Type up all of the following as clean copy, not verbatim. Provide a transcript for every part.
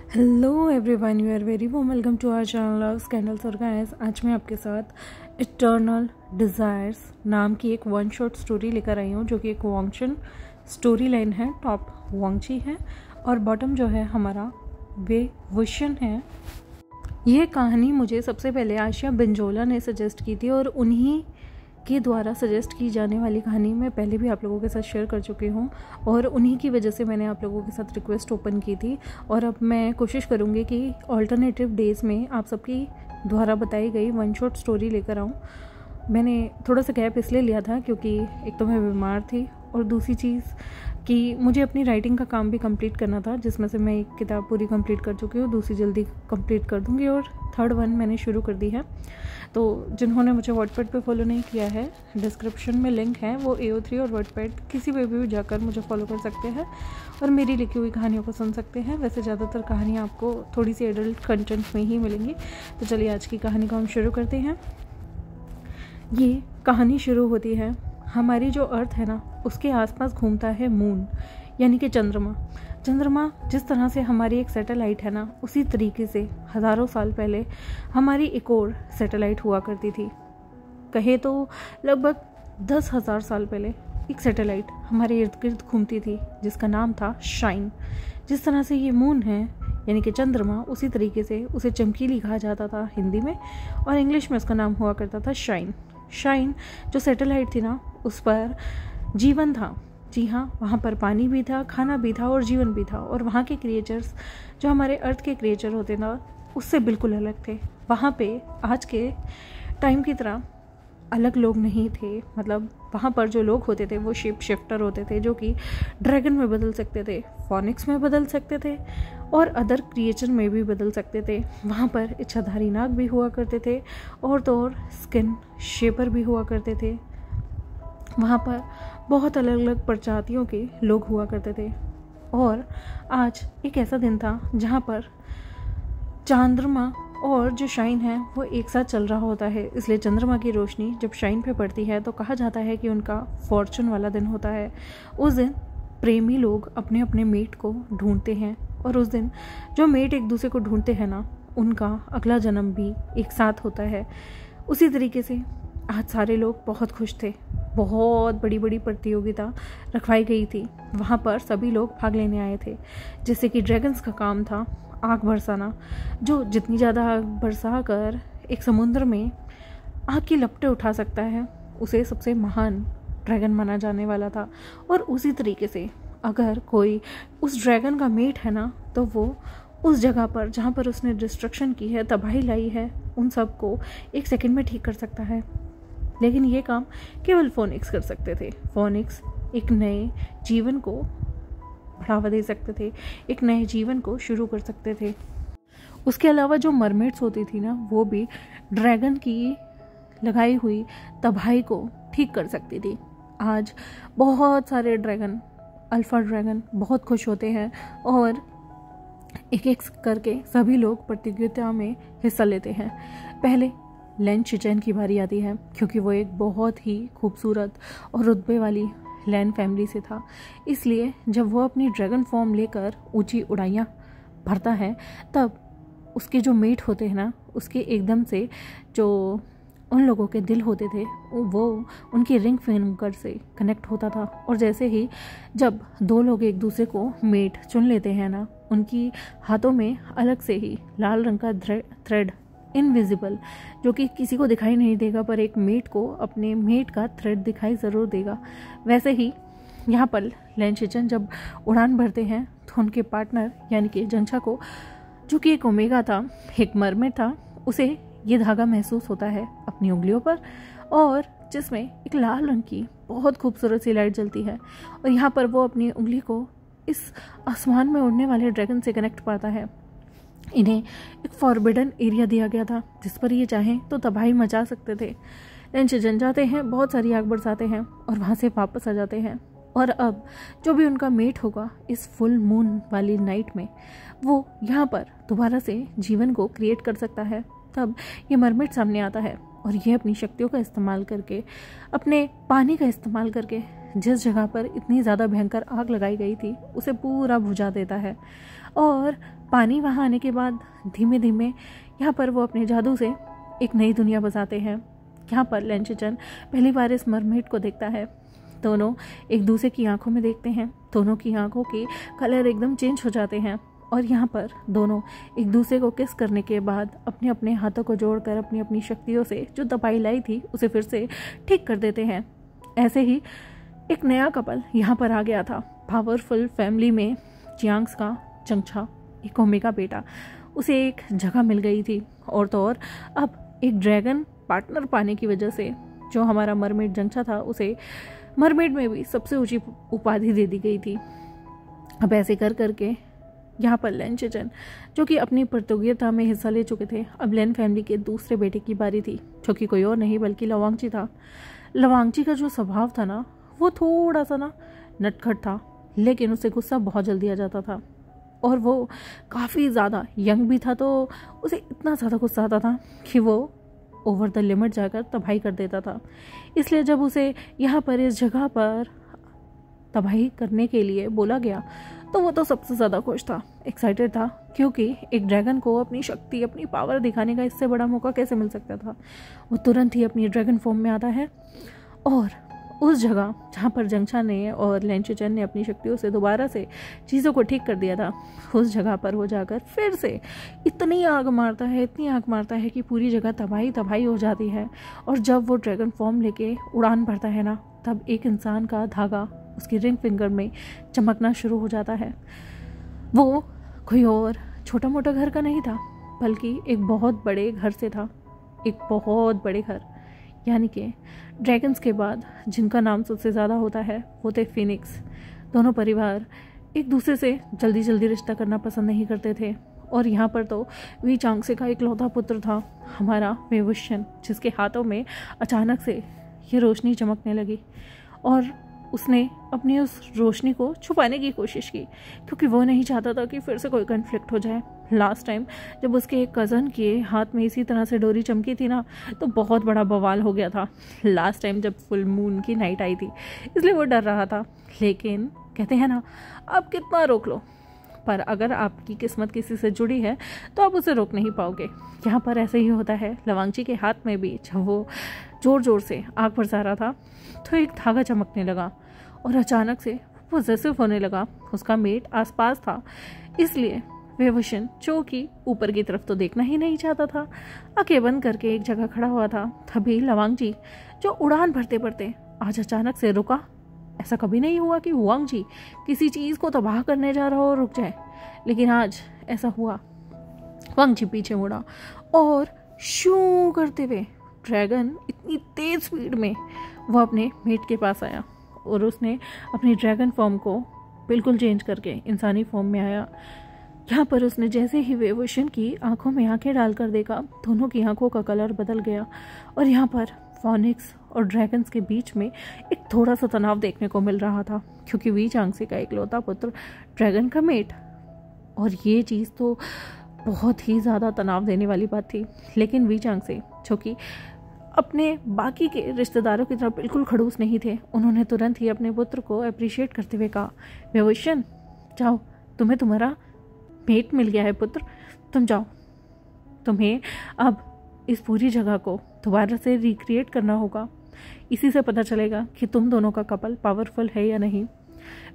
Hello everyone, you are very warm welcome to our channel loves candles और guys. आज मैं आपके साथ इटर्नल डिज़ायर्स नाम की एक वन शॉट स्टोरी लेकर आई हूँ, जो कि एक वांगचन स्टोरी लाइन है। टॉप वांगची है और बॉटम जो है हमारा वे विशन है। ये कहानी मुझे सबसे पहले आशिया बिंजोला ने सजेस्ट की थी और उन्हीं के द्वारा सजेस्ट की जाने वाली कहानी मैं पहले भी आप लोगों के साथ शेयर कर चुकी हूँ और उन्हीं की वजह से मैंने आप लोगों के साथ रिक्वेस्ट ओपन की थी। और अब मैं कोशिश करूँगी कि ऑल्टरनेटिव डेज़ में आप सबकी द्वारा बताई गई वन शॉट स्टोरी लेकर आऊँ। मैंने थोड़ा सा गैप इसलिए लिया था क्योंकि एक तो मैं बीमार थी और दूसरी चीज़ कि मुझे अपनी राइटिंग का काम भी कंप्लीट करना था, जिसमें से मैं एक किताब पूरी कंप्लीट कर चुकी हूँ, दूसरी जल्दी कंप्लीट कर दूँगी और थर्ड वन मैंने शुरू कर दी है। तो जिन्होंने मुझे वॉटपैड पे फॉलो नहीं किया है, डिस्क्रिप्शन में लिंक है, वो AO3 और वॉटपैड किसी पे भी जाकर मुझे फॉलो कर सकते हैं और मेरी लिखी हुई कहानियों को सुन सकते हैं। वैसे ज़्यादातर कहानियाँ आपको थोड़ी सी एडल्ट कंटेंट में ही मिलेंगी। तो चलिए आज की कहानी को हम शुरू करते हैं। ये कहानी शुरू होती है, हमारी जो अर्थ है ना, उसके आसपास घूमता है मून यानी कि चंद्रमा जिस तरह से हमारी एक सैटेलाइट है ना, उसी तरीके से हज़ारों साल पहले हमारी एक और सैटेलाइट हुआ करती थी। कहे तो लगभग 10,000 साल पहले एक सैटेलाइट हमारे इर्द गिर्द घूमती थी जिसका नाम था शाइन। जिस तरह से ये मून है यानी कि चंद्रमा, उसी तरीके से उसे चमकीली कहा जाता था हिंदी में और इंग्लिश में उसका नाम हुआ करता था शाइन। शाइन जो सैटेलाइट थी ना, उस पर जीवन था। जी हाँ, वहाँ पर पानी भी था, खाना भी था और जीवन भी था। और वहाँ के क्रिएचर्स जो हमारे अर्थ के क्रिएचर होते ना, उससे बिल्कुल अलग थे। वहाँ पे आज के टाइम की तरह अलग लोग नहीं थे। मतलब वहाँ पर जो लोग होते थे वो शेप शिफ्टर होते थे, जो कि ड्रैगन में बदल सकते थे, फॉनिक्स में बदल सकते थे और अदर क्रिएचर में भी बदल सकते थे। वहाँ पर इच्छाधारी नाग भी हुआ करते थे और तो और स्किन शेपर भी हुआ करते थे। वहाँ पर बहुत अलग अलग प्रजातियों के लोग हुआ करते थे। और आज एक ऐसा दिन था जहाँ पर चंद्रमा और जो शाइन है वो एक साथ चल रहा होता है। इसलिए चंद्रमा की रोशनी जब शाइन पे पड़ती है तो कहा जाता है कि उनका फॉर्चून वाला दिन होता है। उस दिन प्रेमी लोग अपने अपने मेट को ढूंढते हैं और उस दिन जो मेट एक दूसरे को ढूंढते हैं ना, उनका अगला जन्म भी एक साथ होता है। उसी तरीके से आज सारे लोग बहुत खुश थे। बहुत बड़ी बड़ी प्रतियोगिता रखवाई गई थी। वहाँ पर सभी लोग भाग लेने आए थे। जैसे कि ड्रैगन्स का काम था आग बरसाना, जो जितनी ज़्यादा आग बरसा कर एक समुद्र में आग की लपटें उठा सकता है, उसे सबसे महान ड्रैगन माना जाने वाला था। और उसी तरीके से अगर कोई उस ड्रैगन का मेट है ना, तो वो उस जगह पर जहाँ पर उसने डिस्ट्रक्शन की है, तबाही लाई है, उन सबको एक सेकंड में ठीक कर सकता है। लेकिन ये काम केवल फोनिक्स कर सकते थे। फोनिक्स एक नए जीवन को बढ़ावा दे सकते थे, एक नए जीवन को शुरू कर सकते थे। उसके अलावा जो मरमेड्स होती थी ना, वो भी ड्रैगन की लगाई हुई तबाही को ठीक कर सकती थी। आज बहुत सारे ड्रैगन, अल्फा ड्रैगन बहुत खुश होते हैं और एक एक करके सभी लोग प्रतियोगिता में हिस्सा लेते हैं। पहले लैन शिचेन की बारी आती है, क्योंकि वो एक बहुत ही खूबसूरत और रुतबे वाली लैन फैमिली से था। इसलिए जब वो अपनी ड्रैगन फॉर्म लेकर ऊंची उड़ाइयाँ भरता है, तब उसके जो मेट होते हैं ना, उसके एकदम से जो उन लोगों के दिल होते थे वो उनकी रिंग फिंगर से कनेक्ट होता था। और जैसे ही जब दो लोग एक दूसरे को मेट चुन लेते हैं ना, उनकी हाथों में अलग से ही लाल रंग का थ्रेड, इनविजिबल, जो कि किसी को दिखाई नहीं देगा, पर एक मेट को अपने मेट का थ्रेड दिखाई ज़रूर देगा। वैसे ही यहाँ पर लैन शिचेन जब उड़ान भरते हैं तो उनके पार्टनर यानी कि जंछा को, जो कि एक ओमेगा था, एक मरमेड था, उसे ये धागा महसूस होता है अपनी उंगलियों पर, और जिसमें एक लाल रंग की बहुत खूबसूरत सी लाइट जलती है। और यहाँ पर वो अपनी उंगली को इस आसमान में उड़ने वाले ड्रैगन से कनेक्ट पाता है। इन्हें एक फॉरबिडन एरिया दिया गया था जिस पर ये चाहें तो तबाही मचा सकते थे। लैन शिचेन जाते हैं, बहुत सारी आग बरसाते हैं और वहाँ से वापस आ जाते हैं। और अब जो भी उनका मेट होगा इस फुल मून वाली नाइट में, वो यहाँ पर दोबारा से जीवन को क्रिएट कर सकता है। तब ये मरमेड सामने आता है और ये अपनी शक्तियों का इस्तेमाल करके, अपने पानी का इस्तेमाल करके, जिस जगह पर इतनी ज़्यादा भयंकर आग लगाई गई थी उसे पूरा बुझा देता है। और पानी वहाँ आने के बाद धीमे धीमे यहाँ पर वो अपने जादू से एक नई दुनिया बसाते हैं। यहाँ पर लेंचेचन पहली बार इस मरमेड को देखता है। दोनों एक दूसरे की आंखों में देखते हैं। दोनों की आंखों के कलर एकदम चेंज हो जाते हैं और यहाँ पर दोनों एक दूसरे को किस करने के बाद अपने अपने हाथों को जोड़कर अपनी अपनी शक्तियों से जो दबाई लाई थी उसे फिर से ठीक कर देते हैं। ऐसे ही एक नया कपल यहाँ पर आ गया था। पावरफुल फैमिली में जियांग्स का चंगछा, एक ओमे का बेटा, उसे एक जगह मिल गई थी। और तो और अब एक ड्रैगन पार्टनर पाने की वजह से जो हमारा मरमेड जंगछा था उसे मरमेड में भी सबसे ऊंची उपाधि दे दी गई थी। अब ऐसे कर करके यहाँ पर लेंचेचन जो कि अपनी प्रतियोगिता में हिस्सा ले चुके थे, अब लेन फैमिली के दूसरे बेटे की बारी थी, जो कि कोई और नहीं बल्कि लवांगची था। लवांगची का जो स्वभाव था ना, वो थोड़ा सा ना नटखट था, लेकिन उसे गुस्सा बहुत जल्दी आ जाता था और वो काफ़ी ज़्यादा यंग भी था, तो उसे इतना ज़्यादा गुस्सा आता था कि वो ओवर द लिमिट जाकर तबाही कर देता था। इसलिए जब उसे यहाँ पर इस जगह पर तबाही करने के लिए बोला गया तो वो तो सबसे ज़्यादा खुश था, एक्साइटेड था, क्योंकि एक ड्रैगन को अपनी शक्ति, अपनी पावर दिखाने का इससे बड़ा मौका कैसे मिल सकता था। वो तुरंत ही अपनी ड्रैगन फॉर्म में आता है और उस जगह जहाँ पर जंगछा ने और लेंचेचन ने अपनी शक्तियों से दोबारा से चीज़ों को ठीक कर दिया था, उस जगह पर वो जाकर फिर से इतनी आग मारता है, इतनी आग मारता है कि पूरी जगह तबाही तबाही हो जाती है। और जब वो ड्रैगन फॉर्म लेके उड़ान भरता है ना, तब एक इंसान का धागा उसकी रिंग फिंगर में चमकना शुरू हो जाता है। वो कोई और छोटा मोटा घर का नहीं था, बल्कि एक बहुत बड़े घर से था। एक बहुत बड़े घर, यानी कि ड्रैगन्स के बाद जिनका नाम सबसे ज़्यादा होता है वो थे फिनिक्स। दोनों परिवार एक दूसरे से जल्दी जल्दी रिश्ता करना पसंद नहीं करते थे। और यहाँ पर तो वी चांगसे का इकलौता पुत्र था हमारा वेवुशन, जिसके हाथों में अचानक से ये रोशनी चमकने लगी और उसने अपनी उस रोशनी को छुपाने की कोशिश की, क्योंकि वो नहीं चाहता था कि फिर से कोई कन्फ्लिक्ट हो जाए। लास्ट टाइम जब उसके एक कज़न के हाथ में इसी तरह से डोरी चमकी थी ना, तो बहुत बड़ा बवाल हो गया था। लास्ट टाइम जब फुल मून की नाइट आई थी, इसलिए वो डर रहा था। लेकिन कहते हैं ना, आप कितना रोक लो, पर अगर आपकी किस्मत किसी से जुड़ी है तो आप उसे रोक नहीं पाओगे। यहाँ पर ऐसे ही होता है। लवांगची के हाथ में भी जब वो ज़ोर ज़ोर से आग बरसा रहा था तो एक धागा चमकने लगा और अचानक से पॉसेसिव होने लगा। उसका मेट आसपास था, इसलिए वेवुशन, जो कि ऊपर की तरफ तो देखना ही नहीं चाहता था, आंखें बंद करके एक जगह खड़ा हुआ था। तभी लवांगजी, जो उड़ान भरते भरते आज अचानक से रुका। ऐसा कभी नहीं हुआ कि वांगजी किसी चीज़ को तबाह करने जा रहा हो और रुक जाए, लेकिन आज ऐसा हुआ। वांगजी पीछे मुड़ा और शू करते हुए ड्रैगन इतनी तेज स्पीड में वो अपने मेट के पास आया और उसने अपनी ड्रैगन फॉर्म को बिल्कुल चेंज करके इंसानी फॉर्म में आया। यहाँ पर उसने जैसे ही वेवुशन की आंखों में आंखें डालकर देखा, दोनों की आंखों का कलर बदल गया और यहाँ पर फोनिक्स और ड्रैगन्स के बीच में एक थोड़ा सा तनाव देखने को मिल रहा था, क्योंकि वी चांगसे का इकलौता पुत्र ड्रैगन का मेट। और ये चीज़ तो बहुत ही ज़्यादा तनाव देने वाली बात थी। लेकिन वी चांगसे, जो कि अपने बाकी के रिश्तेदारों की तरह बिल्कुल खड़ूस नहीं थे, उन्होंने तुरंत ही अपने पुत्र को अप्रिशिएट करते हुए कहा, वेवुशन जाओ, तुम्हें तुम्हारा मेट मिल गया है पुत्र, तुम जाओ। तुम्हें अब इस पूरी जगह को दोबारा से रिक्रिएट करना होगा। इसी से पता चलेगा कि तुम दोनों का कपल पावरफुल है या नहीं।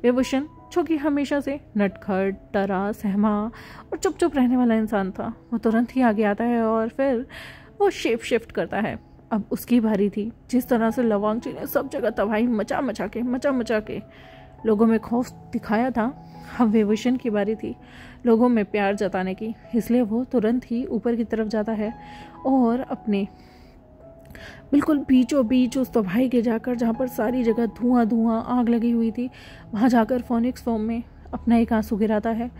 वेवुशन, जो कि हमेशा से नटखट, डरा, सहमा और चुप चुप रहने वाला इंसान था, वो तुरंत ही आगे आता है और फिर वो शेप शिफ्ट करता है। अब उसकी बारी थी। जिस तरह से लवांगची ने सब जगह तबाही मचा मचा के लोगों में खौफ दिखाया था, अब वेवुशन की बारी थी लोगों में प्यार जताने की। इसलिए वो तुरंत ही ऊपर की तरफ जाता है और अपने बिल्कुल बीचों बीच उस तबाही के जाकर, जहाँ पर सारी जगह धुआं धुआं आग लगी हुई थी, वहाँ जाकर फोनिक्स फॉर्म में अपना एक आंसू गिराता है।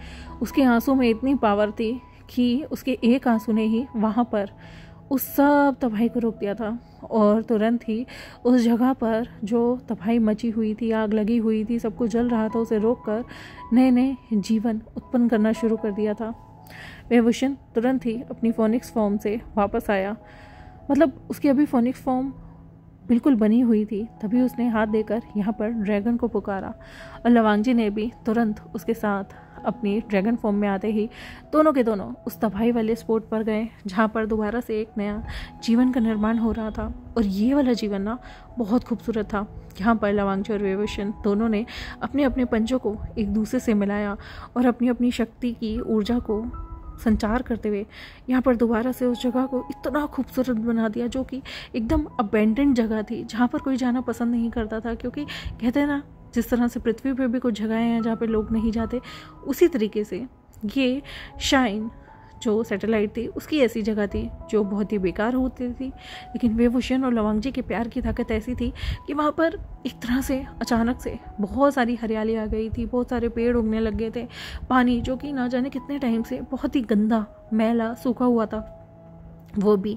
उसके आंसू में इतनी पावर थी कि उसके एक आंसू ने ही वहाँ पर उस सब तबाही को रोक दिया था और तुरंत ही उस जगह पर जो तबाही मची हुई थी, आग लगी हुई थी, सब कुछ जल रहा था, उसे रोककर नए नए जीवन उत्पन्न करना शुरू कर दिया था। वेवुशन तुरंत ही अपनी फोनिक्स फॉर्म से वापस आया, मतलब उसकी अभी फोनिक्स फॉर्म बिल्कुल बनी हुई थी। तभी उसने हाथ देकर यहाँ पर ड्रैगन को पुकारा और लवांगजी ने भी तुरंत उसके साथ अपनी ड्रैगन फॉर्म में आते ही दोनों के दोनों उस तबाही वाले स्पॉट पर गए जहाँ पर दोबारा से एक नया जीवन का निर्माण हो रहा था। और ये वाला जीवन ना बहुत खूबसूरत था। यहाँ पर लवांगची और वेवोशन दोनों ने अपने अपने पंजों को एक दूसरे से मिलाया और अपनी अपनी शक्ति की ऊर्जा को संचार करते हुए यहाँ पर दोबारा से उस जगह को इतना खूबसूरत बना दिया, जो कि एकदम अबेंडेंट जगह थी जहाँ पर कोई जाना पसंद नहीं करता था। क्योंकि कहते हैं ना, जिस तरह से पृथ्वी पर भी कुछ जगहें हैं जहाँ पे लोग नहीं जाते, उसी तरीके से ये शाइन जो सैटेलाइट थी उसकी ऐसी जगह थी जो बहुत ही बेकार होती थी। लेकिन वेवोशन और लवांगची के प्यार की ताकत ऐसी थी कि वहाँ पर एक तरह से अचानक से बहुत सारी हरियाली आ गई थी, बहुत सारे पेड़ उगने लग गए थे। पानी जो कि ना जाने कितने टाइम से बहुत ही गंदा, मैला, सूखा हुआ था, वो भी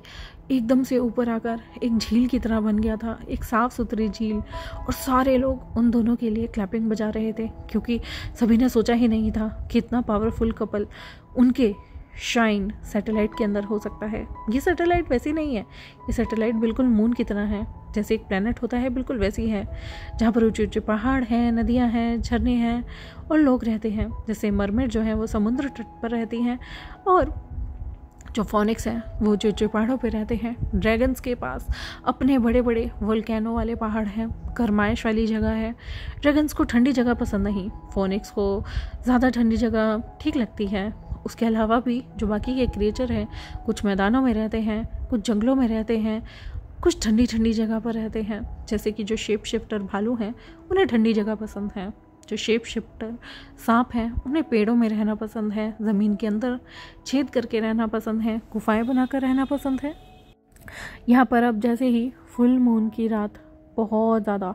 एकदम से ऊपर आकर एक झील की तरह बन गया था, एक साफ़ सुथरी झील। और सारे लोग उन दोनों के लिए क्लैपिंग बजा रहे थे, क्योंकि सभी ने सोचा ही नहीं था कि इतना पावरफुल कपल उनके शाइन सैटेलाइट के अंदर हो सकता है। ये सैटेलाइट वैसी नहीं है, ये सैटेलाइट बिल्कुल मून की तरह है, जैसे एक प्लेनेट होता है बिल्कुल वैसी है, जहाँ पर ऊंचे ऊंचे पहाड़ हैं, नदियाँ हैं, झरने हैं और लोग रहते हैं। जैसे मरमेड जो हैं वो समुद्र तट पर रहती हैं, और जो फोनिक्स हैं वो ऊंचे ऊंचे पहाड़ों पर रहते हैं। ड्रैगन्स के पास अपने बड़े बड़े वोल्केनो वाले पहाड़ हैं, गर्माइश वाली जगह है। ड्रैगन्स को ठंडी जगह पसंद नहीं, फोनिक्स को ज़्यादा ठंडी जगह ठीक लगती है। उसके अलावा भी जो बाकी के क्रिएचर हैं, कुछ मैदानों में रहते हैं, कुछ जंगलों में रहते हैं, कुछ ठंडी ठंडी जगह पर रहते हैं। जैसे कि जो शेप शिफ्टर भालू हैं उन्हें ठंडी जगह पसंद है, जो शेप शिफ्टर सांप हैं उन्हें पेड़ों में रहना पसंद है, ज़मीन के अंदर छेद करके रहना पसंद है, गुफाएं बनाकर रहना पसंद है। यहाँ पर अब जैसे ही फुल मून की रात बहुत ज़्यादा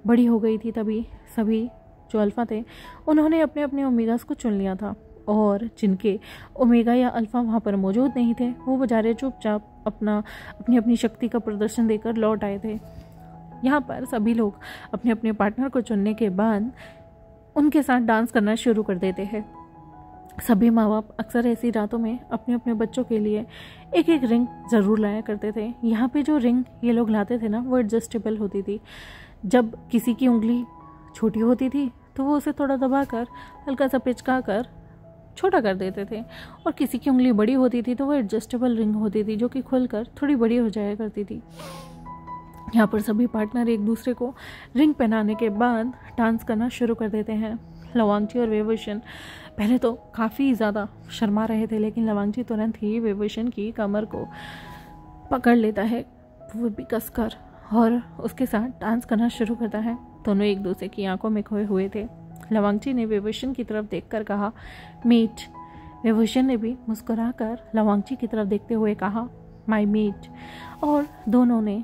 बड़ी हो गई थी, तभी सभी जो अल्फ़ा थे उन्होंने अपने अपने ओमेगास को चुन लिया था। और जिनके ओमेगा या अल्फ़ा वहाँ पर मौजूद नहीं थे, वो बेचारे चुपचाप अपनी अपनी शक्ति का प्रदर्शन देकर लौट आए थे। यहाँ पर सभी लोग अपने अपने पार्टनर को चुनने के बाद उनके साथ डांस करना शुरू कर देते हैं। सभी माँ बाप अक्सर ऐसी रातों में अपने अपने बच्चों के लिए एक एक रिंग ज़रूर लाया करते थे। यहाँ पे जो रिंग ये लोग लाते थे ना, वो एडजस्टेबल होती थी। जब किसी की उंगली छोटी होती थी तो वो उसे थोड़ा दबाकर हल्का सा पिचका कर छोटा कर देते थे, और किसी की उंगली बड़ी होती थी तो वो एडजस्टेबल रिंग होती थी जो कि खुलकर थोड़ी बड़ी हो जाया करती थी। यहाँ पर सभी पार्टनर एक दूसरे को रिंग पहनाने के बाद डांस करना शुरू कर देते हैं। लवांगची और वेवोशन पहले तो काफ़ी ज़्यादा शर्मा रहे थे, लेकिन लवांगची तुरंत ही वेवोशन की कमर को पकड़ लेता है, वो भी कसकर, और उसके साथ डांस करना शुरू करता है। दोनों एक दूसरे की आंखों में खोए हुए थे। लवांगची ने वेवोशन की तरफ देखकर कहा, मीट। वेवोशन ने भी मुस्कुराकर लवांगची की तरफ देखते हुए कहा, माय मीट। और दोनों ने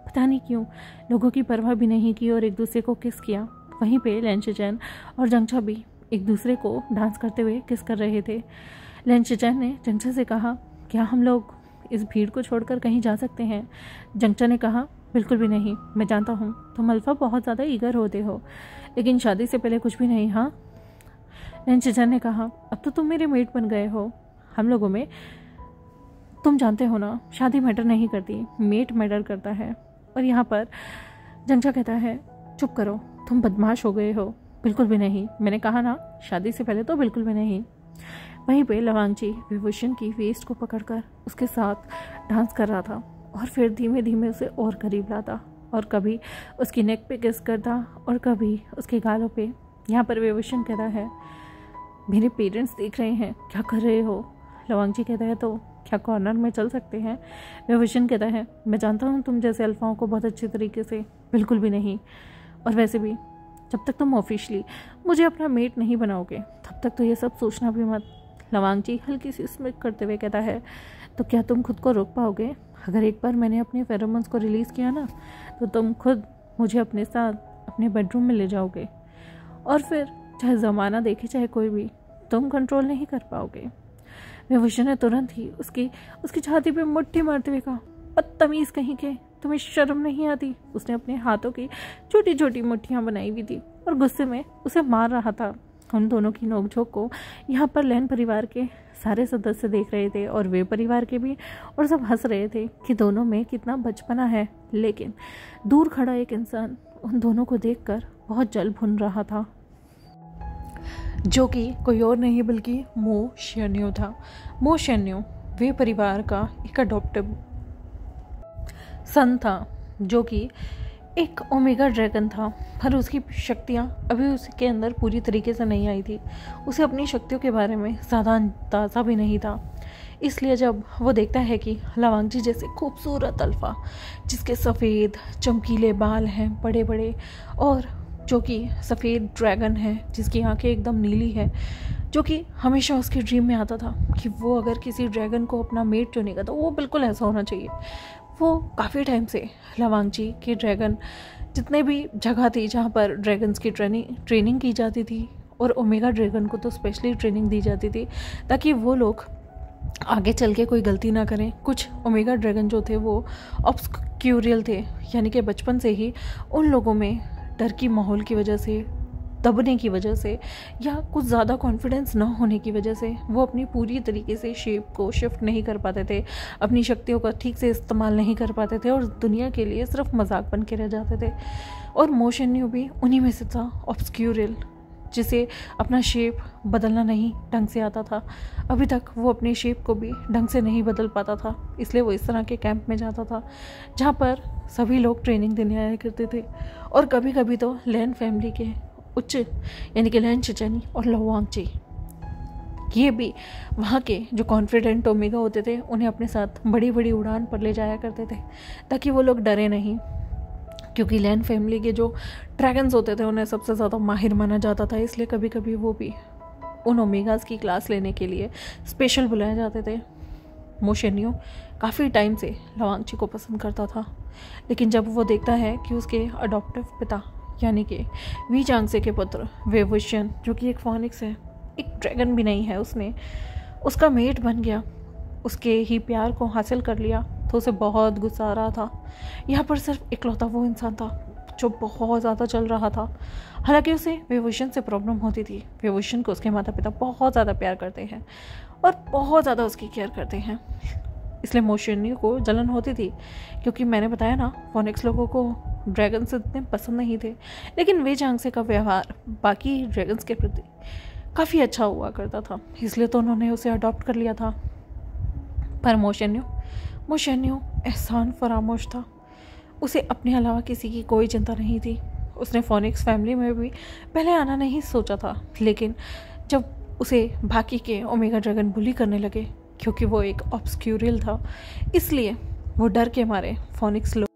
पता नहीं क्यों लोगों की परवाह भी नहीं की और एक दूसरे को किस किया। वहीं पे लेंशचैन और जंगचा भी एक दूसरे को डांस करते हुए किस कर रहे थे। लेंशचैन ने जंगचा से कहा, क्या हम लोग इस भीड़ को छोड़कर कहीं जा सकते हैं? जंगचा ने कहा, बिल्कुल भी नहीं। मैं जानता हूँ तुम अल्फ़ा बहुत ज़्यादा ईगर होते हो, लेकिन शादी से पहले कुछ भी नहीं। हाँ, लेंशचैन ने कहा, अब तो तुम मेरे मेट बन गए हो। हम लोगों में तुम जानते हो ना, शादी मैटर नहीं करती, मेट मैटर करता है। और यहाँ पर जंगचा कहता है, चुप करो, तुम बदमाश हो गए हो। बिल्कुल भी नहीं, मैंने कहा ना, शादी से पहले तो बिल्कुल भी नहीं। वहीं पे लवांगची वेवोशन की वेस्ट को पकड़कर उसके साथ डांस कर रहा था, और फिर धीमे धीमे उसे और करीब लाता, और कभी उसकी नेक पे किस करता और कभी उसके गालों पे। यहाँ पर वेवोशन कहता है, मेरे पेरेंट्स देख रहे हैं, क्या कर रहे हो? लवांगची कहता है, तो क्या कॉर्नर में चल सकते हैं? वेवोशन कहता है, मैं जानता हूँ तुम जैसे अल्फाओं को बहुत अच्छे तरीके से। बिल्कुल भी नहीं, और वैसे भी जब तक तुम ऑफिशियली मुझे अपना मेट नहीं बनाओगे तब तक तो ये सब सोचना भी मत। लवांगची हल्की सी स्मित करते हुए कहता है, तो क्या तुम खुद को रोक पाओगे? अगर एक बार मैंने अपने फेरोमोन्स को रिलीज़ किया ना, तो तुम खुद मुझे अपने साथ अपने बेडरूम में ले जाओगे, और फिर चाहे ज़माना देखे चाहे कोई भी, तुम कंट्रोल नहीं कर पाओगे। वेवोशन ने तुरंत ही उसकी छाती पे मुट्ठी मारते हुए कहा, बदतमीज़ कहीं के, तुम्हें शर्म नहीं आती? उसने अपने हाथों की छोटी छोटी मुट्ठियाँ बनाई हुई थी और गुस्से में उसे मार रहा था। उन दोनों की नोकझोंक को यहाँ पर लैन परिवार के सारे सदस्य देख रहे थे, और वे परिवार के भी, और सब हंस रहे थे कि दोनों में कितना बचपना है। लेकिन दूर खड़ा एक इंसान उन दोनों को देखकर बहुत जल भुन रहा था। जो कि कोई और नहीं बल्कि मो शेन्यो था। मो शेन्यो वे परिवार का एक अडॉप्टिव सन था जो कि एक ओमेगा ड्रैगन था, पर उसकी शक्तियाँ अभी उसके अंदर पूरी तरीके से नहीं आई थी। उसे अपनी शक्तियों के बारे में ज़्यादा अंदाज़ा भी नहीं था। इसलिए जब वो देखता है कि लवांगजी जैसे खूबसूरत अल्फा जिसके सफ़ेद चमकीले बाल हैं बड़े बड़े, और जो कि सफ़ेद ड्रैगन है जिसकी आंखें एकदम नीली है, जो कि हमेशा उसके ड्रीम में आता था कि वो अगर किसी ड्रैगन को अपना मेट चुनेगा तो वो बिल्कुल ऐसा होना चाहिए। वो काफ़ी टाइम से लवांगजी के ड्रैगन जितने भी जगह थी जहाँ पर ड्रैगन्स की ट्रेनिंग की जाती थी, और ओमेगा ड्रैगन को तो स्पेशली ट्रेनिंग दी जाती थी ताकि वो लोग आगे चल के कोई गलती ना करें। कुछ ओमेगा ड्रैगन जो थे वो ऑब्सक्यूरियल थे, यानी कि बचपन से ही उन लोगों में डर की माहौल की वजह से, दबने की वजह से, या कुछ ज़्यादा कॉन्फिडेंस ना होने की वजह से वो अपनी पूरी तरीके से शेप को शिफ्ट नहीं कर पाते थे, अपनी शक्तियों का ठीक से इस्तेमाल नहीं कर पाते थे और दुनिया के लिए सिर्फ मजाक बन के रह जाते थे। और मो शेन्यो भी उन्हीं में से था, ऑब्सक्यूरियल, जिसे अपना शेप बदलना नहीं ढंग से आता था। अभी तक वो अपनी शेप को भी ढंग से नहीं बदल पाता था, इसलिए वो इस तरह के कैंप में जाता था जहाँ पर सभी लोग ट्रेनिंग देने आया करते थे। और कभी कभी तो लैन फैमिली के उच्च यानी कि लैन चिचेनी और लवांगजी, ये भी वहाँ के जो कॉन्फिडेंट ओमेगा होते थे उन्हें अपने साथ बड़ी बड़ी उड़ान पर ले जाया करते थे ताकि वो लोग डरे नहीं, क्योंकि लैन फैमिली के जो ड्रैगन्स होते थे उन्हें सबसे ज़्यादा माहिर माना जाता था। इसलिए कभी कभी वो भी उन ओमेगास की क्लास लेने के लिए स्पेशल बुलाए जाते थे। मो शेन्यो काफ़ी टाइम से लवांगजी को पसंद करता था, लेकिन जब वो देखता है कि उसके अडॉप्टिव पिता यानी कि वी चांगसे के पुत्र वे वुशियन, जो कि एक फोनिक्स है, एक ड्रैगन भी नहीं है, उसने उसका मेट बन गया, उसके ही प्यार को हासिल कर लिया, तो उसे बहुत गुस्सा आ रहा था। यहाँ पर सिर्फ इकलौता वो इंसान था जो बहुत ज़्यादा चल रहा था। हालांकि उसे वेवोशन से प्रॉब्लम होती थी। वेवोशन को उसके माता पिता बहुत ज़्यादा प्यार करते हैं और बहुत ज़्यादा उसकी केयर करते हैं, इसलिए मो शेन्यो को जलन होती थी, क्योंकि मैंने बताया ना फोनिक्स लोगों को ड्रैगन से इतने पसंद नहीं थे। लेकिन वे चांगसे का व्यवहार बाकी ड्रैगन्स के प्रति काफ़ी अच्छा हुआ करता था, इसलिए तो उन्होंने उसे अडॉप्ट कर लिया था। पर मो शेन्यो एहसान फरामोश था। उसे अपने अलावा किसी की कोई चिंता नहीं थी। उसने फोनिक्स फैमिली में भी पहले आना नहीं सोचा था, लेकिन जब उसे बाकी के ओमेगा ड्रैगन बुली करने लगे, क्योंकि वो एक ऑब्सक्यूरियल था, इसलिए वो डर के मारे फोनिक्स लोग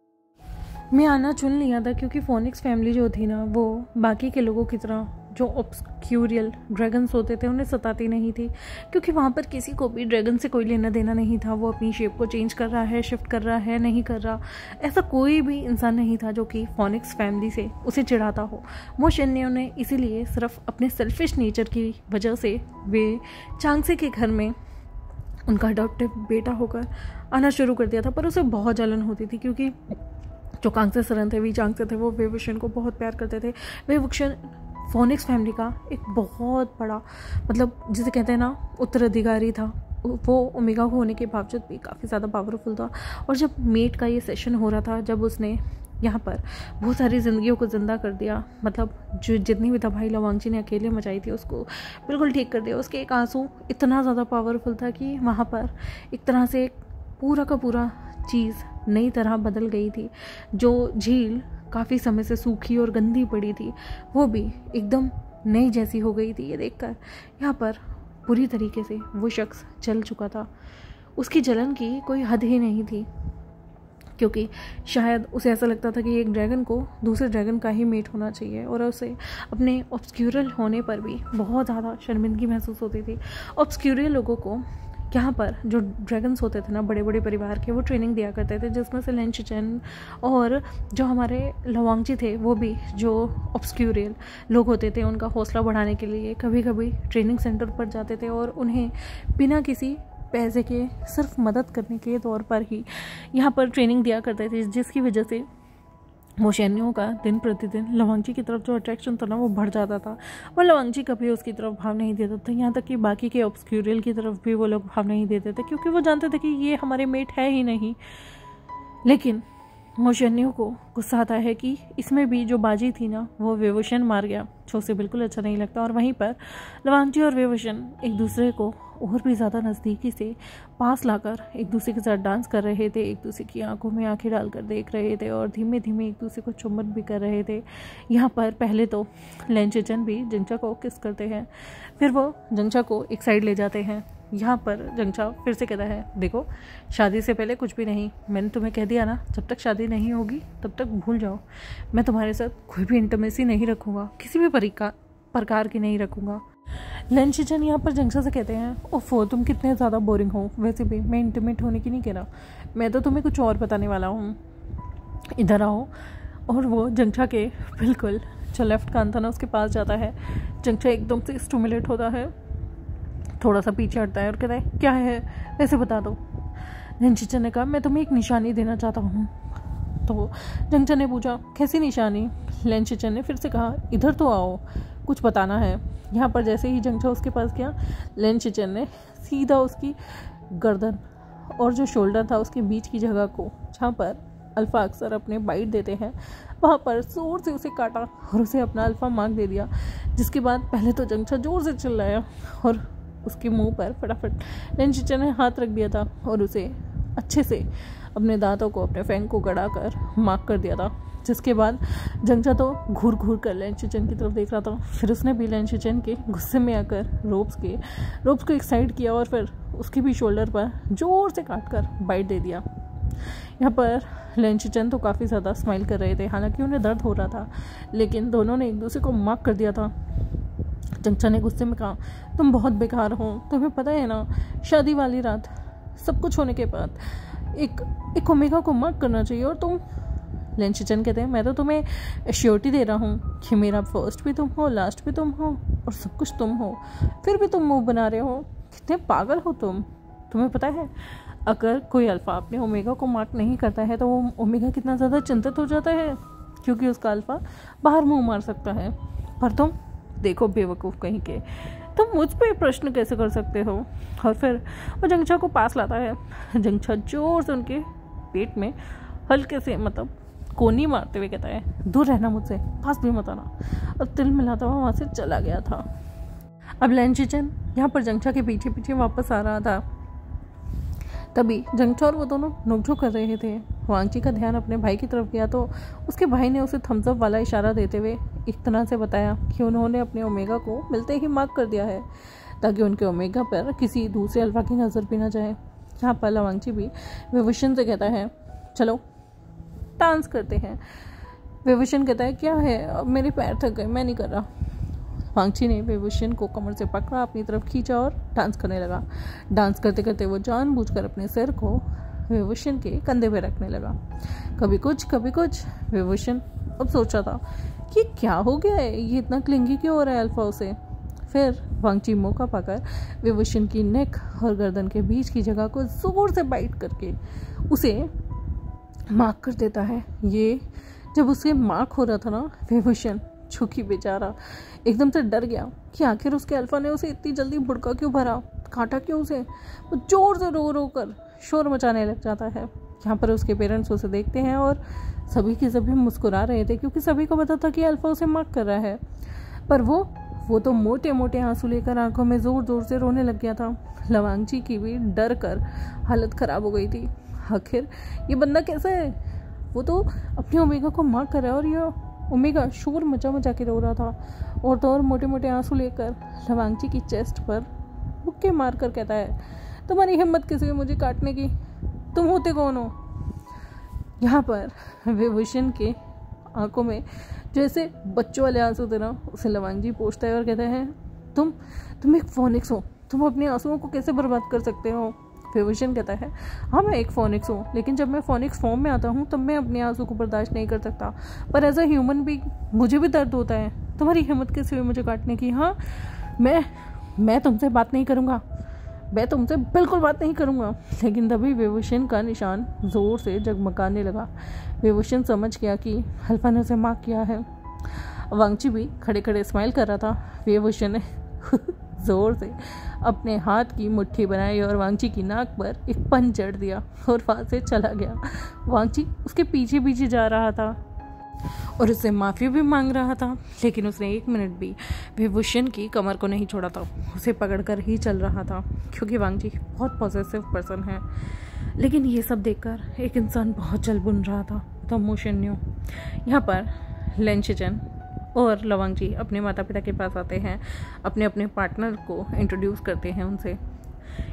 में आना चुन लिया था। क्योंकि फोनिक्स फैमिली जो थी ना, वो बाकी के लोगों की तरह जो ऑब्सक्यूरियल ड्रैगन्स होते थे उन्हें सताती नहीं थी, क्योंकि वहाँ पर किसी को भी ड्रैगन से कोई लेना देना नहीं था। वो अपनी शेप को चेंज कर रहा है, शिफ्ट कर रहा है, नहीं कर रहा, ऐसा कोई भी इंसान नहीं था जो कि फोनिक्स फैमिली से उसे चिढ़ाता हो। मो शेन्यो ने इसीलिए सिर्फ अपने सेल्फिश नेचर की वजह से वे चांगसे के घर में उनका अडॉप्टिव बेटा होकर आना शुरू कर दिया था। पर उसे बहुत जलन होती थी, क्योंकि जो कांगसे सरन थे, वी चांगसे थे, वो वे वुशियन को बहुत प्यार करते थे। वे वुशियन फोनिक्स फैमिली का एक बहुत बड़ा, मतलब जिसे कहते हैं ना, उत्तराधिकारी था। वो ओमेगा होने के बावजूद भी काफ़ी ज़्यादा पावरफुल था। और जब मेट का ये सेशन हो रहा था, जब उसने यहाँ पर बहुत सारी ज़िंदगियों को ज़िंदा कर दिया, मतलब जो जितनी भी तबाही लवांगजी ने अकेले मचाई थी उसको बिल्कुल ठीक कर दिया। उसके एक आंसू इतना ज़्यादा पावरफुल था कि वहाँ पर एक तरह से पूरा का पूरा चीज़ नई तरह बदल गई थी। जो झील काफ़ी समय से सूखी और गंदी पड़ी थी, वो भी एकदम नई जैसी हो गई थी। ये देखकर यहाँ पर पूरी तरीके से वो शख्स जल चुका था। उसकी जलन की कोई हद ही नहीं थी, क्योंकि शायद उसे ऐसा लगता था कि एक ड्रैगन को दूसरे ड्रैगन का ही मेट होना चाहिए, और उसे अपने ऑब्सक्यूरियल होने पर भी बहुत ज़्यादा शर्मिंदगी महसूस होती थी। ऑब्सक्यूरियल लोगों को यहाँ पर जो ड्रैगन्स होते थे ना, बड़े बड़े परिवार के, वो ट्रेनिंग दिया करते थे, जिसमें से लैन चिचेन और जो हमारे लवांगजी थे, वो भी जो ऑब्सक्यूरियल लोग होते थे, उनका हौसला बढ़ाने के लिए कभी कभी ट्रेनिंग सेंटर पर जाते थे और उन्हें बिना किसी पैसे के सिर्फ मदद करने के तौर पर ही यहाँ पर ट्रेनिंग दिया करते थे, जिसकी वजह से मो शेन्यो का दिन प्रतिदिन लवांगजी की तरफ जो अट्रैक्शन था ना, वो बढ़ जाता था। और लवांगजी कभी उसकी तरफ भाव नहीं देता था, यहाँ तक कि बाकी के ऑब्सक्यूरियल की तरफ भी वो लोग भाव नहीं देते थे, क्योंकि वो जानते थे कि ये हमारे मेट है ही नहीं। लेकिन मोशन्यू को गुस्सा आता है कि इसमें भी जो बाजी थी ना वो विभूषण मार गया, जो उसे बिल्कुल अच्छा नहीं लगता। और वहीं पर लवांगची और विभूषण एक दूसरे को और भी ज़्यादा नज़दीकी से पास लाकर एक दूसरे के साथ डांस कर रहे थे, एक दूसरे की आंखों में आंखें डालकर देख रहे थे और धीमे धीमे एक दूसरे को चुम्बन भी कर रहे थे। यहाँ पर पहले तो लेंशिचन भी जंगचा को किस करते हैं, फिर वो जंगचा को एक साइड ले जाते हैं। यहाँ पर जंगचा फिर से कहता है, देखो शादी से पहले कुछ भी नहीं, मैंने तुम्हें कह दिया ना, जब तक शादी नहीं होगी तब तक भूल जाओ, मैं तुम्हारे साथ कोई भी इंटीमेसी नहीं रखूँगा, किसी भी प्रकार की नहीं रखूँगा। लेंशिचन यहाँ पर जंगचा से कहते हैं, ओफो तुम कितने ज़्यादा बोरिंग हो, वैसे भी मैं इंटीमेट होने की नहीं कह रहा, मैं तो तुम्हें कुछ और बताने वाला हूँ, इधर आओ। और वो जंगचा के बिल्कुल जो लेफ्ट कान था ना उसके पास जाता है। जंगचा एकदम से स्टिमुलेट होता है, थोड़ा सा पीछे हटता है और कहता है, क्या है वैसे बता दो। लेंशिचन ने कहा, मैं तुम्हें एक निशानी देना चाहता हूँ। तो जंगचा ने पूछा, कैसी निशानी। लेंशिचन ने फिर से कहा, इधर तो आओ, कुछ बताना है। यहाँ पर जैसे ही जंगचा उसके पास गया, लेंशिचन ने सीधा उसकी गर्दन और जो शोल्डर था उसके बीच की जगह को, जहाँ पर अल्फ़ा अक्सर अपने बाइट देते हैं, वहाँ पर जोर से उसे काटा और उसे अपना अल्फ़ा मार्क दे दिया। जिसके बाद पहले तो जंगचा जोर से चिल्लाया और उसके मुंह पर फटाफट लेंशिचन ने हाथ रख दिया था और उसे अच्छे से अपने दांतों को, अपने फैंग को गड़ा कर मार्क कर दिया था। जिसके बाद जंगचा तो घूर घूर कर लेंशिचन की तरफ देख रहा था। फिर उसने भी लेंशिचन के गुस्से में आकर रोप्स को एक साइड किया और फिर उसके भी शोल्डर पर जोर से काट कर बाइट दे दिया। यहाँ पर लेंशिचन तो काफ़ी ज़्यादा स्माइल कर रहे थे, हालांकि उन्हें दर्द हो रहा था, लेकिन दोनों ने एक दूसरे को मार्क कर दिया था। जंगचा ने गुस्से में कहा, तुम बहुत बेकार हो, तुम्हें पता है ना, शादी वाली रात सब कुछ होने के बाद एक ओमेगा को मार्क करना चाहिए और तुम। लेंशिचन कहते हैं, मैं तो तुम्हें एश्योरिटी दे रहा हूँ कि मेरा फर्स्ट भी तुम हो, लास्ट भी तुम हो और सब कुछ तुम हो, फिर भी तुम मुंह बना रहे हो, कितने पागल हो तुम। तुम्हें पता है अगर कोई अल्फ़ा अपने ओमेगा को मार्क नहीं करता है तो वो ओमेगा कितना ज़्यादा चिंतित हो जाता है, क्योंकि उसका अल्फ़ा बाहर मुंह मार सकता है। पर तुम देखो बेवकूफ़ कहीं के, तुम मुझ पे प्रश्न कैसे कर सकते हो। और फिर वो जंगचा को पास लाता है। जंगचा जोर से उनके पेट में हल्के से मतलब कोनी मारते हुए कहता है, दूर रहना मुझसे, पास भी मत आना, और तिल मिलाता हुआ वहाँ से चला गया था। अब लेंशिचन यहाँ पर जंगचा के पीछे पीछे वापस आ रहा था। तभी जंगचा और वो दोनों नोकझोंक कर रहे थे। वांगची का ध्यान अपने भाई की तरफ गया तो उसके भाई ने उसे थम्स अप वाला इशारा देते हुए एक तरह से बताया कि उन्होंने अपने ओमेगा को मिलते ही मार्क कर दिया है, ताकि उनके ओमेगा पर किसी दूसरे अल्फा की नज़र भी ना जाए। यहाँ पर वांगची भी विभूषण से कहता है, चलो डांस करते हैं। विभूषण कहता है, क्या है, अब मेरे पैर थक गए, मैं नहीं कर रहा। वांगची ने विभूषण को कमर से पकड़ा, अपनी तरफ खींचा और डांस करने लगा। डांस करते करते वो जानबूझकर अपने सिर को विभूषण के कंधे पे रखने लगा। कभी कुछ। विभूषण अब सोचा था कि क्या हो गया है, ये इतना क्लिंगी क्यों हो रहा है अल्फा उसे। फिर वांगची मौका पाकर विभूषण की नेक और गर्दन के बीच की जगह को जोर से बाइट करके उसे मार्क कर देता है। ये जब उसे मार्क हो रहा था ना, विभूषण झुकी बेचारा एकदम से डर गया कि आखिर उसके अल्फा ने उसे इतनी जल्दी भुड़का क्यों भरा, काटा क्यों उसे। वो जोर से रो रो कर शोर मचाने लग जाता है। यहाँ पर उसके पेरेंट्स उसे देखते हैं और सभी के सभी मुस्कुरा रहे थे, क्योंकि सभी को पता था कि अल्फा उसे मार्क कर रहा है। पर वो तो मोटे मोटे आंसू लेकर आंखों में जोर जोर से रोने लग गया था। लवांगची की भी डर कर हालत खराब हो गई थी। आखिर ये बंदा कैसा है, वो तो अपने ओमेगा को मार्क कर रहा है और ये ओमेगा शोर मचा के रो रहा था। और तो और मोटे मोटे आंसू लेकर लवांगची की चेस्ट पर मुक्के मार कर कहता है, तुम्हारी हिम्मत कैसे हुई मुझे काटने की, तुम होते कौन हो। यहाँ पर विभूषण के आंखों में जैसे बच्चों वाले आंसू थे ना, उसे लवांगची पूछता है और कहता है, तुम एक फोनिक्स हो, तुम अपने आंसुओं को कैसे बर्बाद कर सकते हो। विभूषण कहता है, हाँ मैं एक फोनिक्स हूँ, लेकिन जब मैं फोनिक्स फॉर्म में आता हूँ तब मैं अपने आंसू को बर्दाश्त नहीं कर सकता, पर एज अ ह्यूमन बीइंग मुझे भी दर्द होता है। तुम्हारी हिम्मत कैसे हुई मुझे काटने की। हाँ मैं तुमसे बात नहीं करूँगा, मैं तुमसे बिल्कुल बात नहीं करूँगा। लेकिन तभी विभूषण का निशान ज़ोर से जगमगाने लगा। विभूषण समझ गया कि अल्फा ने उसे मार्क किया है। वांगची भी खड़े खड़े स्माइल कर रहा था। विभूषण ने ज़ोर से अपने हाथ की मुट्ठी बनाई और वांगची की नाक पर एक पंच जड़ दिया और वहाँ से चला गया। वांगची उसके पीछे पीछे जा रहा था और उससे माफ़ी भी मांग रहा था, लेकिन उसने 1 मिनट भी विभूषण की कमर को नहीं छोड़ा था, उसे पकड़कर ही चल रहा था, क्योंकि वांगची बहुत पॉसेसिव पर्सन है। लेकिन ये सब देखकर एक इंसान बहुत जल बुन रहा था, तो मोशन्यो। यहाँ पर लेंशिचन और लवांगची अपने माता पिता के पास आते हैं, अपने अपने पार्टनर को इंट्रोड्यूस करते हैं उनसे।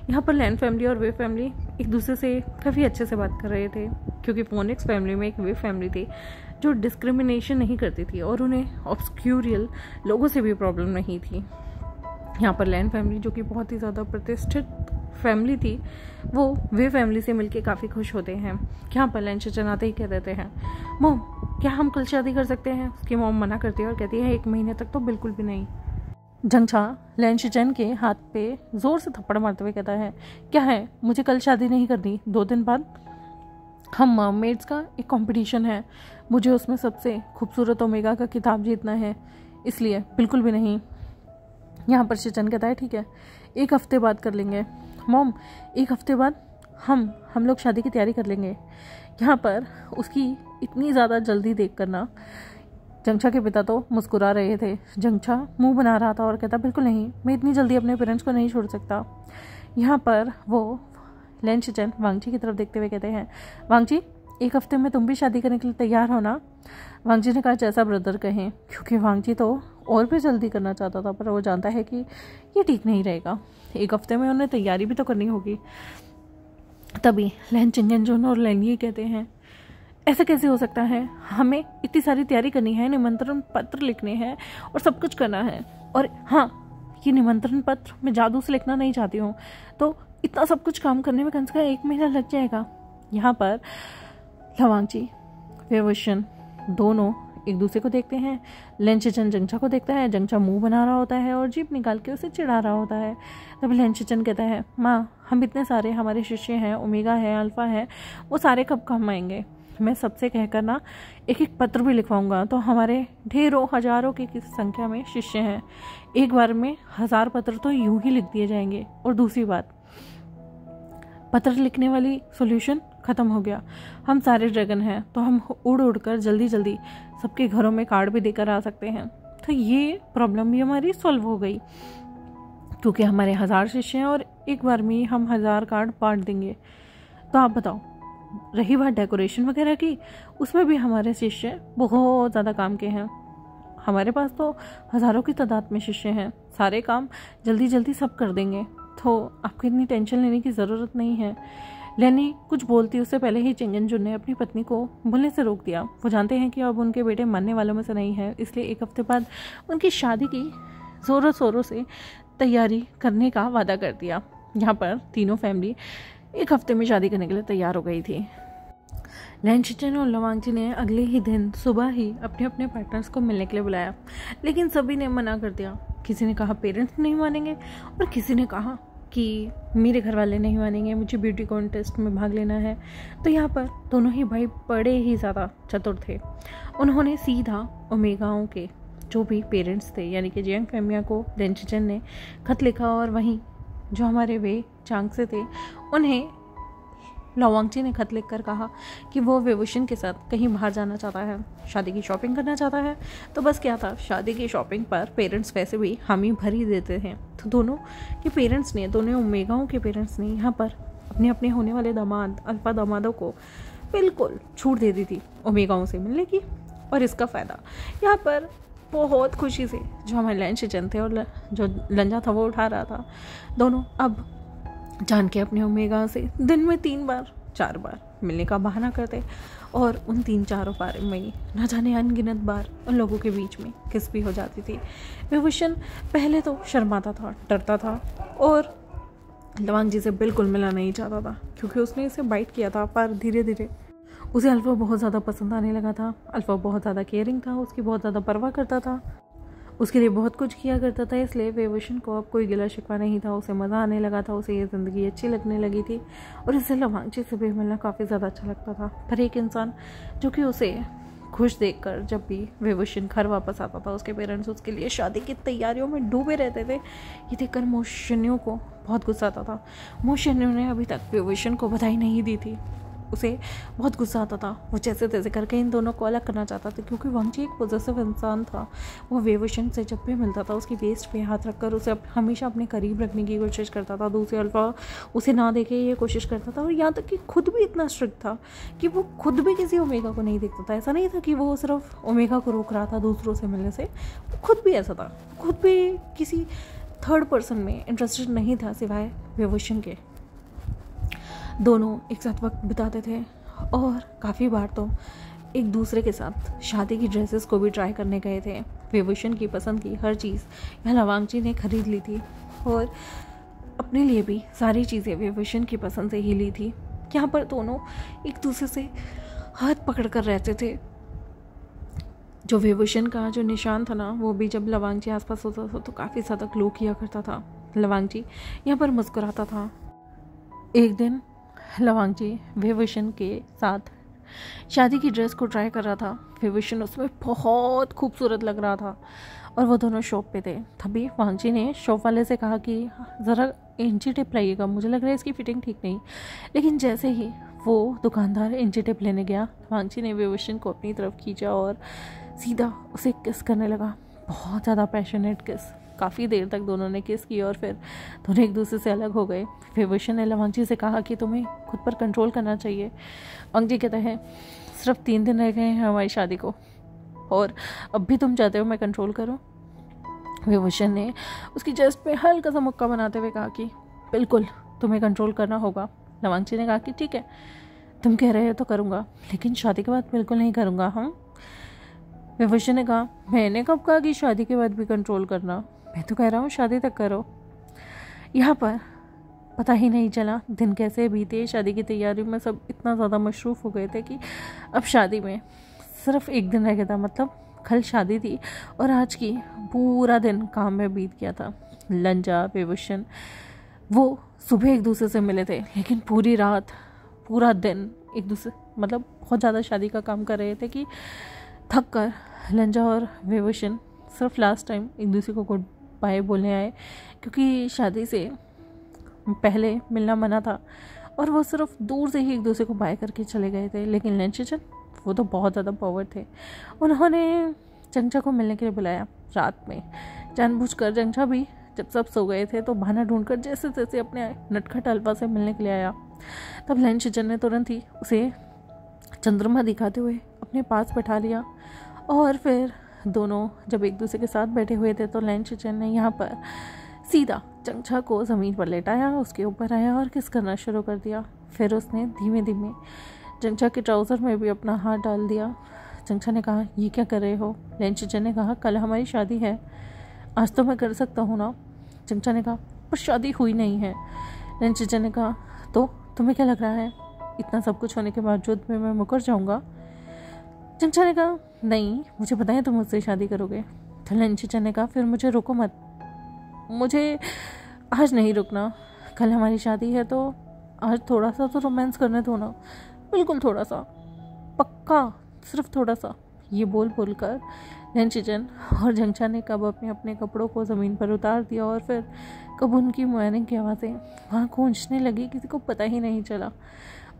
यहाँ पर लैन फैमिली और वे फैमिली एक दूसरे से काफ़ी अच्छे से बात कर रहे थे, क्योंकि फोनिक्स फैमिली में एक वे फैमिली थी जो डिस्क्रिमिनेशन नहीं करती थी और उन्हें ऑब्सक्यूरियल लोगों से भी प्रॉब्लम नहीं थी। यहाँ पर लैन फैमिली, जो कि बहुत ही ज़्यादा प्रतिष्ठित फैमिली थी, वो वे फैमिली से मिलके काफ़ी खुश होते हैं। यहाँ पर लेंशिचन आते ही कह देते हैं, मॉम क्या हम कल शादी कर सकते हैं? उसकी मॉम मना करती है और कहती है 1 महीने तक तो बिल्कुल भी नहीं। जंगछा लेंशिचन के हाथ पे जोर से थप्पड़ मारते हुए कहता है, क्या है, मुझे कल शादी नहीं करनी, 2 दिन बाद हम मर्मेड्स का एक कंपटीशन है, मुझे उसमें सबसे खूबसूरत ओमेगा का खिताब जीतना है, इसलिए बिल्कुल भी नहीं। यहाँ पर शिचन कहता है, ठीक है 1 हफ्ते बाद कर लेंगे। मॉम 1 हफ्ते बाद हम लोग शादी की तैयारी कर लेंगे। यहाँ पर उसकी इतनी ज़्यादा जल्दी देख कर ना जंगछा के पिता तो मुस्कुरा रहे थे। जंगछा मुंह बना रहा था और कहता, बिल्कुल नहीं, मैं इतनी जल्दी अपने पेरेंट्स को नहीं छोड़ सकता। यहाँ पर वो लेंशिचन वांगची की तरफ देखते हुए कहते हैं, वांगची 1 हफ्ते में तुम भी शादी करने के लिए तैयार हो ना? वांगची ने कहा, जैसा ब्रदर कहें, क्योंकि वांगची तो और भी जल्दी करना चाहता था, पर वो जानता है कि ये ठीक नहीं रहेगा, 1 हफ्ते में उन्हें तैयारी भी तो करनी होगी। तभी लैन चिंगेनजोन और लैन कहते हैं, ऐसा कैसे हो सकता है, हमें इतनी सारी तैयारी करनी है, निमंत्रण पत्र लिखने हैं और सब कुछ करना है, और हाँ ये निमंत्रण पत्र मैं जादू से लिखना नहीं चाहती हूँ, तो इतना सब कुछ काम करने में कम से कम 1 महीना लग जाएगा। यहाँ पर लवांगची विभूषण दोनों एक दूसरे को देखते हैं। लेंशिचन जंगछा को देखता है, जंगछा मुंह बना रहा होता है और जीभ निकाल के उसे चिढ़ा रहा होता है। तब लेंशिचन कहता है, माँ हम इतने सारे हमारे शिष्य हैं, ओमेगा है, अल्फा है, वो सारे कब काम आएंगे? मैं सबसे कहकर ना 1-1 पत्र भी लिखवाऊंगा, तो हमारे ढेरों हजारों की संख्या में शिष्य हैं, एक बार में 1000 पत्र तो यूं ही लिख दिए जाएंगे। और दूसरी बात, पत्र लिखने वाली सॉल्यूशन ख़त्म हो गया, हम सारे ड्रैगन हैं, तो हम उड़ उड़ कर जल्दी जल्दी सबके घरों में कार्ड भी देकर आ सकते हैं, तो ये प्रॉब्लम भी हमारी सॉल्व हो गई, क्योंकि हमारे 1000 शिष्य हैं और एक बार में हम 1000 कार्ड बांट देंगे। तो आप बताओ, रही बात डेकोरेशन वगैरह की, उसमें भी हमारे शिष्य बहुत ज़्यादा काम के हैं, हमारे पास तो हज़ारों की तादाद में शिष्य हैं, सारे काम जल्दी जल्दी सब कर देंगे, तो आपको इतनी टेंशन लेने की ज़रूरत नहीं है। लेनी कुछ बोलती उससे पहले ही चिंगेनजोन ने अपनी पत्नी को बोलने से रोक दिया। वो जानते हैं कि अब उनके बेटे मानने वालों में से नहीं है, इसलिए 1 हफ्ते बाद उनकी शादी की ज़ोरों शोरों से तैयारी करने का वादा कर दिया। यहाँ पर तीनों फैमिली 1 हफ्ते में शादी करने के लिए तैयार हो गई थी। लेंशिचन और लवांगची ने अगले ही दिन सुबह ही अपने अपने पार्टनर्स को मिलने के लिए बुलाया, लेकिन सभी ने मना कर दिया। किसी ने कहा पेरेंट्स नहीं मानेंगे और किसी ने कहा कि मेरे घर वाले नहीं मानेंगे, मुझे ब्यूटी कॉन्टेस्ट में भाग लेना है। तो यहाँ पर दोनों ही भाई बड़े ही ज़्यादा चतुर थे। उन्होंने सीधा ओमेगाओं के जो भी पेरेंट्स थे, यानी कि जियांग फैमिया को लेंशिचन ने खत लिखा, और वहीं जो हमारे वे चांग से थे उन्हें लवांगची ने खत लिखकर कहा कि वो विभूषण के साथ कहीं बाहर जाना चाहता है, शादी की शॉपिंग करना चाहता है। तो बस क्या था, शादी की शॉपिंग पर पेरेंट्स वैसे भी हामी भर ही देते हैं, तो दोनों के पेरेंट्स ने, दोनों ओमेगाओं के पेरेंट्स ने यहाँ पर अपने अपने होने वाले दामाद, अल्फा दामादों को बिल्कुल छूट दे दी थी ओमेगाओं से मिलने की। और इसका फ़ायदा यहाँ पर बहुत खुशी से जो हमारे लेंशिचन थे और जो लंजा था वो उठा रहा था, दोनों अब जान के अपने ओमेगा से दिन में 3 बार 4 बार मिलने का बहाना करते, और उन 3-4 बार में न जाने अनगिनत बार उन लोगों के बीच में किस भी हो जाती थी। विभूषण पहले तो शर्माता था, डरता था और लवांगची से बिल्कुल मिलना नहीं चाहता था, क्योंकि उसने इसे बाइट किया था, पर धीरे धीरे उसे अल्फा बहुत ज़्यादा पसंद आने लगा था। अल्फा बहुत ज़्यादा केयरिंग था, उसकी बहुत ज़्यादा परवाह करता था, उसके लिए बहुत कुछ किया करता था, इसलिए विभूषण को अब कोई गिला शिकवा नहीं था, उसे मज़ा आने लगा था, उसे ये ज़िंदगी अच्छी लगने लगी थी और इससे लवांगची से भी मिलना काफ़ी ज़्यादा अच्छा लगता था। पर एक इंसान जो कि उसे खुश देखकर जब भी विभूषण घर वापस आता था, उसके पेरेंट्स उसके लिए शादी की तैयारियों में डूबे रहते थे, ये देखकर मोशन्यू को बहुत गुस्सा आता था। मोशन्यू ने अभी तक विभूषण को बधाई नहीं दी थी, उसे बहुत गुस्सा आता था। वो जैसे तैसे करके इन दोनों को अलग करना चाहता था, क्योंकि वांगजी एक पॉजिटिव इंसान था। वो विभूषण से जब भी मिलता था उसकी वेस्ट पे हाथ रखकर उसे हमेशा अपने करीब रखने की कोशिश करता था। दूसरी अल्फा उसे ना देखे ये कोशिश करता था, और यहाँ तक कि खुद भी इतना स्ट्रिक्ट था कि वो खुद भी किसी ओमेगा को नहीं देखता था। ऐसा नहीं था कि वो सिर्फ ओमेगा को रोक रहा था दूसरों से मिलने से, वो खुद भी ऐसा था, खुद भी किसी थर्ड पर्सन में इंटरेस्टेड नहीं था सिवाय विभूषण के। दोनों एक साथ वक्त बिताते थे और काफ़ी बार तो एक दूसरे के साथ शादी की ड्रेसेस को भी ट्राई करने गए थे। विभूषण की पसंद की हर चीज़ यहाँ लवांगजी ने खरीद ली थी, और अपने लिए भी सारी चीज़ें विभूषण की पसंद से ही ली थी। यहाँ पर दोनों एक दूसरे से हाथ पकड़ कर रहते थे। जो विभूषण का जो निशान था ना, वो भी जब लवांगजी आसपास होता था तो काफ़ी ज़्यादा ग्लो किया करता था। लवांगजी यहाँ पर मुस्कुराता था। एक दिन लवांगजी विभूषण के साथ शादी की ड्रेस को ट्राई कर रहा था। विभूषण उसमें बहुत खूबसूरत लग रहा था और वो दोनों शॉप पे थे। तभी वांगजी ने शॉप वाले से कहा कि ज़रा इंची टेप लाइएगा, मुझे लग रहा है इसकी फिटिंग ठीक नहीं। लेकिन जैसे ही वो दुकानदार इंची टेप लेने गया, वांगजी ने विभूषण को अपनी तरफ खींचा और सीधा उसे किस करने लगा। बहुत ज़्यादा पैशनेट किस। काफ़ी देर तक दोनों ने किस की और फिर दोनों एक दूसरे से अलग हो गए। विभूषण ने लवांगजी से कहा कि तुम्हें खुद पर कंट्रोल करना चाहिए। वांगजी कहता है सिर्फ 3 दिन रह गए हैं हमारी शादी को, और अब भी तुम चाहते हो मैं कंट्रोल करूं? विभूषण ने उसकी चेस्ट पे हल्का सा मुक्का बनाते हुए कहा कि बिल्कुल तुम्हें कंट्रोल करना होगा। लवांगजी ने कहा कि ठीक है, तुम कह रहे हो तो करूँगा, लेकिन शादी के बाद बिल्कुल नहीं करूँगा। हम विभूषण ने कहा मैंने कब कहा कि शादी के बाद भी कंट्रोल करना, मैं तो कह रहा हूँ शादी तक करो। यहाँ पर पता ही नहीं चला दिन कैसे बीते। शादी की तैयारी में सब इतना ज़्यादा मशरूफ़ हो गए थे कि अब शादी में सिर्फ 1 दिन रह गया था। मतलब कल शादी थी और आज की पूरा दिन काम में बीत गया था। लंजा विभूषण वो सुबह एक दूसरे से मिले थे, लेकिन पूरी रात पूरा दिन एक दूसरे मतलब बहुत ज़्यादा शादी का काम कर रहे थे कि थक कर लंजा और विभूषण सिर्फ लास्ट टाइम एक दूसरे को गुड बाय बोलने आए, क्योंकि शादी से पहले मिलना मना था और वो सिर्फ दूर से ही एक दूसरे को बाय करके चले गए थे। लेकिन लेंशिचन वो तो बहुत ज़्यादा पावर थे, उन्होंने चंचा को मिलने के लिए बुलाया रात में। जानबूझकर चंचा भी जब सब सो गए थे तो बहाना ढूंढकर जैसे तैसे अपने नटखट अल्फा से मिलने के लिए आया। तब लेंशिचन ने तुरंत ही उसे चंद्रमा दिखाते हुए अपने पास बैठा लिया, और फिर दोनों जब एक दूसरे के साथ बैठे हुए थे तो लेंशिचन ने यहाँ पर सीधा चंचा को ज़मीन पर लेटाया, उसके ऊपर आया और किस करना शुरू कर दिया। फिर उसने धीमे धीमे चंचा के ट्राउज़र में भी अपना हाथ डाल दिया। चंचा ने कहा ये क्या कर रहे हो? लेंशिचन ने कहा कल हमारी शादी है, आज तो मैं कर सकता हूँ ना। चंचा ने कहा पर शादी हुई नहीं है। लेंशिचन ने कहा तो तुम्हें क्या लग रहा है इतना सब कुछ होने के बावजूद में मैं मुकर जाऊँगा? चंचा ने कहा नहीं, मुझे पता है तुम मुझसे शादी करोगे। तो लेंशिचन ने कहा फिर मुझे रोको मत, मुझे आज नहीं रुकना, कल हमारी शादी है तो आज थोड़ा सा तो रोमांस करने दो ना, बिल्कुल थोड़ा सा, पक्का सिर्फ थोड़ा सा। ये बोल कर लेंशिचन और चंचा ने कब अपने अपने कपड़ों को ज़मीन पर उतार दिया और फिर कब उनकी मुआयने की आवाज़ें वहाँ गूंजने लगी, किसी को पता ही नहीं चला।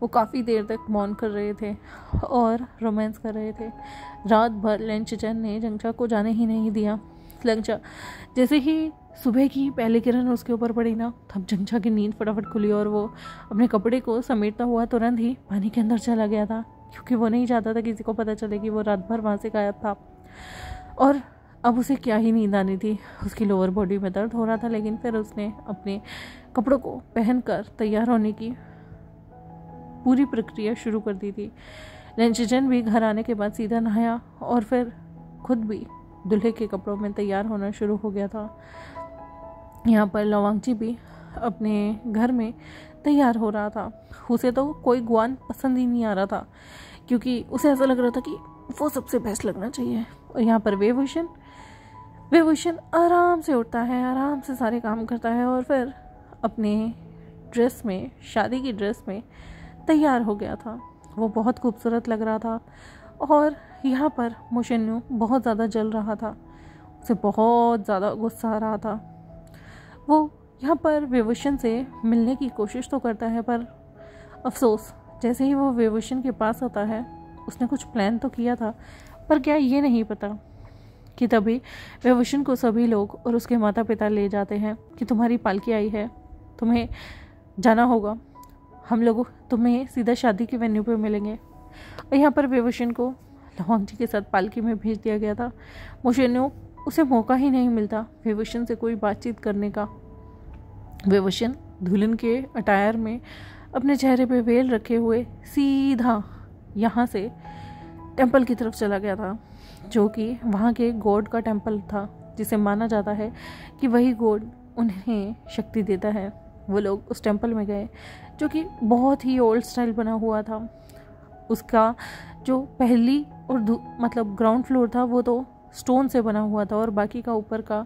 वो काफ़ी देर तक मौन कर रहे थे और रोमांस कर रहे थे। रात भर लेंशिचन ने चंचा को जाने ही नहीं दिया। चंचा जैसे ही सुबह की पहली किरण उसके ऊपर पड़ी ना, तब चंचा की नींद फटाफट खुली और वो अपने कपड़े को समेटता हुआ तुरंत ही पानी के अंदर चला गया था, क्योंकि वो नहीं चाहता था किसी को पता चले कि वो रात भर वहाँ से गायब था। और अब उसे क्या ही नींद आनी थी, उसकी लोअर बॉडी में दर्द हो रहा था। लेकिन फिर उसने अपने कपड़ों को पहनकर तैयार होने की पूरी प्रक्रिया शुरू कर दी थी। लेंशिचन भी घर आने के बाद सीधा नहाया और फिर खुद भी दूल्हे के कपड़ों में तैयार होना शुरू हो गया था। यहाँ पर लवांगजी भी अपने घर में तैयार हो रहा था। उसे तो कोई गुआन पसंद ही नहीं आ रहा था, क्योंकि उसे ऐसा लग रहा था कि वो सबसे बेस्ट लगना चाहिए। और यहाँ पर विभूषण आराम से उठता है, आराम से सारे काम करता है और फिर अपने ड्रेस में, शादी की ड्रेस में तैयार हो गया था। वो बहुत खूबसूरत लग रहा था और यहाँ पर मोशेन्यू बहुत ज़्यादा जल रहा था, उसे बहुत ज़्यादा गुस्सा आ रहा था। वो यहाँ पर विभूषण से मिलने की कोशिश तो करता है, पर अफसोस जैसे ही वो विभूषण के पास आता है, उसने कुछ प्लान तो किया था, पर क्या ये नहीं पता कि तभी विभूषण को सभी लोग और उसके माता पिता ले जाते हैं कि तुम्हारी पालकी आई है, तुम्हें जाना होगा, हम लोग तुम्हें सीधा शादी के वेन्यू पे मिलेंगे। और यहाँ पर विभूषण को लवंग जी के साथ पालकी में भेज दिया गया था। मोशेन्यू उसे मौका ही नहीं मिलता विभूषण से कोई बातचीत करने का। विभूषण दुल्हन के अटायर में अपने चेहरे पे वेल रखे हुए सीधा यहाँ से टेंपल की तरफ चला गया था, जो कि वहाँ के गॉड का टेंपल था, जिसे माना जाता है कि वही गॉड उन्हें शक्ति देता है। वो लोग उस टेंपल में गए, जो कि बहुत ही ओल्ड स्टाइल बना हुआ था। उसका जो पहली और मतलब ग्राउंड फ्लोर था वो तो स्टोन से बना हुआ था, और बाकी का ऊपर का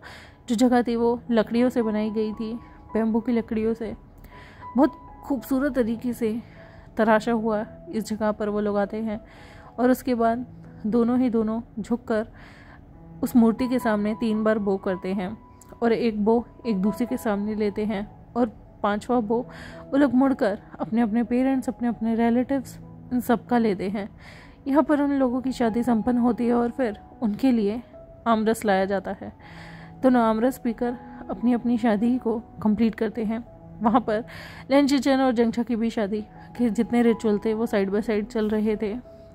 जो जगह थी वो लकड़ियों से बनाई गई थी, बैम्बू की लकड़ियों से। बहुत खूबसूरत तरीके से तराशा हुआ इस जगह पर वो लोग आते हैं, और उसके बाद दोनों झुककर उस मूर्ति के सामने 3 बार बो करते हैं, और एक बो एक दूसरे के सामने लेते हैं, और 5वां बो वो लोग मुड़कर अपने अपने पेरेंट्स, अपने अपने रिलेटिव्स, इन सब का लेते हैं। यहाँ पर उन लोगों की शादी संपन्न होती है, और फिर उनके लिए आमरस लाया जाता है। दोनों आमरस पीकर अपनी अपनी शादी को कंप्लीट करते हैं। वहाँ पर लेंचिचन और जंगछा की भी शादी के जितने रिचुअल थे वो साइड बाय साइड चल रहे थे।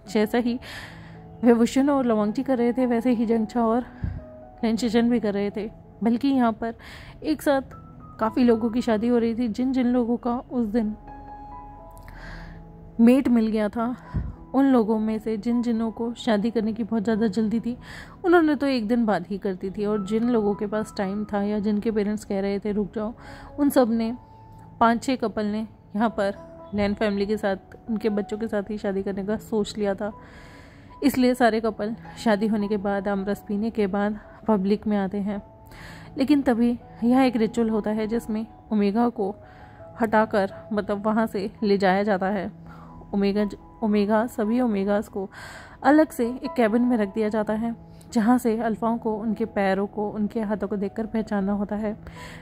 जैसा ही विभूषण और लवंगची कर रहे थे, वैसे ही जंगछा और लेंचिचन भी कर रहे थे। बल्कि यहाँ पर एक साथ काफ़ी लोगों की शादी हो रही थी। जिन जिन लोगों का उस दिन मेट मिल गया था, उन लोगों में से जिन को शादी करने की बहुत ज़्यादा जल्दी थी, उन्होंने तो एक दिन बाद ही कर दी थी। और जिन लोगों के पास टाइम था या जिनके पेरेंट्स कह रहे थे रुक जाओ, उन सब ने 5-6 कपल ने यहाँ पर लैन फैमिली के साथ, उनके बच्चों के साथ ही शादी करने का सोच लिया था। इसलिए सारे कपल शादी होने के बाद, आमरस पीने के बाद पब्लिक में आते हैं। लेकिन तभी यहाँ एक रिचुअल होता है जिसमें ओमेगा को हटाकर, मतलब वहाँ से ले जाया जाता है। ओमेगा सभी ओमेगास को अलग से एक कैबिन में रख दिया जाता है, जहाँ से अल्फाओं को उनके पैरों को, उनके हाथों को देखकर पहचानना होता है।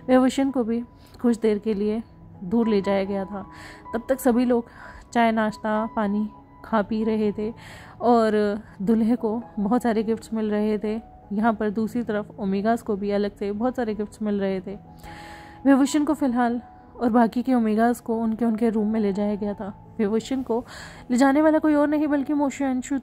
विभूषण को भी कुछ देर के लिए दूर ले जाया गया था। तब तक सभी लोग चाय, नाश्ता, पानी खा पी रहे थे, और दूल्हे को बहुत सारे गिफ्ट्स मिल रहे थे। यहाँ पर दूसरी तरफ ओमेगास को भी अलग से बहुत सारे गिफ्ट्स मिल रहे थे। विभूषण को फिलहाल और बाकी के ओमेगास को उनके रूम में ले जाया गया था। विभूषण को ले जाने वाला कोई और नहीं बल्कि मोशेन्यू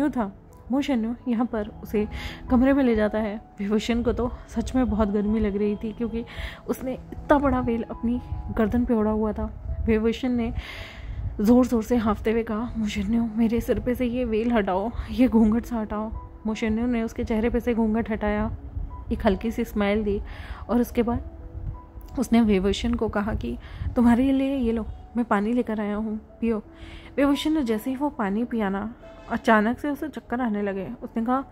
था। मोशेन्यू यहाँ पर उसे कमरे में ले जाता है। विभूषण को तो सच में बहुत गर्मी लग रही थी, क्योंकि उसने इतना बड़ा वेल अपनी गर्दन पे ओढ़ा हुआ था। विभूषण ने ज़ोर ज़ोर से हाँफते हुए कहा, मोशेन्यू मेरे सिर पे से ये वेल हटाओ, ये घूंघट सा हटाओ। मोशेन्यू ने उसके चेहरे पे से घूंघट हटाया, एक हल्की सी स्माइल दी, और उसके बाद उसने विभूषण को कहा कि तुम्हारे लिए ये लो, मैं पानी लेकर आया हूँ, पियो। विभूषण ने जैसे ही वो पानी पिया ना, अचानक से उसे चक्कर आने लगे। उसने कहा,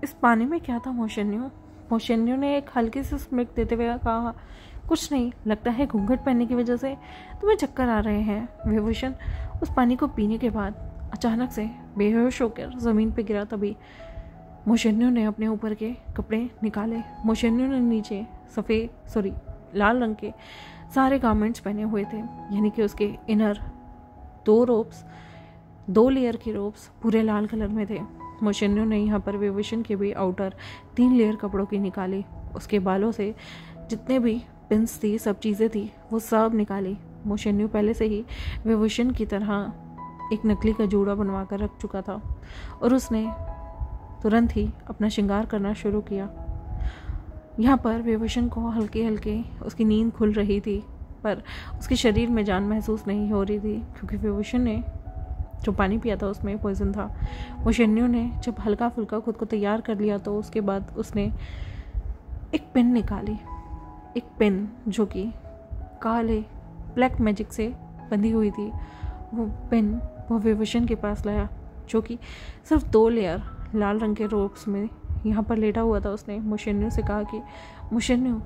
इस पानी में क्या था मोशेन्यू? मोशेन्यू ने एक हल्की सी स्मिक देते हुए कहा, कुछ नहीं, लगता है घूंघट पहनने की वजह से तुम्हें चक्कर आ रहे हैं। विभूषण उस पानी को पीने के बाद अचानक से बेहोश होकर ज़मीन पर गिरा। तभी मोशेन्यू ने अपने ऊपर के कपड़े निकाले। मोशेन्यू ने नीचे लाल रंग के सारे गारमेंट्स पहने हुए थे, यानी कि उसके इनर 2 लेयर की रोब्स पूरे लाल कलर में थे। मोशेन्यू ने यहाँ पर विभूषण के भी आउटर 3 लेयर कपड़ों की निकाली। उसके बालों से जितने भी पिंस थी, सब चीज़ें थी, वो सब निकाली। मोशेन्यू पहले से ही विभूषण की तरह एक नकली का जूड़ा बनवा कर रख चुका था, और उसने तुरंत ही अपना श्रृंगार करना शुरू किया। यहाँ पर विभूषण को हल्के हल्के उसकी नींद खुल रही थी, पर उसके शरीर में जान महसूस नहीं हो रही थी, क्योंकि विभूषण ने जो पानी पिया था उसमें पॉइजन था। मोशेन्यू ने जब हल्का फुल्का खुद को तैयार कर लिया, तो उसके बाद उसने एक पेन निकाली, एक पेन जो कि काले ब्लैक मैजिक से बंधी हुई थी। वो पेन वो विभूषण के पास लाया, जो कि सिर्फ 2 लेयर लाल रंग के रोब्स में यहाँ पर लेटा हुआ था। उसने मोशेन्यू से कहा कि मोशेन्यू,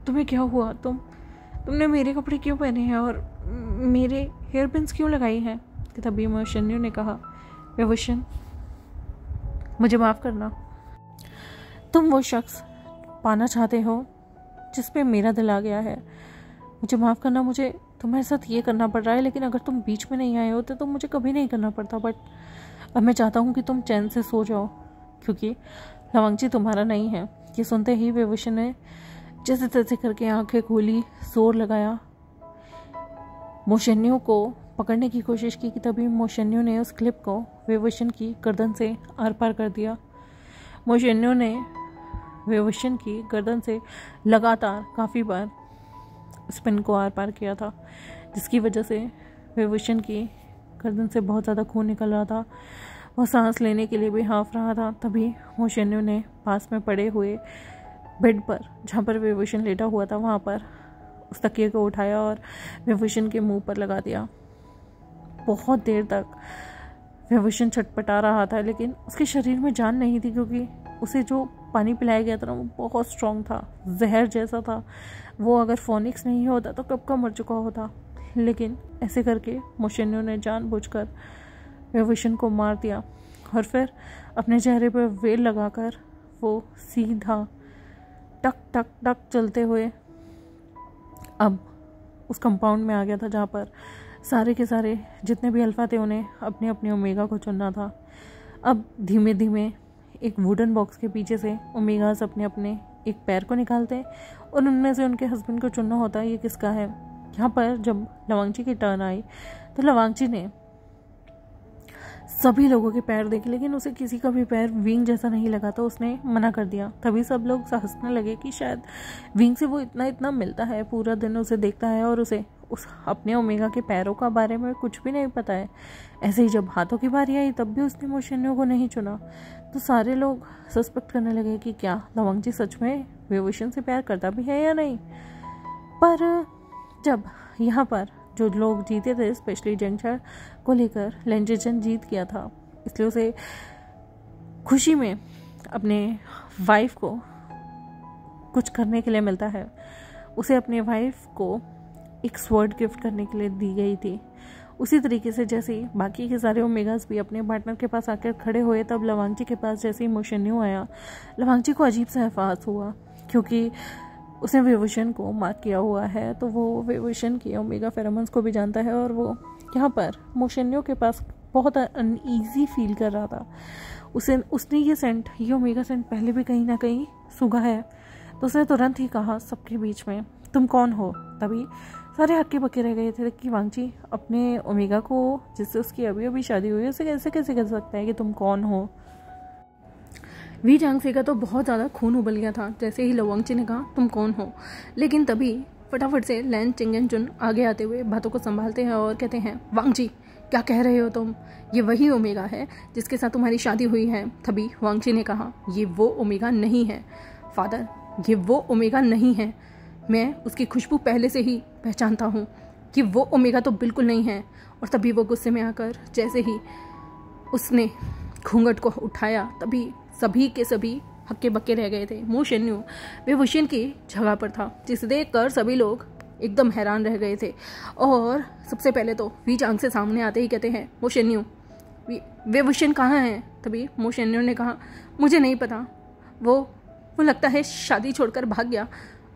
तुम्हें क्या हुआ? तुमने मेरे कपड़े क्यों पहने हैं और मेरे हेयर पिन्स क्यों लगाई हैं? तभी मोशेन्यू ने कहा विभूषण, मुझे माफ़ करना। तुम वो शख्स पाना चाहते हो जिस पे मेरा दिल आ गया है। मुझे माफ़ करना, मुझे तुम्हारे साथ ये करना पड़ रहा है, लेकिन अगर तुम बीच में नहीं आए होते तो मुझे कभी नहीं करना पड़ता। बट अब मैं चाहता हूँ कि तुम चैन से सो जाओ, क्योंकि लवंगजी तुम्हारा नहीं है। ये सुनते ही विभूषण ने जैसे तैसे करके आंखें खोली, जोर लगाया, मोशन्यू को पकड़ने की कोशिश की कि तभी मोशन्यू ने उस क्लिप को विभूषण की गर्दन से आर पार कर दिया। मोशन्यू ने विभूषण की गर्दन से लगातार काफ़ी बार स्पिन को आर पार किया था, जिसकी वजह से विभूषण की गर्दन से बहुत ज़्यादा खून निकल रहा था। वह सांस लेने के लिए भी हाँफ रहा था। तभी मोशन्यू ने पास में पड़े हुए बेड पर, जहाँ पर विभूषण लेटा हुआ था, वहाँ पर उस तकिए को उठाया और विभूषण के मुंह पर लगा दिया। बहुत देर तक विभूषण छटपटा रहा था, लेकिन उसके शरीर में जान नहीं थी, क्योंकि उसे जो पानी पिलाया गया था ना, वो बहुत स्ट्रॉन्ग था, जहर जैसा था। वो अगर फोनिक्स नहीं होता तो कब का मर चुका होता। लेकिन ऐसे करके मोशन्यू ने जानबूझकर विभूषण को मार दिया और फिर अपने चेहरे पर वेल लगाकर वो सीधा टक टक टक चलते हुए अब उस कंपाउंड में आ गया था, जहाँ पर सारे के सारे जितने भी अल्फा थे उन्हें अपने अपने ओमेगा को चुनना था। अब धीमे धीमे एक वुडन बॉक्स के पीछे से ओमेगास अपने अपने एक पैर को निकालते हैं और उनमें से उनके हस्बैंड को चुनना होता है ये किसका है। यहाँ पर जब लवंगजी की टर्न आई तो लवंगजी ने सभी लोगों के पैर देखे, लेकिन उसे किसी का भी पैर विंग जैसा नहीं लगा, तो उसने मना कर दिया। तभी सब लोग हंसने लगे कि शायद विंग से वो इतना इतना मिलता है, पूरा दिन उसे देखता है और उसे उस अपने ओमेगा के पैरों का बारे में कुछ भी नहीं पता है। ऐसे ही जब हाथों की बारी आई तब भी उसने मोशन्यू को नहीं चुना, तो सारे लोग सस्पेक्ट करने लगे कि क्या लवंगजी सच में विभूषण से प्यार करता भी है या नहीं। पर जब यहाँ पर जो लोग जीते थे, स्पेशली जंगछड़ को लेकर लेंजेचन जीत गया था, इसलिए उसे खुशी में अपने वाइफ को कुछ करने के लिए मिलता है। उसे अपने वाइफ को एक स्वर्ड गिफ्ट करने के लिए दी गई थी। उसी तरीके से जैसे ही बाकी के सारे ओमेगास भी अपने पार्टनर के पास आकर खड़े हुए, तब लवंगजी के पास जैसे ही मोशन्यू आया, लवंगजी को अजीब सा एहसास हुआ, क्योंकि उसने विभूषण को मार्क किया हुआ है, तो वो विभूषण की ओमेगा फेरोमोन्स को भी जानता है और वो यहाँ पर मोशन्यू के पास बहुत अनईजी फील कर रहा था। उसने ये ओमेगा सेंट पहले भी कहीं ना कहीं सूंघा है, तो उसने तुरंत ही कहा सबके बीच में, तुम कौन हो। तभी सारे हक्के बक्के रह गए थे कि वांगजी अपने ओमेगा को, जिससे उसकी अभी अभी शादी हुई है, उसे कैसे कैसे कह सकता है कि तुम कौन हो। वी जांगसे का तो बहुत ज़्यादा खून उबल गया था जैसे ही लवंगजी ने कहा तुम कौन हो। लेकिन तभी फटाफट से लैन चिंगनजुन आगे आते हुए बातों को संभालते हैं और कहते हैं, वांगजी क्या कह रहे हो तुम, ये वही ओमेगा है जिसके साथ तुम्हारी शादी हुई है। तभी वांगजी ने कहा, ये वो ओमेगा नहीं है फादर, ये वो ओमेगा नहीं है। मैं उसकी खुशबू पहले से ही पहचानता हूँ कि वो ओमेगा तो बिल्कुल नहीं है। और तभी वो गुस्से में आकर जैसे ही उसने घूंघट को उठाया, तभी सभी के सभी हक्के बक्के रह गए थे। मोशन्यू विभूषण की जगह पर था, जिसे देखकर सभी लोग एकदम हैरान रह गए थे। और सबसे पहले तो वी जांग से सामने आते ही कहते हैं, मोशन्यू विभूषण कहाँ है। तभी मोशन्यू ने कहा, मुझे नहीं पता, वो लगता है शादी छोड़कर भाग गया,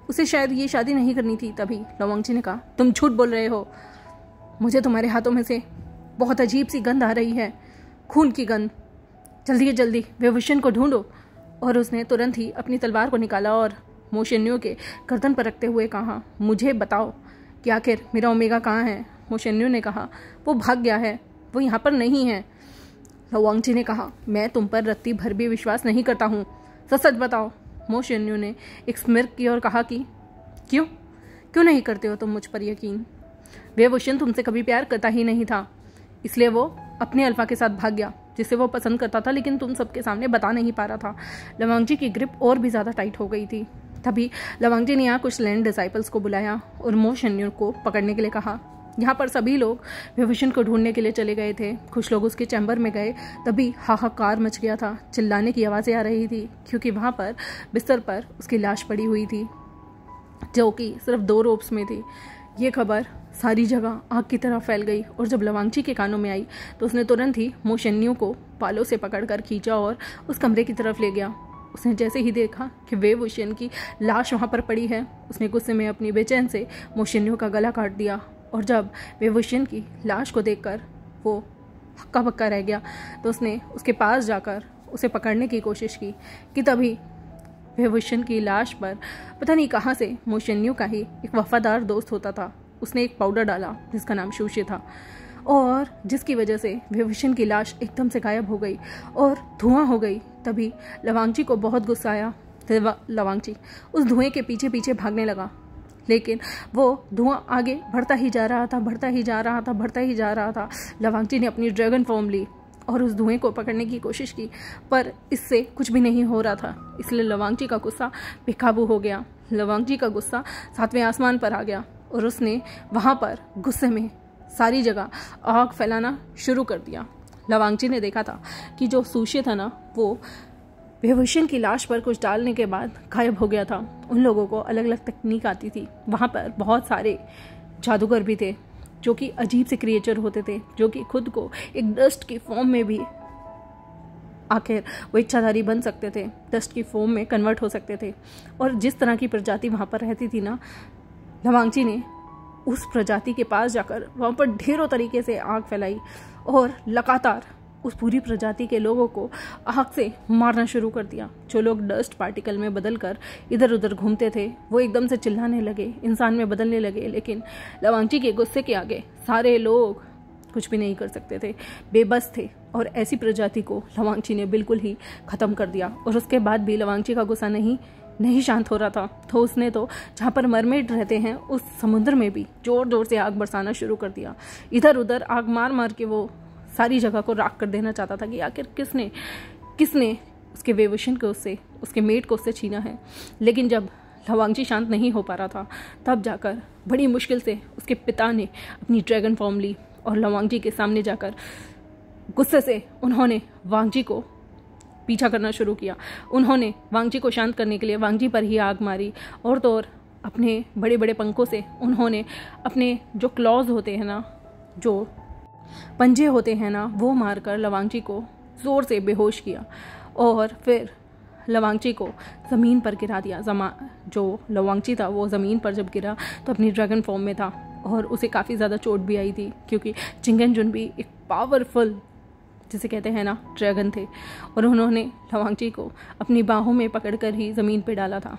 उसे शायद ये शादी नहीं करनी थी। तभी लवंगजी ने कहा, तुम झूठ बोल रहे हो, मुझे तुम्हारे हाथों में से बहुत अजीब सी गंध आ रही है, खून की गंध, जल्दी जल्दी विभूषण को ढूंढो। और उसने तुरंत ही अपनी तलवार को निकाला और मोशन्यू के गर्दन पर रखते हुए कहा, मुझे बताओ कि आखिर मेरा ओमेगा कहाँ है। मोशन्यू ने कहा, वो भाग गया है, वो यहाँ पर नहीं है। लवंगजी ने कहा, मैं तुम पर रत्ती भर भी विश्वास नहीं करता हूँ, सच बताओ। मोशन्यू ने एक स्मिर्क की और कहा कि क्यों नहीं करते हो तुम मुझ पर यकीन। विभूषण तुमसे कभी प्यार करता ही नहीं था, इसलिए वो अपने अल्फा के साथ भाग गया जिसे वो पसंद करता था, लेकिन तुम सबके सामने बता नहीं पा रहा था। लवंगजी की ग्रिप और भी ज़्यादा टाइट हो गई थी। तभी लवंगजी ने यहाँ कुछ लैंड डिसाइपल्स को बुलाया और मोशन्यू को पकड़ने के लिए कहा। यहाँ पर सभी लोग विभूषण को ढूंढने के लिए चले गए थे। कुछ लोग उसके चैम्बर में गए, तभी हाहाकार मच गया था, चिल्लाने की आवाज़ें आ रही थी, क्योंकि वहाँ पर बिस्तर पर उसकी लाश पड़ी हुई थी, जो कि सिर्फ 2 रोप्स में थी। ये खबर सारी जगह आग की तरह फैल गई और जब लवांगची के कानों में आई तो उसने तुरंत ही मोशन्यू को बालों से पकड़कर खींचा और उस कमरे की तरफ ले गया। उसने जैसे ही देखा कि वेवुशियन की लाश वहाँ पर पड़ी है, उसने गुस्से में अपनी बेचैन से मोशन्यू का गला काट दिया। और जब वेवुशियन की लाश को देखकर वो हक्का बक्का रह गया तो उसने उसके पास जाकर उसे पकड़ने की कोशिश की कि तभी वेवुशियन की लाश पर पता नहीं कहाँ से मोशन्यू का ही एक वफादार दोस्त होता था, उसने एक पाउडर डाला जिसका नाम शूशी था और जिसकी वजह से वेवुशियन की लाश एकदम से गायब हो गई और धुआं हो गई। तभी लवांगची को बहुत गुस्सा आया तो लवांगची उस धुएं के पीछे पीछे भागने लगा, लेकिन वो धुआं आगे बढ़ता ही जा रहा था, बढ़ता ही जा रहा था, बढ़ता ही जा रहा था। लवांगची ने अपनी ड्रैगन फॉर्म ली और उस धुएं को पकड़ने की कोशिश की, पर इससे कुछ भी नहीं हो रहा था। इसलिए लवांगची का गुस्सा बेकाबू हो गया। लवांगची का गुस्सा 7वें आसमान पर आ गया और उसने वहाँ पर गुस्से में सारी जगह आग फैलाना शुरू कर दिया। लवांगची ने देखा था कि जो सूशी था ना, वो वेवुशियन की लाश पर कुछ डालने के बाद गायब हो गया था। उन लोगों को अलग अलग तकनीक आती थी। वहाँ पर बहुत सारे जादूगर भी थे जो कि अजीब से क्रिएचर होते थे, जो कि खुद को एक डस्ट की फॉर्म में भी आखिर वो इच्छाधारी बन सकते थे, डस्ट की फॉर्म में कन्वर्ट हो सकते थे। और जिस तरह की प्रजाति वहाँ पर रहती थी ना, लवांगची ने उस प्रजाति के पास जाकर वहाँ पर ढेरों तरीके से आग फैलाई और लगातार उस पूरी प्रजाति के लोगों को आग से मारना शुरू कर दिया। जो लोग डस्ट पार्टिकल में बदलकर इधर उधर घूमते थे वो एकदम से चिल्लाने लगे, इंसान में बदलने लगे, लेकिन लवांगची के गुस्से के आगे सारे लोग कुछ भी नहीं कर सकते थे, बेबस थे। और ऐसी प्रजाति को लवांगची ने बिल्कुल ही ख़त्म कर दिया। और उसके बाद भी लवांगची का गुस्सा नहीं शांत हो रहा था, तो उसने तो जहाँ पर मरमेड रहते हैं उस समुद्र में भी जोर जोर से आग बरसाना शुरू कर दिया। इधर उधर आग मार मार के वो सारी जगह को राख कर देना चाहता था कि आखिर किसने उसके वेवुशियन को उसके मेट को उससे छीना है। लेकिन जब लवांगची शांत नहीं हो पा रहा था, तब जाकर बड़ी मुश्किल से उसके पिता ने अपनी ड्रैगन फॉर्म ली और लवांगची के सामने जाकर गुस्से से उन्होंने वांगजी को पीछा करना शुरू किया। उन्होंने वांगजी को शांत करने के लिए वांगजी पर ही आग मारी और तो और अपने बड़े बड़े पंखों से उन्होंने अपने जो क्लॉज होते हैं ना, जो पंजे होते हैं ना, वो मारकर लवांगची को ज़ोर से बेहोश किया और फिर लवांगची को ज़मीन पर गिरा दिया। जो लवांगची था वो ज़मीन पर जब गिरा तो अपनी ड्रैगन फॉर्म में था और उसे काफ़ी ज़्यादा चोट भी आई थी, क्योंकि चिंगेनजुन भी एक पावरफुल, जिसे कहते हैं ना, ड्रैगन थे और उन्होंने लवांगची को अपनी बाहों में पकड़कर ही ज़मीन पर डाला था।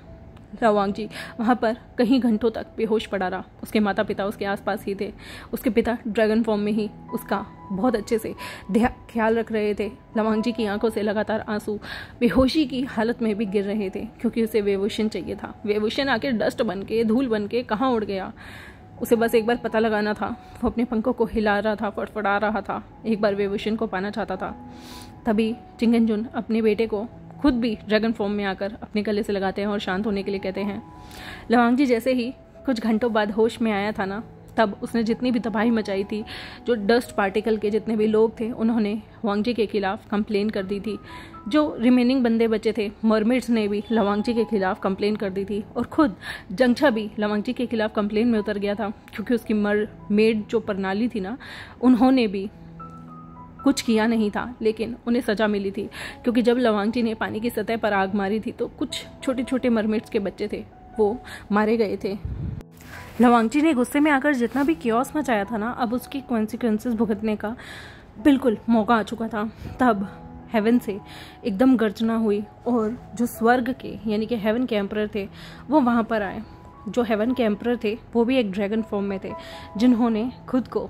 लवांगची वहाँ पर कई घंटों तक बेहोश पड़ा रहा। उसके माता पिता उसके आसपास ही थे। उसके पिता ड्रैगन फॉर्म में ही उसका बहुत अच्छे से ख्याल रख रहे थे। लवांगची की आंखों से लगातार आंसू बेहोशी की हालत में भी गिर रहे थे, क्योंकि उसे वेवुशियन चाहिए था। वेवुशियन आखिर डस्ट बन के, धूल बन के कहाँ उड़ गया, उसे बस एक बार पता लगाना था। वो अपने पंखों को हिला रहा था, फड़फड़ा रहा था, एक बार वेवुशियन को पाना चाहता था। तभी चिंगेनजुन अपने बेटे को खुद भी ड्रैगन फॉर्म में आकर अपने गले से लगाते हैं और शांत होने के लिए कहते हैं। लवांगजी जैसे ही कुछ घंटों बाद होश में आया था ना, तब उसने जितनी भी तबाही मचाई थी, जो डस्ट पार्टिकल के जितने भी लोग थे, उन्होंने वांगजी के खिलाफ कंप्लेन कर दी थी। जो रिमेनिंग बंदे बचे थे, मरमेड्स ने भी लवांगजी के खिलाफ कंप्लेन कर दी थी और खुद जंगछा भी लवांगजी के खिलाफ कंप्लेन में उतर गया था, क्योंकि उसकी मरमेड जो प्रणाली थी ना, उन्होंने भी कुछ किया नहीं था, लेकिन उन्हें सजा मिली थी। क्योंकि जब लवांगजी ने पानी की सतह पर आग मारी थी तो कुछ छोटे छोटे मरमेड्स के बच्चे थे, वो मारे गए थे। लवांगजी ने गुस्से में आकर जितना भी क्योस मचाया था ना, अब उसकी कॉन्सिक्वेंसेस भुगतने का बिल्कुल मौका आ चुका था। तब हेवन से एकदम गर्जना हुई और जो स्वर्ग के यानी कि हेवन के एम्परर थे वो वहाँ पर आए। जो हेवन के एम्परर थे वो भी एक ड्रैगन फॉर्म में थे, जिन्होंने खुद को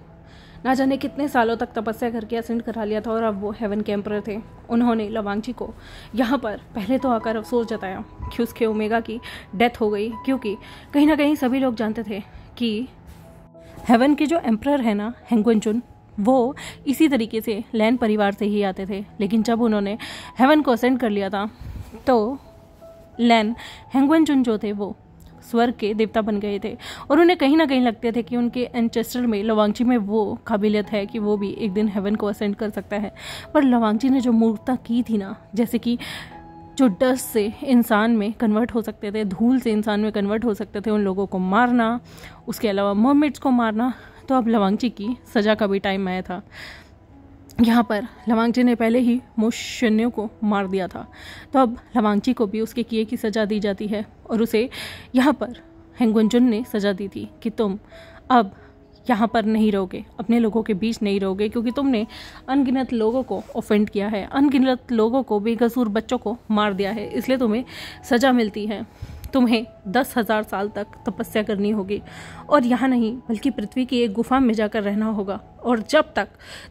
ना जाने कितने सालों तक तपस्या करके असेंड करा लिया था और अब वो हेवन के एम्परर थे। उन्होंने लवांगजी को यहाँ पर पहले तो आकर अफसोस जताया कि उसके ओमेगा की डेथ हो गई, क्योंकि कहीं ना कहीं सभी लोग जानते थे कि हेवन के जो एम्परर है ना, हेंगुएनजुन, वो इसी तरीके से लैन परिवार से ही आते थे। लेकिन जब उन्होंने हेवन को असेंड कर लिया था तो लैन हेंगुएनजुन जो थे वो स्वर्ग के देवता बन गए थे और उन्हें कहीं ना कहीं लगते थे कि उनके एंसेस्टर में, लवांगजी में वो काबिलियत है कि वो भी एक दिन हेवन को असेंड कर सकता है। पर लवांगजी ने जो मूर्खता की थी ना, जैसे कि जो डस्ट से इंसान में कन्वर्ट हो सकते थे, धूल से इंसान में कन्वर्ट हो सकते थे, उन लोगों को मारना, उसके अलावा मर्मेड्स को मारना। तो अब लवांगची की सज़ा का भी टाइम आया था। यहाँ पर लवांगची ने पहले ही मोशन्यों को मार दिया था, तो अब लवांगची को भी उसके किए की सज़ा दी जाती है। और उसे यहाँ पर हेंगुनजुन ने सज़ा दी थी कि तुम अब यहाँ पर नहीं रहोगे, अपने लोगों के बीच नहीं रहोगे, क्योंकि तुमने अनगिनत लोगों को ऑफेंड किया है, अनगिनत लोगों को, बेकसूर बच्चों को मार दिया है, इसलिए तुम्हें सज़ा मिलती है। तुम्हें 10,000 साल तक तपस्या करनी होगी, और यहाँ नहीं बल्कि पृथ्वी की एक गुफा में जाकर रहना होगा। और जब तक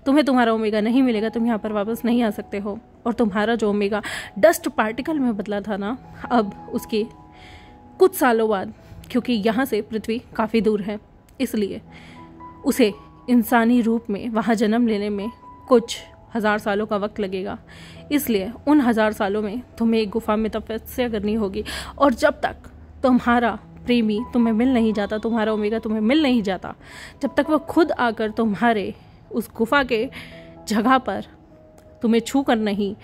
तुम्हें तुम्हारा ओमेगा नहीं मिलेगा, तुम यहाँ पर वापस नहीं आ सकते हो। और तुम्हारा जो ओमेगा डस्ट पार्टिकल में बदला था ना, अब उसके कुछ सालों बाद, क्योंकि यहाँ से पृथ्वी काफ़ी दूर है, इसलिए उसे इंसानी रूप में वहाँ जन्म लेने में कुछ 1000 सालों का वक्त लगेगा। इसलिए उन 1000 सालों में तुम्हें एक गुफा में तपस्या करनी होगी। और जब तक तुम्हारा प्रेमी तुम्हें मिल नहीं जाता, तुम्हारा ओमेगा तुम्हें मिल नहीं जाता, जब तक वो खुद आकर तुम्हारे उस गुफा के जगह पर तुम्हें छू कर नहीं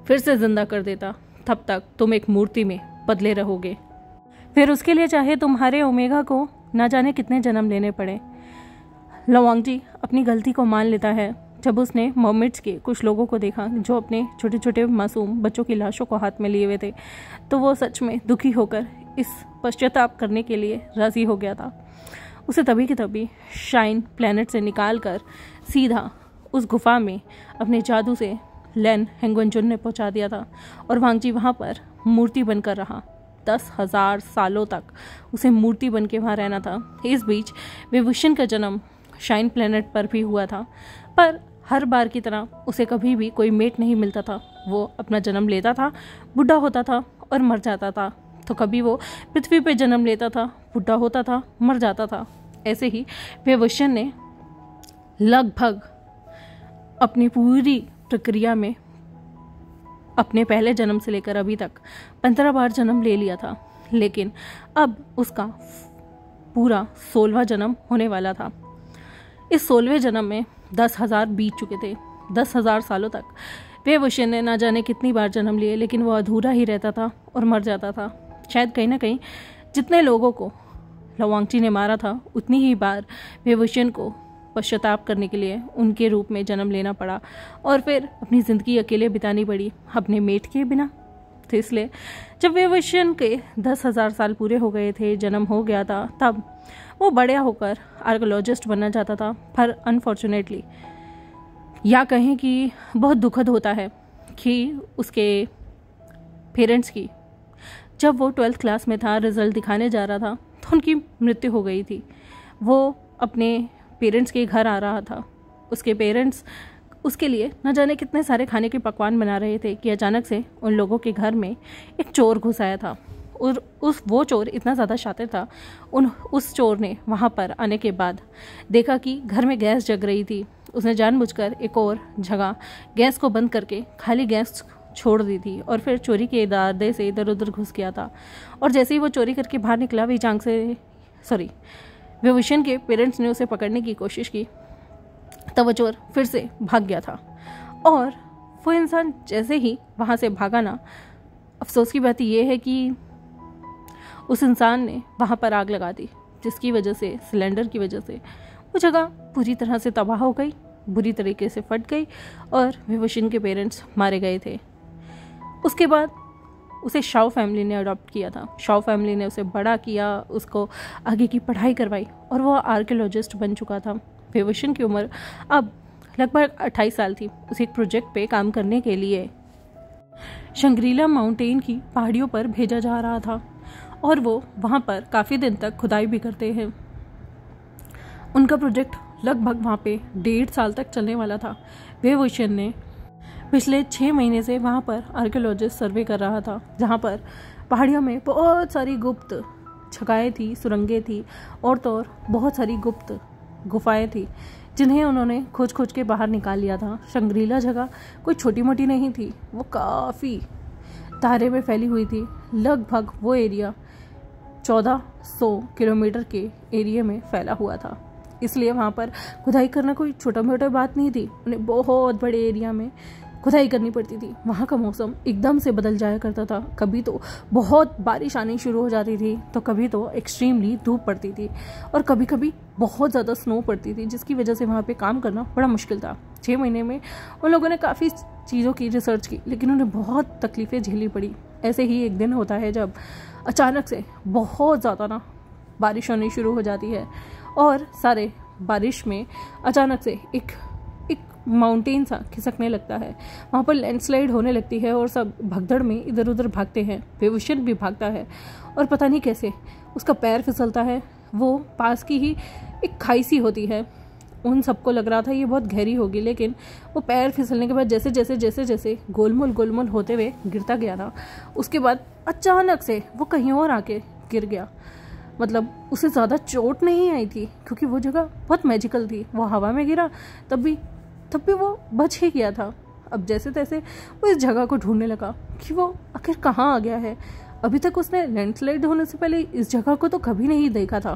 फिर से जिंदा कर देता, तब तक तुम एक मूर्ति में बदले रहोगे। फिर उसके लिए चाहे तुम्हारे ओमेगा को ना जाने कितने जन्म लेने पड़े। लवांगची अपनी गलती को मान लेता है। जब उसने मर्मेड्स के कुछ लोगों को देखा जो अपने छोटे छोटे मासूम बच्चों की लाशों को हाथ में लिए हुए थे, तो वो सच में दुखी होकर इस पश्चाताप करने के लिए राजी हो गया था। उसे तभी की तभी शाइन प्लैनेट से निकाल कर सीधा उस गुफा में अपने जादू से लैन हेंगुनजुन ने पहुंचा दिया था, और वांगजी वहाँ पर मूर्ति बनकर रहा। 10,000 सालों तक उसे मूर्ति बन के वहाँ रहना था। इस बीच विभूषण का जन्म शाइन प्लैनेट पर भी हुआ था, पर हर बार की तरह उसे कभी भी कोई मेट नहीं मिलता था। वो अपना जन्म लेता था, बुढ़ा होता था और मर जाता था। तो कभी वो पृथ्वी पे जन्म लेता था, बुढ़ा होता था, मर जाता था। ऐसे ही विभूषण ने लगभग अपनी पूरी प्रक्रिया में अपने पहले जन्म से लेकर अभी तक 15 बार जन्म ले लिया था, लेकिन अब उसका पूरा 16वां जन्म होने वाला था। इस 16वें जन्म में 10,000 बीत चुके थे। 10,000 सालों तक विभूषण ने ना जाने कितनी बार जन्म लिए, लेकिन वो अधूरा ही रहता था और मर जाता था। शायद कहीं ना कहीं जितने लोगों को लवांगची ने मारा था, उतनी ही बार विभूषण को पश्चाताप करने के लिए उनके रूप में जन्म लेना पड़ा, और फिर अपनी ज़िंदगी अकेले बितानी पड़ी अपने मेट के बिना। तो इसलिए जब विभूषण के 10,000 साल पूरे हो गए थे, जन्म हो गया था, तब वो बड़ा होकर आर्कियोलॉजिस्ट बनना चाहता था। पर अनफॉर्चुनेटली, या कहें कि बहुत दुखद होता है कि उसके पेरेंट्स की जब वो 12th क्लास में था, रिजल्ट दिखाने जा रहा था, तो उनकी मृत्यु हो गई थी। वो अपने पेरेंट्स के घर आ रहा था। उसके पेरेंट्स उसके लिए न जाने कितने सारे खाने के पकवान बना रहे थे कि अचानक से उन लोगों के घर में एक चोर घुस आया था। और वो चोर इतना ज़्यादा शातिर था, उस चोर ने वहाँ पर आने के बाद देखा कि घर में गैस जग रही थी। उसने जानबूझकर एक और जगह गैस को बंद करके खाली गैस छोड़ दी थी, और फिर चोरी के इरादे से इधर उधर घुस गया था। और जैसे ही वो चोरी करके बाहर निकला, विभूषण के पेरेंट्स ने उसे पकड़ने की कोशिश की, तब वो चोर फिर से भाग गया था। और वो इंसान जैसे ही वहाँ से भागा ना, अफसोस की बात यह है कि उस इंसान ने वहाँ पर आग लगा दी, जिसकी वजह से, सिलेंडर की वजह से, वो जगह पूरी तरह से तबाह हो गई, बुरी तरीके से फट गई, और विभूषण के पेरेंट्स मारे गए थे। उसके बाद उसे शाओ फैमिली ने अडॉप्ट किया था। शाओ फैमिली ने उसे बड़ा किया, उसको आगे की पढ़ाई करवाई, और वो आर्कियोलॉजिस्ट बन चुका था। विभूषण की उम्र अब लगभग 28 साल थी। उसे एक प्रोजेक्ट पे काम करने के लिए शंग्रीला माउंटेन की पहाड़ियों पर भेजा जा रहा था, और वो वहाँ पर काफ़ी दिन तक खुदाई भी करते हैं। उनका प्रोजेक्ट लगभग वहाँ पे 1.5 साल तक चलने वाला था। विभूषण ने पिछले 6 महीने से वहाँ पर आर्कियोलॉजिस्ट सर्वे कर रहा था, जहाँ पर पहाड़ियों में बहुत सारी गुप्त जगहें थी, सुरंगें थी, और तो और बहुत सारी गुप्त गुफाएं थी, जिन्हें उन्होंने खोज खोज के बाहर निकाल लिया था। शंग्रीला जगह कोई छोटी मोटी नहीं थी, वो काफ़ी दायरे में फैली हुई थी। लगभग वो एरिया 1400 किलोमीटर के एरिया में फैला हुआ था। इसलिए वहाँ पर खुदाई करना कोई छोटा मोटा बात नहीं थी। उन्हें बहुत बड़े एरिया में खुदाई करनी पड़ती थी। वहाँ का मौसम एकदम से बदल जाया करता था, कभी तो बहुत बारिश आनी शुरू हो जाती थी, तो कभी तो एक्सट्रीमली धूप पड़ती थी, और कभी कभी बहुत ज़्यादा स्नो पड़ती थी, जिसकी वजह से वहाँ पे काम करना बड़ा मुश्किल था। 6 महीने में उन लोगों ने काफ़ी चीज़ों की रिसर्च की, लेकिन उन्हें बहुत तकलीफ़ें झेलनी पड़ी। ऐसे ही एक दिन होता है जब अचानक से बहुत ज़्यादा ना बारिश होनी शुरू हो जाती है, और सारे बारिश में अचानक से एक माउंटेन सा खिसकने लगता है। वहाँ पर लैंडस्लाइड होने लगती है और सब भगदड़ में इधर उधर भागते हैं। विभूषण भी भागता है और पता नहीं कैसे उसका पैर फिसलता है। वो पास की ही एक खाई सी होती है। उन सबको लग रहा था ये बहुत गहरी होगी, लेकिन वो पैर फिसलने के बाद जैसे जैसे जैसे जैसे गोलमोल होते हुए गिरता गया ना, उसके बाद अचानक से वो कहीं और आके गिर गया। मतलब उसे ज़्यादा चोट नहीं आई थी, क्योंकि वो जगह बहुत मैजिकल थी। वो हवा में गिरा तब भी वो बच ही गया था। अब जैसे तैसे वो इस जगह को ढूंढने लगा कि वो आखिर कहाँ आ गया है। अभी तक उसने लैंडस्लाइड होने से पहले इस जगह को तो कभी नहीं देखा था।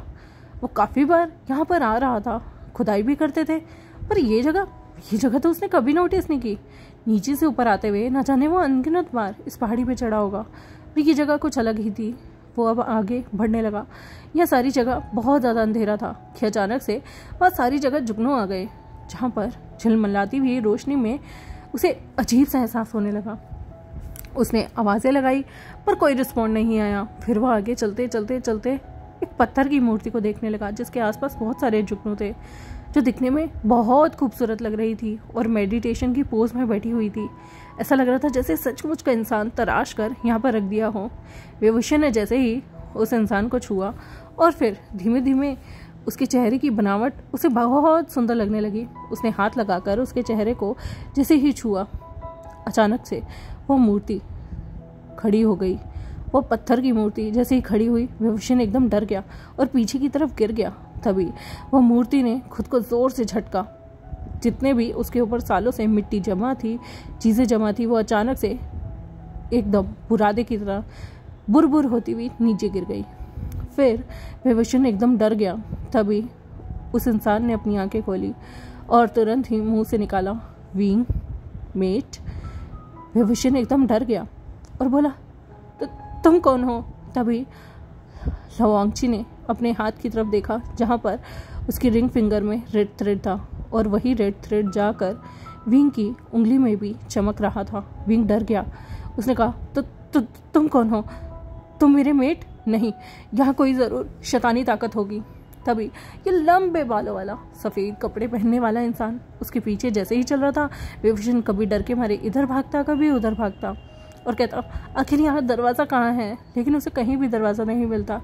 वो काफ़ी बार यहाँ पर आ रहा था, खुदाई भी करते थे, पर ये जगह तो उसने कभी नोटिस नहीं की। नीचे से ऊपर आते हुए न जाने वो अनगिनत बार इस पहाड़ी पे चढ़ा होगा, पर ये जगह कुछ अलग ही थी। वो अब आगे बढ़ने लगा। यह सारी जगह बहुत ज़्यादा अंधेरा था कि अचानक से वह सारी जगह जुगनू आ गए, जहाँ पर झिलमिलाती हुई रोशनी में उसे अजीब सा एहसास होने लगा। उसने आवाज़ें लगाई पर कोई रिस्पॉन्ड नहीं आया। फिर वह आगे चलते चलते चलते एक पत्थर की मूर्ति को देखने लगा, जिसके आसपास बहुत सारे जुगनू थे, जो दिखने में बहुत खूबसूरत लग रही थी और मेडिटेशन की पोज में बैठी हुई थी। ऐसा लग रहा था जैसे सचमुच का इंसान तराश कर यहाँ पर रख दिया हो। विभूषण ने जैसे ही उस इंसान को छुआ और फिर धीमे धीमे उसके चेहरे की बनावट उसे बहुत सुंदर लगने लगी। उसने हाथ लगाकर उसके चेहरे को जैसे ही छुआ, अचानक से वो मूर्ति खड़ी हो गई। वो पत्थर की मूर्ति जैसे ही खड़ी हुई, विभूषण एकदम डर गया और पीछे की तरफ गिर गया। तभी वह मूर्ति ने खुद को जोर से झटका। जितने भी उसके ऊपर सालों से मिट्टी जमा थी, चीज़ें जमा थी, वो अचानक से एकदम बुरादे की तरह बुर होती हुई नीचे गिर गई। फिर विभूषण एकदम डर गया। तभी उस इंसान ने अपनी आंखें खोली और तुरंत ही मुंह से निकाला, विंग मेट। विभूषण एकदम डर गया और बोला, तो तुम कौन हो? तभी लवांगची ने अपने हाथ की तरफ देखा, जहाँ पर उसकी रिंग फिंगर में रेड थ्रेड था, और वही रेड थ्रेड जाकर विंग की उंगली में भी चमक रहा था। विंग डर गया। उसने कहा, तो तुम कौन हो? तुम मेरे मेट? नहीं, यहाँ कोई ज़रूर शैतानी ताकत होगी। तभी ये लंबे बालों वाला सफ़ेद कपड़े पहनने वाला इंसान उसके पीछे जैसे ही चल रहा था, विभूषण कभी डर के मारे इधर भागता, कभी उधर भागता और कहता, आखिर यहाँ दरवाज़ा कहाँ है? लेकिन उसे कहीं भी दरवाज़ा नहीं मिलता।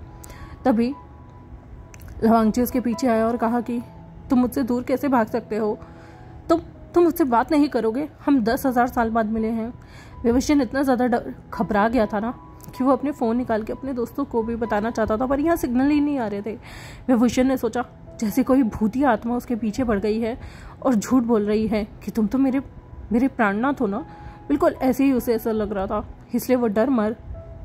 तभी लवांगची उसके पीछे आया और कहा कि तुम मुझसे दूर कैसे भाग सकते हो? तुम मुझसे बात नहीं करोगे? हम 10,000 साल बाद मिले हैं। विभूषण इतना ज़्यादा घबरा गया था ना कि वो अपने फ़ोन निकाल के अपने दोस्तों को भी बताना चाहता था, पर यहाँ सिग्नल ही नहीं आ रहे थे। विभूषण ने सोचा जैसे कोई भूतिया आत्मा उसके पीछे पड़ गई है और झूठ बोल रही है कि तुम तो मेरे प्राणनाथ हो ना। बिल्कुल ऐसे ही उसे ऐसा लग रहा था, इसलिए वो डर मर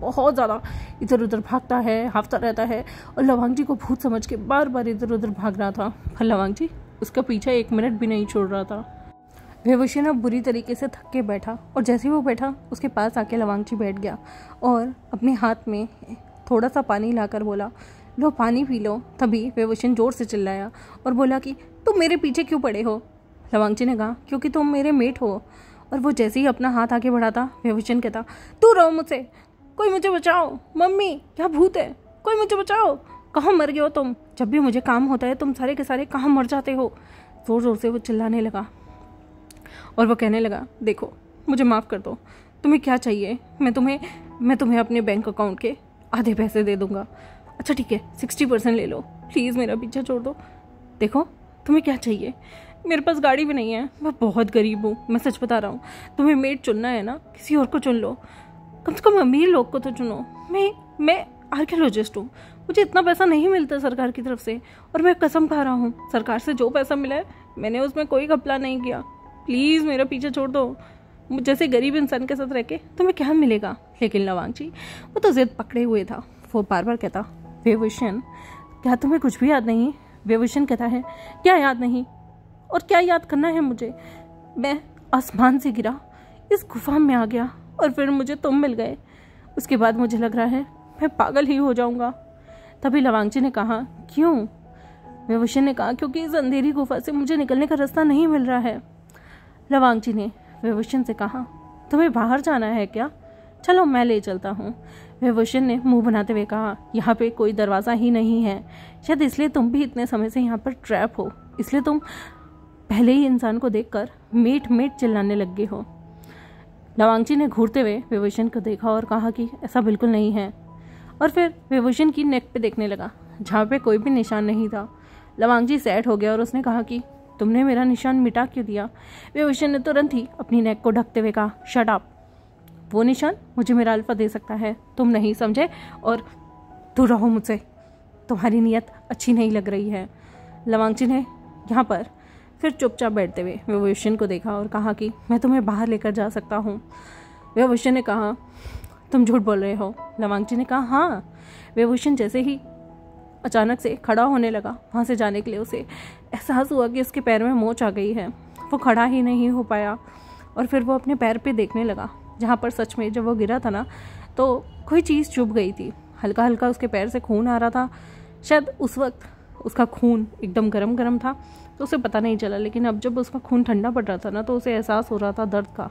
बहुत ज़्यादा इधर उधर भागता है, हाफता रहता है, और लवांगची को भूत समझ के बार बार इधर उधर भाग रहा था। पर लवांगची उसका पीछा 1 मिनट भी नहीं छोड़ रहा था। विभूषण अब बुरी तरीके से थक के बैठा, और जैसे ही वो बैठा उसके पास आके लवांगची बैठ गया और अपने हाथ में थोड़ा सा पानी लाकर बोला, लो पानी पी लो। तभी विभूषण जोर से चिल्लाया और बोला कि तुम मेरे पीछे क्यों पड़े हो? लवांगची ने कहा, क्योंकि तुम मेरे मेट हो। और वो जैसे ही अपना हाथ आगे बढ़ाता, विभूषण कहता, तू रहो मुझसे, कोई मुझे बचाओ, मम्मी क्या भूत है, कोई मुझे बचाओ, कहाँ मर गए हो तुम? जब भी मुझे काम होता है तुम सारे के सारे कहाँ मर जाते हो? जोर जोर से वो चिल्लाने लगा और वो कहने लगा, देखो मुझे माफ़ कर दो, तुम्हें क्या चाहिए? मैं तुम्हें अपने बैंक अकाउंट के आधे पैसे दे दूंगा। अच्छा ठीक है, 60% ले लो, प्लीज़ मेरा पीछा छोड़ दो। देखो तुम्हें क्या चाहिए? मेरे पास गाड़ी भी नहीं है, मैं बहुत गरीब हूँ, मैं सच बता रहा हूँ। तुम्हें मेट चुनना है ना, किसी और को चुन लो, कम से कम अमीर लोग को तो चुनो। मैं आर्कियोलॉजिस्ट हूँ, मुझे इतना पैसा नहीं मिलता सरकार की तरफ से, और मैं कसम खा रहा हूँ सरकार से जो पैसा मिला है मैंने उसमें कोई घपला नहीं किया। प्लीज़ मेरा पीछे छोड़ दो, जैसे गरीब इंसान के साथ रह के तुम्हें क्या मिलेगा? लेकिन लवांगची वो तो जिद पकड़े हुए था। वो बार बार कहता, विभूषण क्या तुम्हें कुछ भी याद नहीं? विभूषण कहता है, क्या याद नहीं और क्या याद करना है मुझे? मैं आसमान से गिरा, इस गुफा में आ गया और फिर मुझे तुम मिल गए। उसके बाद मुझे लग रहा है मैं पागल ही हो जाऊंगा। तभी लवांगची ने कहा, क्यों? विभूषण ने कहा, क्योंकि इस अंधेरी गुफा से मुझे निकलने का रास्ता नहीं मिल रहा है। लवांगची ने विभूषण से कहा, तुम्हें बाहर जाना है क्या? चलो मैं ले चलता हूँ। विभूषण ने मुंह बनाते हुए कहा, यहाँ पे कोई दरवाज़ा ही नहीं है, शायद इसलिए तुम भी इतने समय से यहाँ पर ट्रैप हो, इसलिए तुम पहले ही इंसान को देखकर मीट मीट चिल्लाने लग गए हो। लवांगची ने घूरते हुए विभूषण को देखा और कहा कि ऐसा बिल्कुल नहीं है, और फिर विभूषण की नेक पे देखने लगा जहाँ पे कोई भी निशान नहीं था। लवांगची सैड हो गया और उसने कहा कि तुमने मेरा निशान मिटा क्यों दिया? विभूषण ने तुरंत ही अपनी नेक को ढकते हुए कहा, शट अप, वो निशान मुझे मेरा अल्फा दे सकता है, तुम नहीं समझे, और दूर रहो मुझसे, तुम्हारी नीयत अच्छी नहीं लग रही है। लवांगची ने यहाँ पर फिर चुपचाप बैठते हुए विभूषण को देखा और कहा कि मैं तुम्हें बाहर लेकर जा सकता हूँ। विभूषण ने कहा, तुम झूठ बोल रहे हो। लवांगची ने कहा, हाँ। विभूषण जैसे ही अचानक से खड़ा होने लगा, वहाँ से जाने के लिए उसे एहसास हुआ कि उसके पैर में मोच आ गई है। वो खड़ा ही नहीं हो पाया और फिर वो अपने पैर पे देखने लगा जहाँ पर सच में जब वो गिरा था ना तो कोई चीज़ चुभ गई थी। हल्का हल्का उसके पैर से खून आ रहा था। शायद उस वक्त उसका खून एकदम गरम गरम था तो उसे पता नहीं चला, लेकिन अब जब उसका खून ठंडा पड़ रहा था ना तो उसे एहसास हो रहा था दर्द का।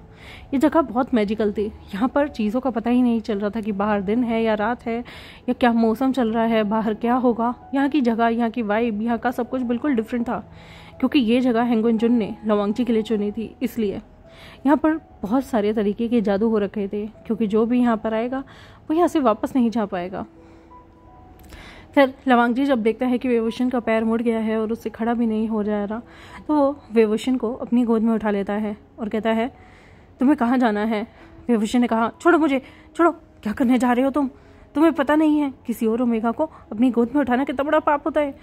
ये जगह बहुत मैजिकल थी। यहाँ पर चीज़ों का पता ही नहीं चल रहा था कि बाहर दिन है या रात है या क्या मौसम चल रहा है, बाहर क्या होगा। यहाँ की जगह, यहाँ की वाइब, यहाँ का सब कुछ बिल्कुल डिफरेंट था, क्योंकि ये जगह हेंगुन जुन ने लवांगची के लिए चुनी थी। इसलिए यहाँ पर बहुत सारे तरीके के जादू हो रखे थे, क्योंकि जो भी यहाँ पर आएगा वो यहाँ से वापस नहीं जा पाएगा। फिर लवांगची जब देखता है कि विभूषण का पैर मुड़ गया है और उससे खड़ा भी नहीं हो जा रहा, तो वो विभूषण को अपनी गोद में उठा लेता है और कहता है, तुम्हें कहाँ जाना है? विभूषण ने कहा, छोड़ो मुझे, छोड़ो, क्या करने जा रहे हो तुम? तुम्हें पता नहीं है किसी और ओमेगा को अपनी गोद में उठाना कितना बड़ा पाप होता है।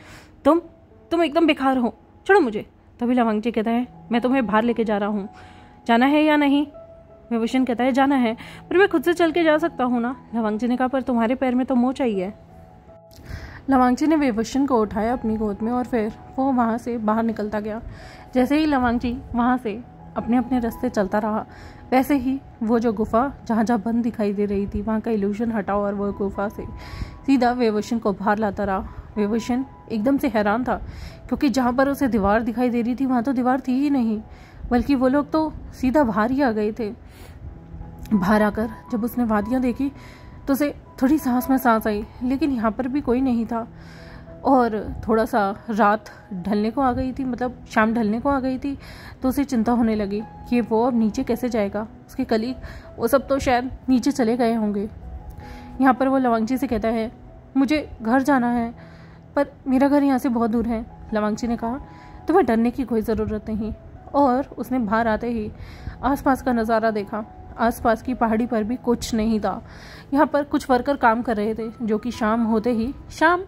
तुम एकदम बेकार हो, छोड़ो मुझे। तभी लवांगची कहता है, मैं तुम्हें बाहर लेके जा रहा हूँ, जाना है या नहीं? विभूषण कहता है, जाना है, पर मैं खुद से चल के जा सकता हूँ ना। लवांगची ने कहा, पर तुम्हारे पैर में तो मोच आई है। लवांगची ने विभूषण को उठाया अपनी गोद में और फिर वो वहाँ से बाहर निकलता गया। जैसे ही लवांगची वहाँ से अपने अपने रास्ते चलता रहा, वैसे ही वो जो गुफा जहाँ जहाँ बंद दिखाई दे रही थी वहाँ का इल्यूशन हटा और वो गुफा से सीधा विभूषण को बाहर लाता रहा। विभूषण एकदम से हैरान था, क्योंकि जहाँ पर उसे दीवार दिखाई दे रही थी वहाँ तो दीवार थी ही नहीं, बल्कि वो लोग तो सीधा बाहर ही आ गए थे। बाहर आकर जब उसने वादियाँ देखी तो उसे थोड़ी सांस में सांस आई, लेकिन यहाँ पर भी कोई नहीं था। और थोड़ा सा रात ढलने को आ गई थी, मतलब शाम ढलने को आ गई थी, तो उसे चिंता होने लगी कि वो अब नीचे कैसे जाएगा। उसके कलीग वो सब तो शायद नीचे चले गए होंगे। यहाँ पर वो लवांगची से कहता है, मुझे घर जाना है, पर मेरा घर यहाँ से बहुत दूर है। लवांगची ने कहा, तुम्हें डरने की कोई ज़रूरत नहीं। और उसने बाहर आते ही आसपास का नज़ारा देखा। आसपास की पहाड़ी पर भी कुछ नहीं था। यहाँ पर कुछ वर्कर काम कर रहे थे जो कि शाम होते ही, शाम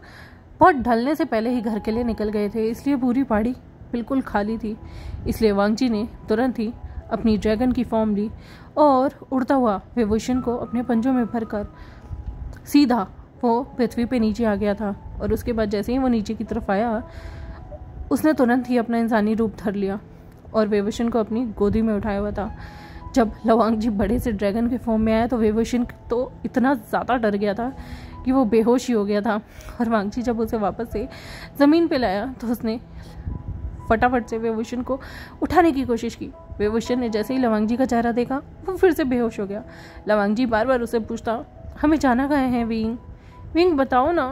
बहुत ढलने से पहले ही घर के लिए निकल गए थे, इसलिए पूरी पहाड़ी बिल्कुल खाली थी। इसलिए वांगची ने तुरंत ही अपनी ड्रैगन की फॉर्म ली और उड़ता हुआ विभूषण को अपने पंजों में भरकर सीधा वो पृथ्वी पे नीचे आ गया था। और उसके बाद जैसे ही वो नीचे की तरफ आया, उसने तुरंत ही अपना इंसानी रूप धर लिया और विभूषण को अपनी गोदी में उठाया हुआ था। जब लवांगची बड़े से ड्रैगन के फॉर्म में आया तो विभूषण तो इतना ज़्यादा डर गया था कि वो बेहोश ही हो गया था। और वांगची जब उसे वापस से ज़मीन पे लाया तो उसने फटाफट से विभूषण को उठाने की कोशिश की। विभूषण ने जैसे ही लवांगची का चेहरा देखा वो फिर से बेहोश हो गया। लवांगची बार बार उसे पूछता, हमें जाना कहाँ है विंग? विंग बताओ ना।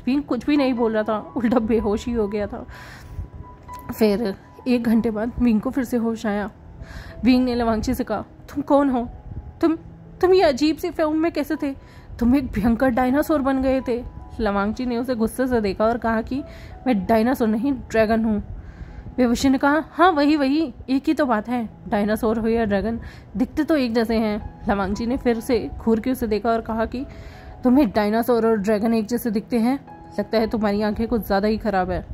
विंग कुछ भी नहीं बोल रहा था, उल्टा बेहोश ही हो गया था। फिर 1 घंटे बाद विंग को फिर से होश आया। विंग ने लवांगची से कहा, तुम कौन हो? तुम ये अजीब सी फॉर्म में कैसे थे? तुम एक भयंकर डायनासोर बन गए थे। लवांगची ने उसे गुस्से से देखा और कहा कि मैं डायनासोर नहीं, ड्रैगन हूँ। विभूषण ने कहा, हाँ वही, एक ही तो बात है, डायनासोर हो या ड्रैगन, दिखते तो एक जैसे हैं। लवांगची ने फिर से घूर के उसे देखा और कहा कि तुम्हें डायनासोर और ड्रैगन एक जैसे दिखते हैं? लगता है तुम्हारी आंखें कुछ ज़्यादा ही खराब है।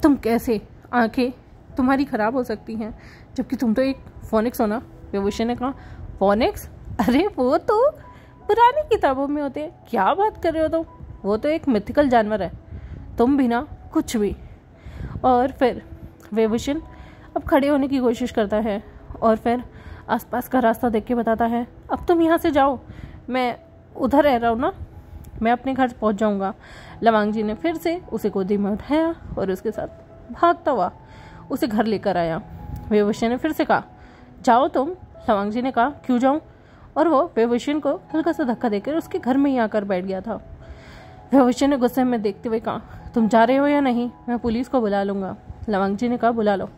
तुम कैसे आंखें तुम्हारी खराब हो सकती हैं, जबकि तुम तो एक फोनिक्स हो ना? विभूषण ने कहा, फोनिक्स? अरे वो तो पुरानी किताबों में होते हैं, क्या बात कर रहे हो तुम? वो तो एक मिथिकल जानवर है, तुम भी ना कुछ भी। और फिर विभूषण अब खड़े होने की कोशिश करता है और फिर आसपास का रास्ता देख के बताता है, अब तुम यहाँ से जाओ, मैं उधर रह रहा हूँ ना, मैं अपने घर पहुँच जाऊँगा। लवांग जी ने फिर से उसे गोदी में उठाया और उसके साथ भागता हुआ उसे घर लेकर आया। वेवुशन ने फिर से कहा, जाओ तुम। लवांग जी ने कहा, क्यों जाऊँ? और वो वेवुशन को हल्का सा धक्का देकर उसके घर में ही आकर बैठ गया था। वेवुशन ने गुस्से में देखते हुए कहा, तुम जा रहे हो या नहीं? मैं पुलिस को बुला लूँगा। लवांग जी ने कहा, बुला लो।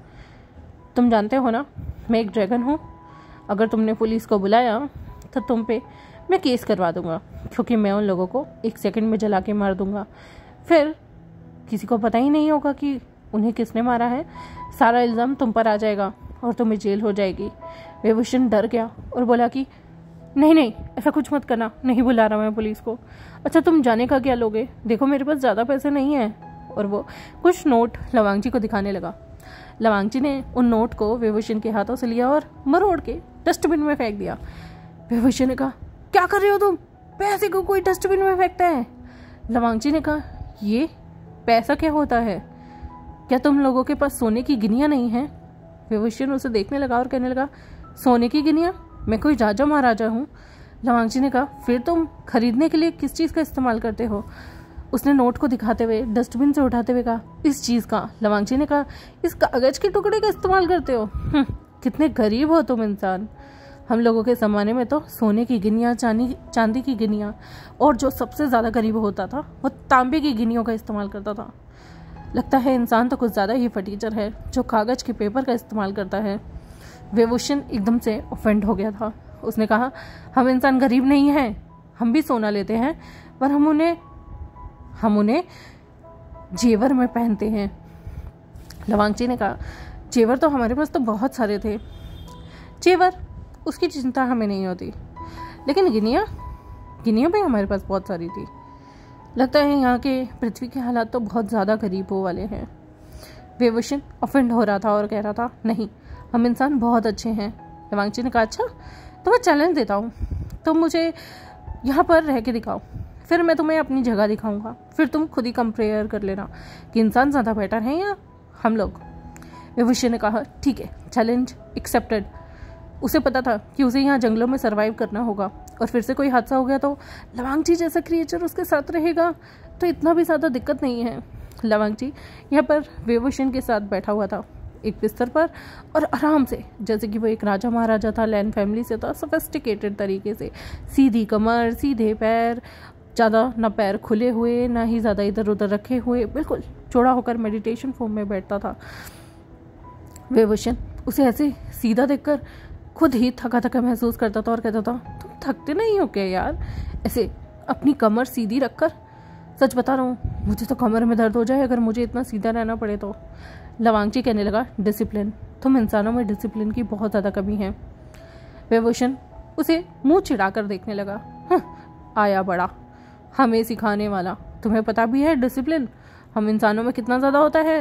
तुम जानते हो ना, मैं एक ड्रैगन हूँ। अगर तुमने पुलिस को बुलाया तो तुम पे मैं केस करवा दूंगा, क्योंकि मैं उन लोगों को 1 सेकंड में जला के मार दूंगा। फिर किसी को पता ही नहीं होगा कि उन्हें किसने मारा है। सारा इल्ज़ाम तुम पर आ जाएगा और तुम्हें जेल हो जाएगी। वेवुशन डर गया और बोला कि नहीं नहीं, ऐसा कुछ मत करना, नहीं बुला रहा मैं पुलिस को। अच्छा, तुम जाने का क्या लोगे? देखो मेरे पास ज़्यादा पैसे नहीं हैं। और वो कुछ नोट लवांग जी को दिखाने लगा। लवांग जी ने उन नोट को वेवुशन के हाथों से लिया और मरोड़ के डस्टबिन में फेंक दिया। वेवुशन ने कहा, क्या कर रहे हो तुम? पैसे को कोई डस्टबिन में फेंकता है? लवांग जी ने कहा, ये पैसा क्या होता है? क्या तुम लोगों के पास सोने की गिनियाँ नहीं हैं? वेवुशन उसे देखने लगा और कहने लगा, सोने की गिनियाँ? मैं कोई राजा महाराजा हूँ? लवांग जी ने कहा, फिर तुम खरीदने के लिए किस चीज़ का इस्तेमाल करते हो? उसने नोट को दिखाते हुए डस्टबिन से उठाते हुए कहा, इस चीज़ का। लवांग जी ने कहा, इस कागज के टुकड़े का इस्तेमाल करते हो? कितने गरीब हो तुम इंसान। हम लोगों के ज़माने में तो सोने की गिनियाँ, चांदी की गिनियाँ, और जो सबसे ज़्यादा गरीब होता था वो तांबे की गिनियों का इस्तेमाल करता था। लगता है इंसान तो कुछ ज़्यादा ही फटीचर है जो कागज़ के पेपर का इस्तेमाल करता है। वेवुशन एकदम से ऑफेंड हो गया था। उसने कहा, हम इंसान गरीब नहीं हैं, हम भी सोना लेते हैं, पर हम उन्हें जेवर में पहनते हैं। लवांग जी ने कहा, जेवर तो हमारे पास तो बहुत सारे थे। जेवर, उसकी चिंता हमें नहीं होती, लेकिन गिनियाँ भी हमारे पास बहुत सारी थी। लगता है यहाँ के पृथ्वी के हालात तो बहुत ज़्यादा गरीबों वाले हैं। वेवुशन ऑफेंड हो रहा था और कह रहा था, नहीं, हम इंसान बहुत अच्छे हैं। लवांग जी ने कहा, अच्छा तो मैं चैलेंज देता हूँ, तुम मुझे यहाँ पर रह के दिखाओ, फिर मैं तुम्हें अपनी जगह दिखाऊंगा, फिर तुम खुद ही कंपेयर कर लेना कि इंसान ज़्यादा बेटर है या हम लोग। वेवुशन ने कहा, ठीक है, चैलेंज एक्सेप्टेड। उसे पता था कि उसे यहाँ जंगलों में सर्वाइव करना होगा, और फिर से कोई हादसा हो गया तो लवांग जी जैसा क्रिएचर उसके साथ रहेगा तो इतना भी ज़्यादा दिक्कत नहीं है। लवांग जी यहाँ पर वेवुशन के साथ बैठा हुआ था एक बिस्तर पर, और आराम से, जैसे कि वो एक राजा महाराजा था, लैंड फैमिली से था, सोफिस्टिकेटेड तरीके से, सीधी कमर, सीधे पैर, ज़्यादा ना पैर खुले हुए ना ही ज़्यादा इधर उधर रखे हुए, बिल्कुल चौड़ा होकर मेडिटेशन फॉर्म में बैठता था। वेवुशन उसे ऐसे सीधा देखकर खुद ही थका थका महसूस करता था और कहता था, तुम थकते नहीं हो क्या यार, ऐसे अपनी कमर सीधी रखकर? सच बता रहा हूँ, मुझे तो कमर में दर्द हो जाए अगर मुझे इतना सीधा रहना पड़े तो। लवांग जी कहने लगा, डिसिप्लिन, तुम इंसानों में डिसिप्लिन की बहुत ज़्यादा कमी है। वेवुशन उसे मुंह चिढ़ाकर देखने लगा, आया बड़ा हमें सिखाने वाला, तुम्हें पता भी है डिसिप्लिन हम इंसानों में कितना ज़्यादा होता है।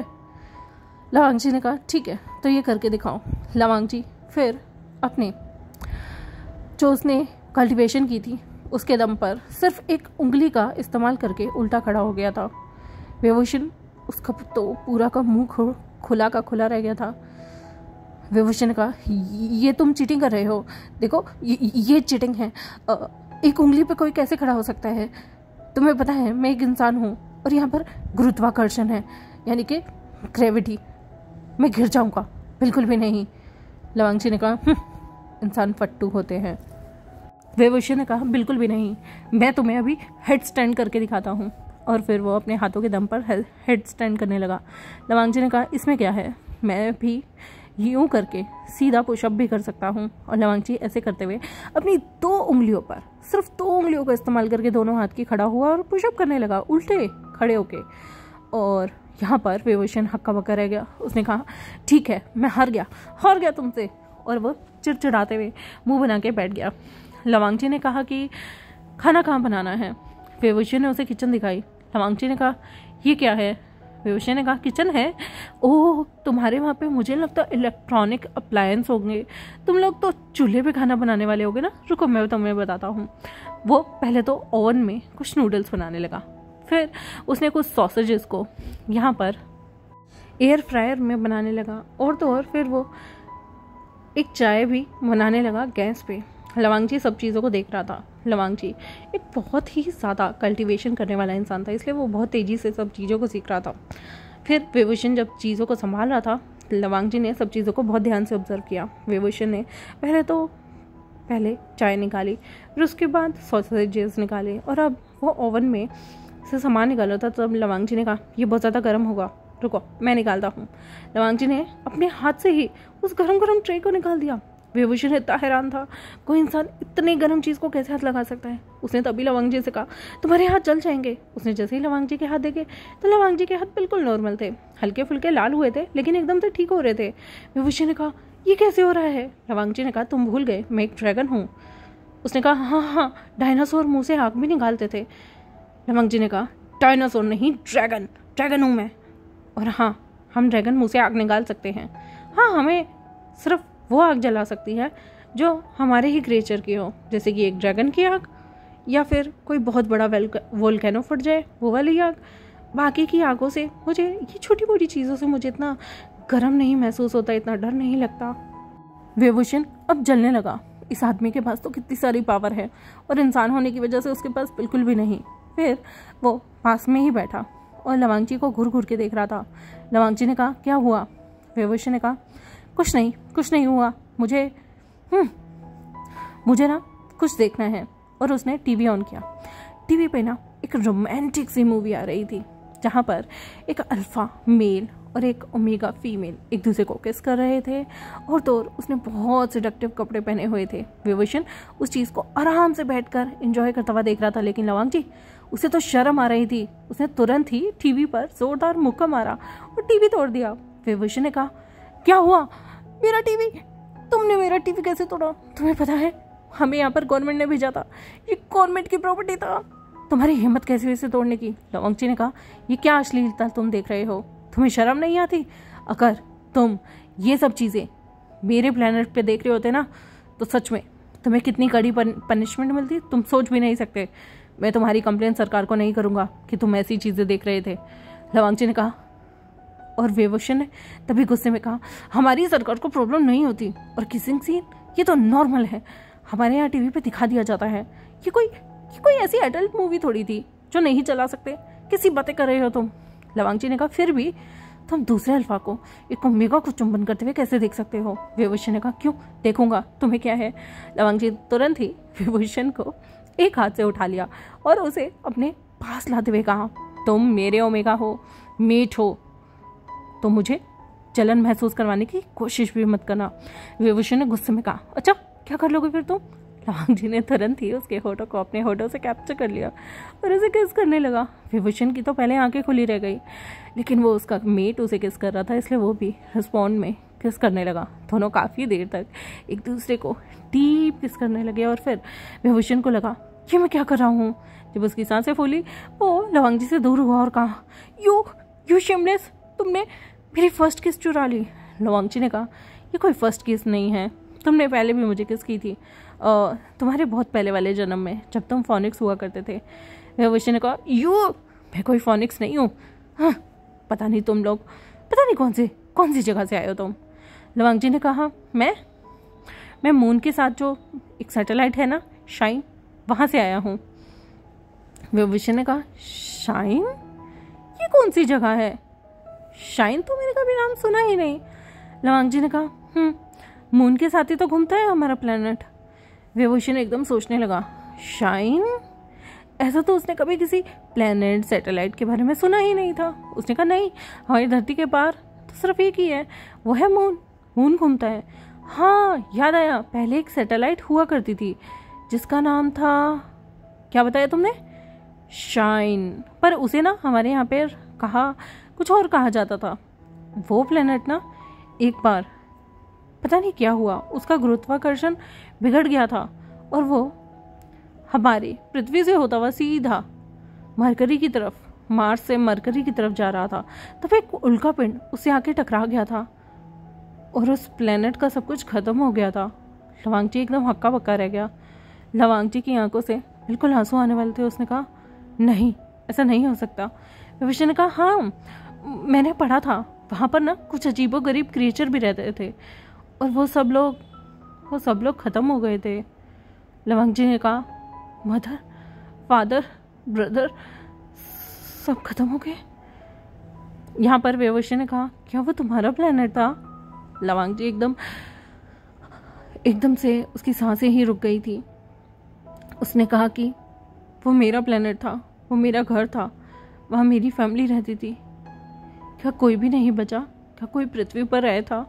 लवांग जी ने कहा, ठीक है, तो ये करके दिखाओ। लवांग जी फिर अपने जो उसने कल्टीवेशन की थी उसके दम पर सिर्फ एक उंगली का इस्तेमाल करके उल्टा खड़ा हो गया था। वेवुशन उसका तो पूरा का मुंह खुला रह गया था। वेवुशन ने कहा, ये तुम चीटिंग कर रहे हो, देखो ये चीटिंग है, एक उंगली पे कोई कैसे खड़ा हो सकता है? तुम्हें पता है मैं एक इंसान हूँ और यहाँ पर गुरुत्वाकर्षण है, यानी कि ग्रेविटी, मैं गिर जाऊँगा? बिल्कुल भी नहीं। लवांग जी ने कहा, इंसान फट्टू होते हैं। वेवुशन ने कहा, बिल्कुल भी नहीं, मैं तुम्हें अभी हेड स्टैंड करके दिखाता हूँ। और फिर वो अपने हाथों के दम पर हेड स्टैंड करने लगा। लवांग जी ने कहा, इसमें क्या है, मैं भी यूँ करके सीधा पुशअप भी कर सकता हूँ। और लवांग जी ऐसे करते हुए अपनी 2 उंगलियों पर, सिर्फ 2 उंगलियों का इस्तेमाल करके दोनों हाथ की खड़ा हुआ और पुशअप करने लगा उल्टे खड़े होके। और यहाँ पर वेवुशन हक्का बक्का रह गया। उसने कहा, ठीक है, मैं हार गया तुमसे। और वो चिड़चिड़ाते हुए मुंह बना के बैठ गया। लवांग जी ने कहा कि खाना कहाँ बनाना है? वेवुशन ने उसे किचन दिखाई। लवांग जी ने कहा, ये क्या है? वेवुशन ने कहा, किचन है। ओह, तुम्हारे वहाँ पे मुझे लगता इलेक्ट्रॉनिक अप्लायंस होंगे, तुम लोग तो चूल्हे पे खाना बनाने वाले होगे ना। रुको मैं तुम्हें बताता हूँ। वो पहले तो ओवन में कुछ नूडल्स बनाने लगा, फिर उसने कुछ सॉसेजेस को यहाँ पर एयर फ्रायर में बनाने लगा, और तो और फिर वो एक चाय भी बनाने लगा गैस पे। लवांग जी सब चीज़ों को देख रहा था। लवांग जी एक बहुत ही ज़्यादा कल्टीवेशन करने वाला इंसान था, इसलिए वो बहुत तेज़ी से सब चीज़ों को सीख रहा था। फिर विभूषण जब चीज़ों को संभाल रहा था, लवांग जी ने सब चीज़ों को बहुत ध्यान से ऑब्जर्व किया। विभूषण ने पहले चाय निकाली, फिर उसके बाद सॉसेजेस निकाले, और अब वो ओवन में से सामान निकाला था। तब लवांग जी ने कहा, ये बहुत ज़्यादा गर्म होगा, रुको मैं निकालता हूँ। लवांग जी ने अपने हाथ से ही उस गरम ट्रे को निकाल दिया। विभूषण इतना हैरान था, कोई इंसान इतने गर्म चीज़ को कैसे हाथ लगा सकता है। उसने तभी लवांग जी से कहा, तुम्हारे हाथ जल जाएंगे। उसने जैसे ही लवांग जी के हाथ देखे तो लवांग जी के हाथ बिल्कुल नॉर्मल थे, हल्के फुल्के लाल हुए थे, लेकिन एकदम से ठीक हो रहे थे। विभूषण ने कहा, ये कैसे हो रहा है। लवांग जी ने कहा, तुम भूल गए मैं एक ड्रैगन हूँ। उसने कहा, हाँ, डायनासोर मुँह से आग भी निकालते थे। लवांग जी ने कहा, डायनासोर नहीं, ड्रैगन हूँ मैं। और हाँ, हम ड्रैगन मुँह से आग निकाल सकते हैं। हाँ, हमें सिर्फ वो आग जला सकती है जो हमारे ही क्रिएचर की हो, जैसे कि एक ड्रैगन की आग, या फिर कोई बहुत बड़ा वोल्केनो फट जाए वो वाली आग। बाकी की आगों से मुझे, ये छोटी मोटी चीज़ों से मुझे इतना गर्म नहीं महसूस होता, इतना डर नहीं लगता। विभूषण अब जलने लगा। इस आदमी के पास तो कितनी सारी पावर है, और इंसान होने की वजह से उसके पास बिल्कुल भी नहीं। फिर वो पास में ही बैठा और लवांग जी को घूर घूर के देख रहा था। लवांग जी ने कहा, क्या हुआ। विभूषण ने कहा, कुछ नहीं हुआ, मुझे ना कुछ देखना है। और उसने टीवी ऑन किया। टीवी पे ना एक रोमांटिक सी मूवी आ रही थी, जहाँ पर एक अल्फा मेल और एक ओमेगा फीमेल एक दूसरे को किस कर रहे थे, और तो उसने बहुत सेडक्टिव कपड़े पहने हुए थे। विभूषण उस चीज़ को आराम से बैठकर एंजॉय करता हुआ देख रहा था, लेकिन लवांग जी, उसे तो शर्म आ रही थी। उसने तुरंत ही टीवी पर जोरदार मुक्का मारा और टीवी तोड़ दिया। विभूषण ने कहा, क्या हुआ, मेरा टीवी, तुमने मेरा टीवी कैसे तोड़ा। तुम्हें पता है हमें यहाँ पर गवर्नमेंट ने भेजा था, ये गवर्नमेंट की प्रॉपर्टी था, तुम्हारी हिम्मत कैसे हुई इसे तोड़ने की। लवांग जी ने कहा, ये क्या अश्लीलता तुम देख रहे हो, तुम्हें शर्म नहीं आती। अगर तुम ये सब चीज़ें मेरे प्लेनेट पे देख रहे होते ना, तो सच में तुम्हें कितनी कड़ी पनिशमेंट मिलती, तुम सोच भी नहीं सकते। मैं तुम्हारी कंप्लेंट सरकार को नहीं करूँगा कि तुम ऐसी चीज़ें देख रहे थे। लवांग जी ने कहा, और विभूषण ने तभी गुस्से में कहा, हमारी सरकार को प्रॉब्लम नहीं होती, और किसिंग सीन ये तो नॉर्मल है, हमारे यहाँ टीवी पे दिखा दिया जाता है। ये कोई ऐसी एडल्ट मूवी थोड़ी थी जो नहीं चला सकते, कैसी बातें कर रहे हो तुम। लवांग जी ने कहा, फिर भी तुम दूसरे अल्फा को, एक ओमेगा को चुंबन करते हुए कैसे देख सकते हो। विभूषण ने कहा, क्यों देखूंगा, तुम्हें क्या है। लवांग जी तुरंत ही विभूषण को एक हाथ से उठा लिया और उसे अपने पास लाते हुए कहा, तुम मेरे ओमेगा हो, मेट हो, तो मुझे जलन महसूस करवाने की कोशिश भी मत करना। विभूषण ने गुस्से में कहा, अच्छा क्या कर लोगे फिर तुम। लवांग जी ने तुरंत ही उसके होठों को अपने होठों से कैप्चर कर लिया और उसे किस करने लगा। विभूषण की तो पहले आंखें खुली रह गई, लेकिन वो उसका मेट उसे किस कर रहा था, इसलिए वो भी रिस्पॉन्ड में किस करने लगा। दोनों काफ़ी देर तक एक दूसरे को डीप किस करने लगे, और फिर विभूषण को लगा, ये मैं क्या कर रहा हूँ। जब उसकी सांसें फूली, वो लवांग जी से दूर हुआ और कहा, यू शेमलेस, तुमने मेरी फर्स्ट किस चुरा ली। लवांग जी ने कहा, ये कोई फर्स्ट किस नहीं है, तुमने पहले भी मुझे किस की थी, तुम्हारे बहुत पहले वाले जन्म में, जब तुम फोनिक्स हुआ करते थे। विभूषण ने कहा, मैं कोई फोनिक्स नहीं हूँ। हाँ, पता नहीं तुम लोग, पता नहीं कौन सी जगह से आए हो तुम। लवांग जी ने कहा, मैं मून के साथ जो एक सैटेलाइट है ना, शाइन, वहाँ से आया हूँ। विभूषण ने कहा, शाइन, ये कौन सी जगह है। शाइन तो मैंने कभी नाम सुना ही नहीं। लवांग जी ने कहा, मून के साथ ही तो घूमता है हमारा प्लेनेट। विभूषण एकदम सोचने लगा, शाइन, ऐसा तो उसने कभी किसी प्लेनेट सैटेलाइट के बारे में सुना ही नहीं था। उसने कहा, नहीं, हमारी धरती के पार तो सिर्फ एक ही है, वो है मून घूमता है। हाँ, याद आया, पहले एक सैटेलाइट हुआ करती थी जिसका नाम था, क्या बताया तुमने, शाइन, पर उसे ना हमारे यहाँ पे कुछ और कहा जाता था। वो प्लेनेट ना एक बार पता नहीं क्या हुआ, उसका गुरुत्वाकर्षण बिगड़ गया था और वो हमारी पृथ्वी से होता हुआ सीधा मरकरी की तरफ, मार्स से मरकरी की तरफ जा रहा था। तब एक उल्का पिंड उससे आके टकरा गया था और उस प्लेनेट का सब कुछ खत्म हो गया था। लवांग जी एकदम हक्का बक्का रह गया। लवांग जी की आंखों से बिल्कुल आंसू आने वाले थे। उसने कहा, नहीं, ऐसा नहीं हो सकता। विभूषण ने कहा, हाँ, मैंने पढ़ा था, वहाँ पर ना कुछ अजीबोगरीब क्रिएचर भी रहते थे और वो सब लोग ख़त्म हो गए थे। लवंग जी ने कहा, मदर, फादर, ब्रदर सब खत्म हो गए। यहाँ पर वेवशी ने कहा, क्या वो तुम्हारा प्लेनेट था? लवंग जी एकदम से उसकी सांसें ही रुक गई थी। उसने कहा कि वो मेरा प्लेनेट था, वो मेरा घर था, वहाँ मेरी फैमिली रहती थी। क्या कोई भी नहीं बचा? क्या कोई पृथ्वी पर आया था?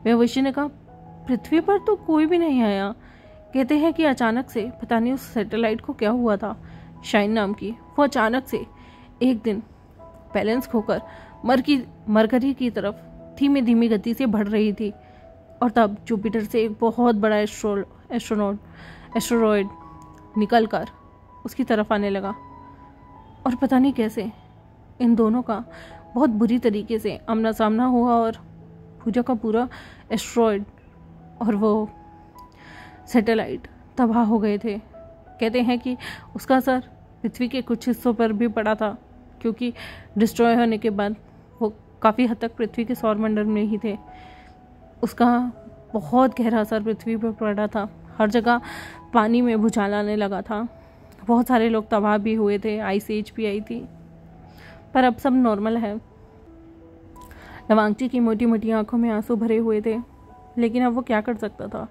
वेवशी ने कहा, पृथ्वी पर तो कोई भी नहीं आया। कहते हैं कि अचानक से, पता नहीं उस सैटेलाइट को क्या हुआ था, शाइन नाम की, वो अचानक से एक दिन बैलेंस खोकर मरकरी की तरफ धीमी धीमी गति से बढ़ रही थी। और तब जुपिटर से एक बहुत बड़ा एस्टेरॉयड निकलकर उसकी तरफ आने लगा। और पता नहीं कैसे इन दोनों का बहुत बुरी तरीके से आमना सामना हुआ और पूजा का पूरा एस्टेरॉयड और वो सैटेलाइट तबाह हो गए थे। कहते हैं कि उसका असर पृथ्वी के कुछ हिस्सों पर भी पड़ा था, क्योंकि डिस्ट्रॉय होने के बाद वो काफ़ी हद तक पृथ्वी के सौरमंडल में ही थे। उसका बहुत गहरा असर पृथ्वी पर पड़ा था। हर जगह पानी में भूचाल आने लगा था। बहुत सारे लोग तबाह भी हुए थे, आइस एज भी आई थी, पर अब सब नॉर्मल है। लवांगची की मोटी मोटी आंखों में आंसू भरे हुए थे, लेकिन अब वो क्या कर सकता था।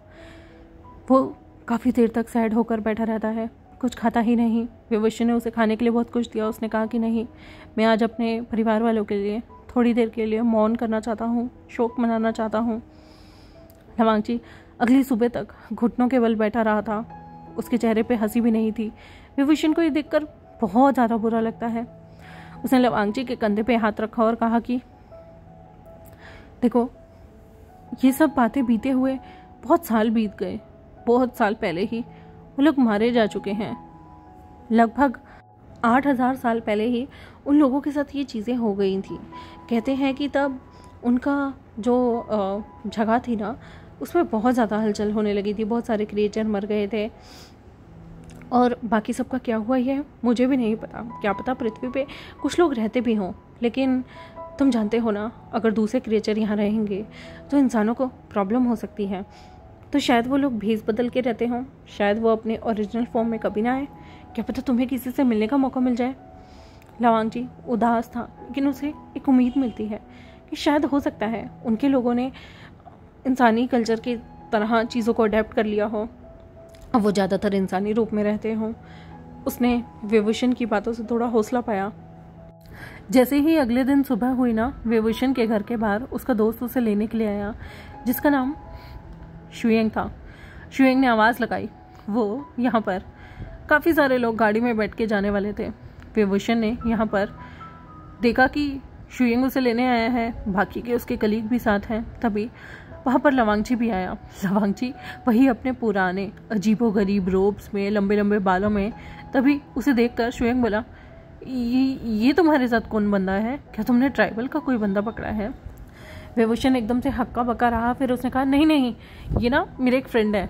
वो काफ़ी देर तक सैड होकर बैठा रहता है, कुछ खाता ही नहीं। विवश ने उसे खाने के लिए बहुत कुछ दिया। उसने कहा कि नहीं, मैं आज अपने परिवार वालों के लिए थोड़ी देर के लिए मौन करना चाहता हूँ, शोक मनाना चाहता हूँ। लवांगची अगली सुबह तक घुटनों के बल बैठा रहा था। उसके चेहरे पे हंसी भी नहीं थी। विभूषण को ये देखकर बहुत ज़्यादा बुरा लगता है। उसने लवांगची के कंधे पे हाथ रखा और कहा कि देखो, ये सब बातें बीते हुए बहुत साल बीत गए। बहुत साल पहले ही वो लोग मारे जा चुके हैं। लगभग 8000 साल पहले ही उन लोगों के साथ ये चीज़ें हो गई थी। कहते हैं कि तब उनका जो जगह थी ना, उसमें बहुत ज़्यादा हलचल होने लगी थी। बहुत सारे क्रिएचर मर गए थे और बाकी सबका क्या हुआ ये मुझे भी नहीं पता। क्या पता पृथ्वी पे कुछ लोग रहते भी हों, लेकिन तुम जानते हो ना, अगर दूसरे क्रिएचर यहाँ रहेंगे तो इंसानों को प्रॉब्लम हो सकती है। तो शायद वो लोग भेस बदल के रहते हों, शायद वो अपने ओरिजिनल फॉर्म में कभी ना आए। क्या पता तुम्हें किसी से मिलने का मौका मिल जाए। लवांगची उदास था, लेकिन उसे एक उम्मीद मिलती है कि शायद हो सकता है उनके लोगों ने इंसानी कल्चर की तरह चीज़ों को अडेप्ट कर लिया हो, अब वो ज़्यादातर इंसानी रूप में रहते हों। उसने विभूषण की बातों से थोड़ा हौसला पाया। जैसे ही अगले दिन सुबह हुई ना, विभूषण के घर के बाहर उसका दोस्त उसे लेने के लिए आया, जिसका नाम शुएंग था। शुएंग ने आवाज़ लगाई, वो यहाँ पर। काफ़ी सारे लोग गाड़ी में बैठ के जाने वाले थे। विभूषण ने यहाँ पर देखा कि शुएंग उसे लेने आया है, बाकी के उसके कलीग भी साथ हैं। तभी वहाँ पर लवांगची भी आया। लवांगची वही अपने पुराने अजीबोगरीब रोब्स में, लंबे लंबे बालों में। तभी उसे देखकर शुएंग बोला, ये तुम्हारे साथ कौन बंदा है? क्या तुमने ट्राइबल का कोई बंदा पकड़ा है? विभूषण एकदम से हक्का बक्का रहा। फिर उसने कहा, नहीं, ये ना मेरा एक फ्रेंड है,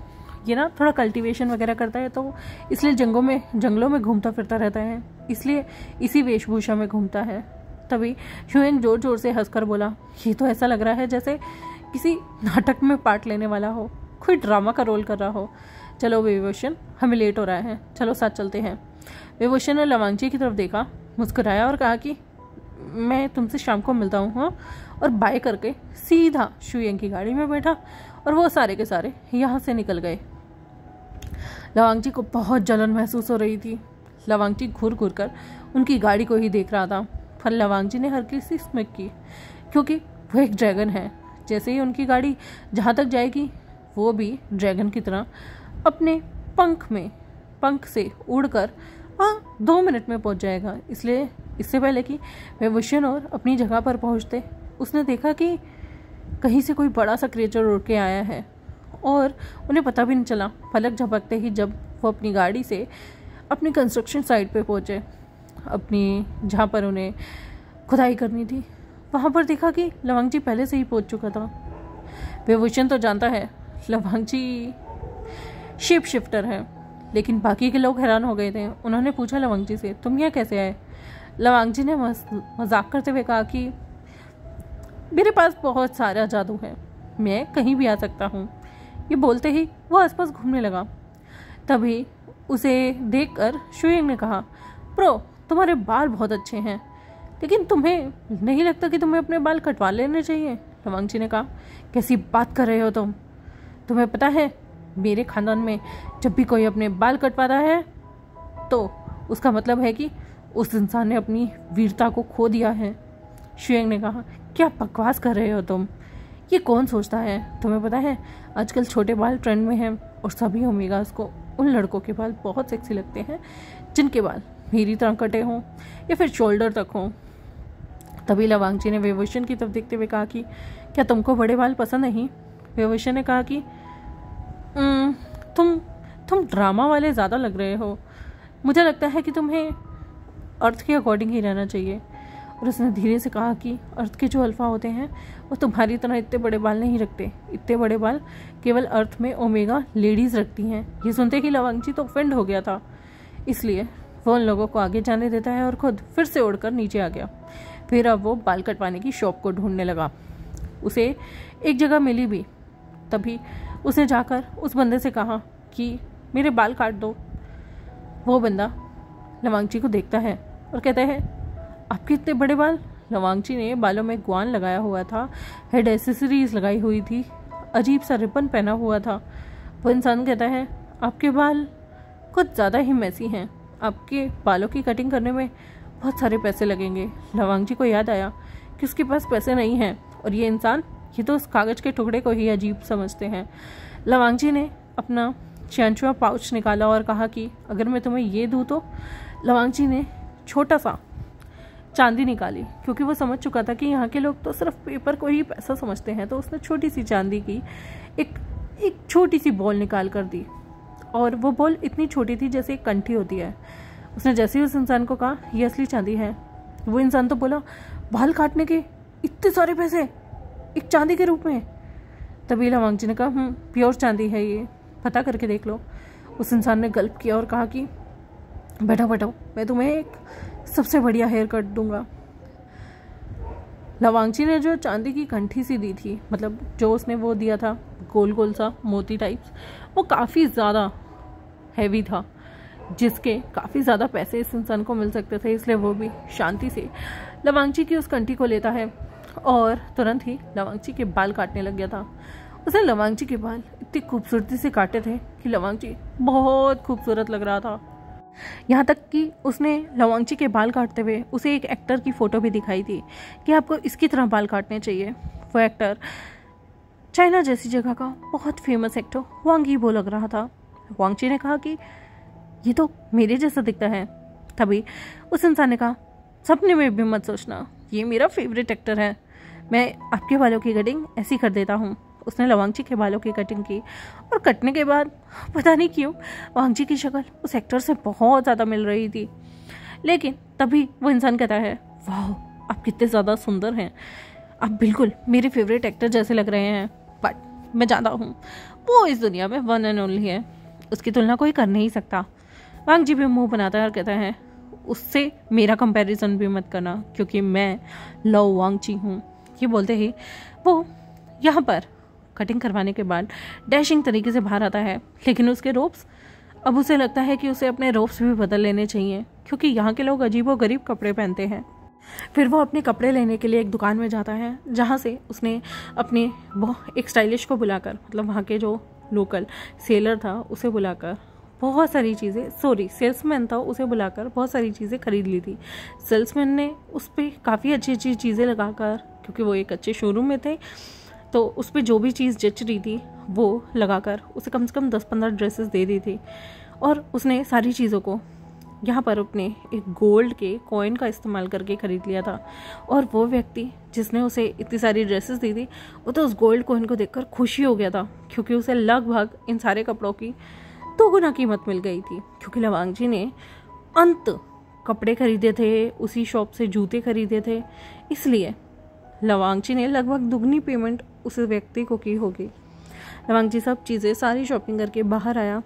ये ना थोड़ा कल्टीवेशन वगैरह करता है, तो इसलिए जंगलों में घूमता फिरता रहता है, इसलिए इसी वेशभूषा में घूमता है। तभी शुएंग जोर जोर से हंसकर बोला, ये तो ऐसा लग रहा है जैसे किसी नाटक में पार्ट लेने वाला हो, कोई ड्रामा का रोल कर रहा हो। चलो विभूषण, हमें लेट हो रहा है, चलो साथ चलते हैं। विभूषण ने लवांगची की तरफ देखा, मुस्कुराया और कहा कि मैं तुमसे शाम को मिलता हूँ। हाँ, और बाय करके सीधा शुएंग की गाड़ी में बैठा और वो सारे के सारे यहाँ से निकल गए। लवांगची को बहुत जलन महसूस हो रही थी। लवांगची घूर घूर कर उनकी गाड़ी को ही देख रहा था, पर लवांगची ने हर किसी स्मिक की, क्योंकि वो एक ड्रैगन है। जैसे ही उनकी गाड़ी जहाँ तक जाएगी, वो भी ड्रैगन की तरह अपने पंख से उड़कर 2 मिनट में पहुँच जाएगा। इसलिए इससे पहले कि विभूषण और अपनी जगह पर पहुँचते, उसने देखा कि कहीं से कोई बड़ा सा क्रिएचर उड़ के आया है और उन्हें पता भी नहीं चला। पलक झपकते ही जब वो अपनी गाड़ी से अपनी कंस्ट्रक्शन साइट पे पहुँचे, अपनी जहाँ पर उन्हें खुदाई करनी थी, वहाँ पर देखा कि लवांगची पहले से ही पहुँच चुका था। विभूषण तो जानता है लवांगची शेप शिफ्टर है, लेकिन बाकी के लोग हैरान हो गए थे। उन्होंने पूछा लवांगची से, तुम यहाँ कैसे आए? लवांगची ने मजाक करते हुए कहा कि मेरे पास बहुत सारा जादू है, मैं कहीं भी आ सकता हूँ। ये बोलते ही वो आसपास घूमने लगा। तभी उसे देखकर शुयिंग ने कहा, प्रो तुम्हारे बाल बहुत अच्छे हैं, लेकिन तुम्हें नहीं लगता कि तुम्हें अपने बाल कटवा लेने चाहिए? लवांगची ने कहा, कैसी बात कर रहे हो तुम? तुम्हें पता है मेरे खानदान में जब भी कोई अपने बाल कटवाता है तो उसका मतलब है कि उस इंसान ने अपनी वीरता को खो दिया है। शुयिंग ने कहा, क्या बकवास कर रहे हो तुम? ये कौन सोचता है? तुम्हें पता है आजकल छोटे बाल ट्रेंड में हैं और सभी ओमेगास को उन लड़कों के बाल बहुत सेक्सी लगते हैं जिनके बाल मेरी तरह कटे हों या फिर शोल्डर तक हों। तभी लवांगची ने वेवोशन की तरफ देखते हुए कहा कि क्या तुमको बड़े बाल पसंद नहीं? वेवोशन ने कहा कि तुम ड्रामा वाले ज़्यादा लग रहे हो। मुझे लगता है कि तुम्हें अर्थ के अकॉर्डिंग ही रहना चाहिए। और उसने धीरे से कहा कि अर्थ के जो अल्फा होते हैं वो तुम्हारी तरह इतने बड़े बाल नहीं रखते। इतने बड़े बाल केवल अर्थ में ओमेगा लेडीज़ रखती हैं। ये सुनते ही लवांगची तो ऑफेंड हो गया था, इसलिए वो उन लोगों को आगे जाने देता है और खुद फिर से उड़कर नीचे आ गया। फिर अब वो बाल कटवाने की शॉप को ढूंढने लगा। उसे एक जगह मिली भी। तभी उसने जाकर उस बंदे से कहा कि मेरे बाल काट दो। वो बंदा लवांगची को देखता है और कहता है, आपके इतने बड़े बाल? लवांगची ने बालों में ग्वान लगाया हुआ था, हेड एसेसरीज लगाई हुई थी, अजीब सा रिबन पहना हुआ था। वो इंसान कहता है, आपके बाल कुछ ज़्यादा ही मैसी हैं, आपके बालों की कटिंग करने में बहुत सारे पैसे लगेंगे। लवांगची को याद आया कि उसके पास पैसे नहीं हैं और ये इंसान ये तो उस कागज़ के टुकड़े को ही अजीब समझते हैं। लवांगची ने अपना चैंचुआ पाउच निकाला और कहा कि अगर मैं तुम्हें ये दूँ तो? लवांगची ने छोटा सा चांदी निकाली, क्योंकि वो समझ चुका था कि यहाँ के लोग तो सिर्फ पेपर को ही पैसा समझते हैं। तो उसने छोटी सी चांदी की एक छोटी सी बॉल निकाल कर दी, और वो बॉल इतनी छोटी थी जैसे एक कंठी होती है। उसने जैसे ही उस इंसान को कहा ये असली चांदी है, वो इंसान तो बोला, बाल काटने के इतने सारे पैसे एक चांदी के रूप में? तभी लवांगची ने कहा, प्योर चांदी है ये, पता करके देख लो। उस इंसान ने गल्प किया और कहा कि बैठो मैं तुम्हें एक सबसे बढ़िया हेयर कट दूंगा। लवांगची ने जो चांदी की कंठी सी दी थी, मतलब जो उसने वो दिया था गोल गोल सा मोती टाइप्स, वो काफ़ी ज़्यादा हैवी था, जिसके काफ़ी ज़्यादा पैसे इस इंसान को मिल सकते थे। इसलिए वो भी शांति से लवांगची की उस कंठी को लेता है और तुरंत ही लवांगची के बाल काटने लग गया था। उसने लवांगची के बाल इतनी खूबसूरती से काटे थे कि लवांगची बहुत खूबसूरत लग रहा था। यहाँ तक कि उसने लवांगची के बाल काटते हुए उसे एक एक्टर की फ़ोटो भी दिखाई थी कि आपको इसकी तरह बाल काटने चाहिए। वो एक्टर चाइना जैसी जगह का बहुत फेमस एक्टर वांग यीबो लग रहा था। वांगची ने कहा कि ये तो मेरे जैसा दिखता है। तभी उस इंसान ने कहा, सपने में भी मत सोचना, ये मेरा फेवरेट एक्टर है, मैं आपके बालों की कटिंग ऐसी कर देता हूँ। उसने लवांगची के बालों की कटिंग की और कटने के बाद पता नहीं क्यों वांगची की शक्ल उस एक्टर से बहुत ज़्यादा मिल रही थी। लेकिन तभी वो इंसान कहता है, वाह आप कितने ज़्यादा सुंदर हैं, आप बिल्कुल मेरे फेवरेट एक्टर जैसे लग रहे हैं, बट मैं जानता हूँ वो इस दुनिया में वन एंड ओनली है, उसकी तुलना कोई कर नहीं सकता। वांगची भी मुँह बनाता है और कहता है, उससे मेरा कंपैरिजन भी मत करना, क्योंकि मैं लव वांगची हूँ। ये बोलते ही वो यहाँ पर कटिंग करवाने के बाद डैशिंग तरीके से बाहर आता है। लेकिन उसके रोब्स, अब उसे लगता है कि उसे अपने रोब्स भी बदल लेने चाहिए, क्योंकि यहाँ के लोग अजीबोगरीब कपड़े पहनते हैं। फिर वो अपने कपड़े लेने के लिए एक दुकान में जाता है, जहाँ से उसने अपने एक स्टाइलिश को बुलाकर, मतलब वहाँ के जो लोकल सेलर था उसे बुलाकर बहुत सारी चीज़ें, सेल्समैन था उसे बुलाकर बहुत सारी चीज़ें खरीद ली थी। सेल्समैन ने उस पर काफ़ी अच्छी अच्छी चीज़ें लगाकर, क्योंकि वो एक अच्छे शोरूम में थे, तो उस पर जो भी चीज़ जच रही थी वो लगाकर उसे कम से कम 10-15 ड्रेसेस दे दी थी। और उसने सारी चीज़ों को यहाँ पर अपने एक गोल्ड के कॉइन का इस्तेमाल करके ख़रीद लिया था। और वो व्यक्ति जिसने उसे इतनी सारी ड्रेसेस दी थी, वो तो उस गोल्ड कॉइन को देखकर खुशी हो गया था, क्योंकि उसे लगभग इन सारे कपड़ों की 2 गुना कीमत मिल गई थी। क्योंकि लवांगची ने कपड़े खरीदे थे, उसी शॉप से जूते खरीदे थे, इसलिए लवांगची ने लगभग दुगनी पेमेंट उस व्यक्ति को की होगी। लवांगची सब चीज़ें सारी शॉपिंग करके बाहर आया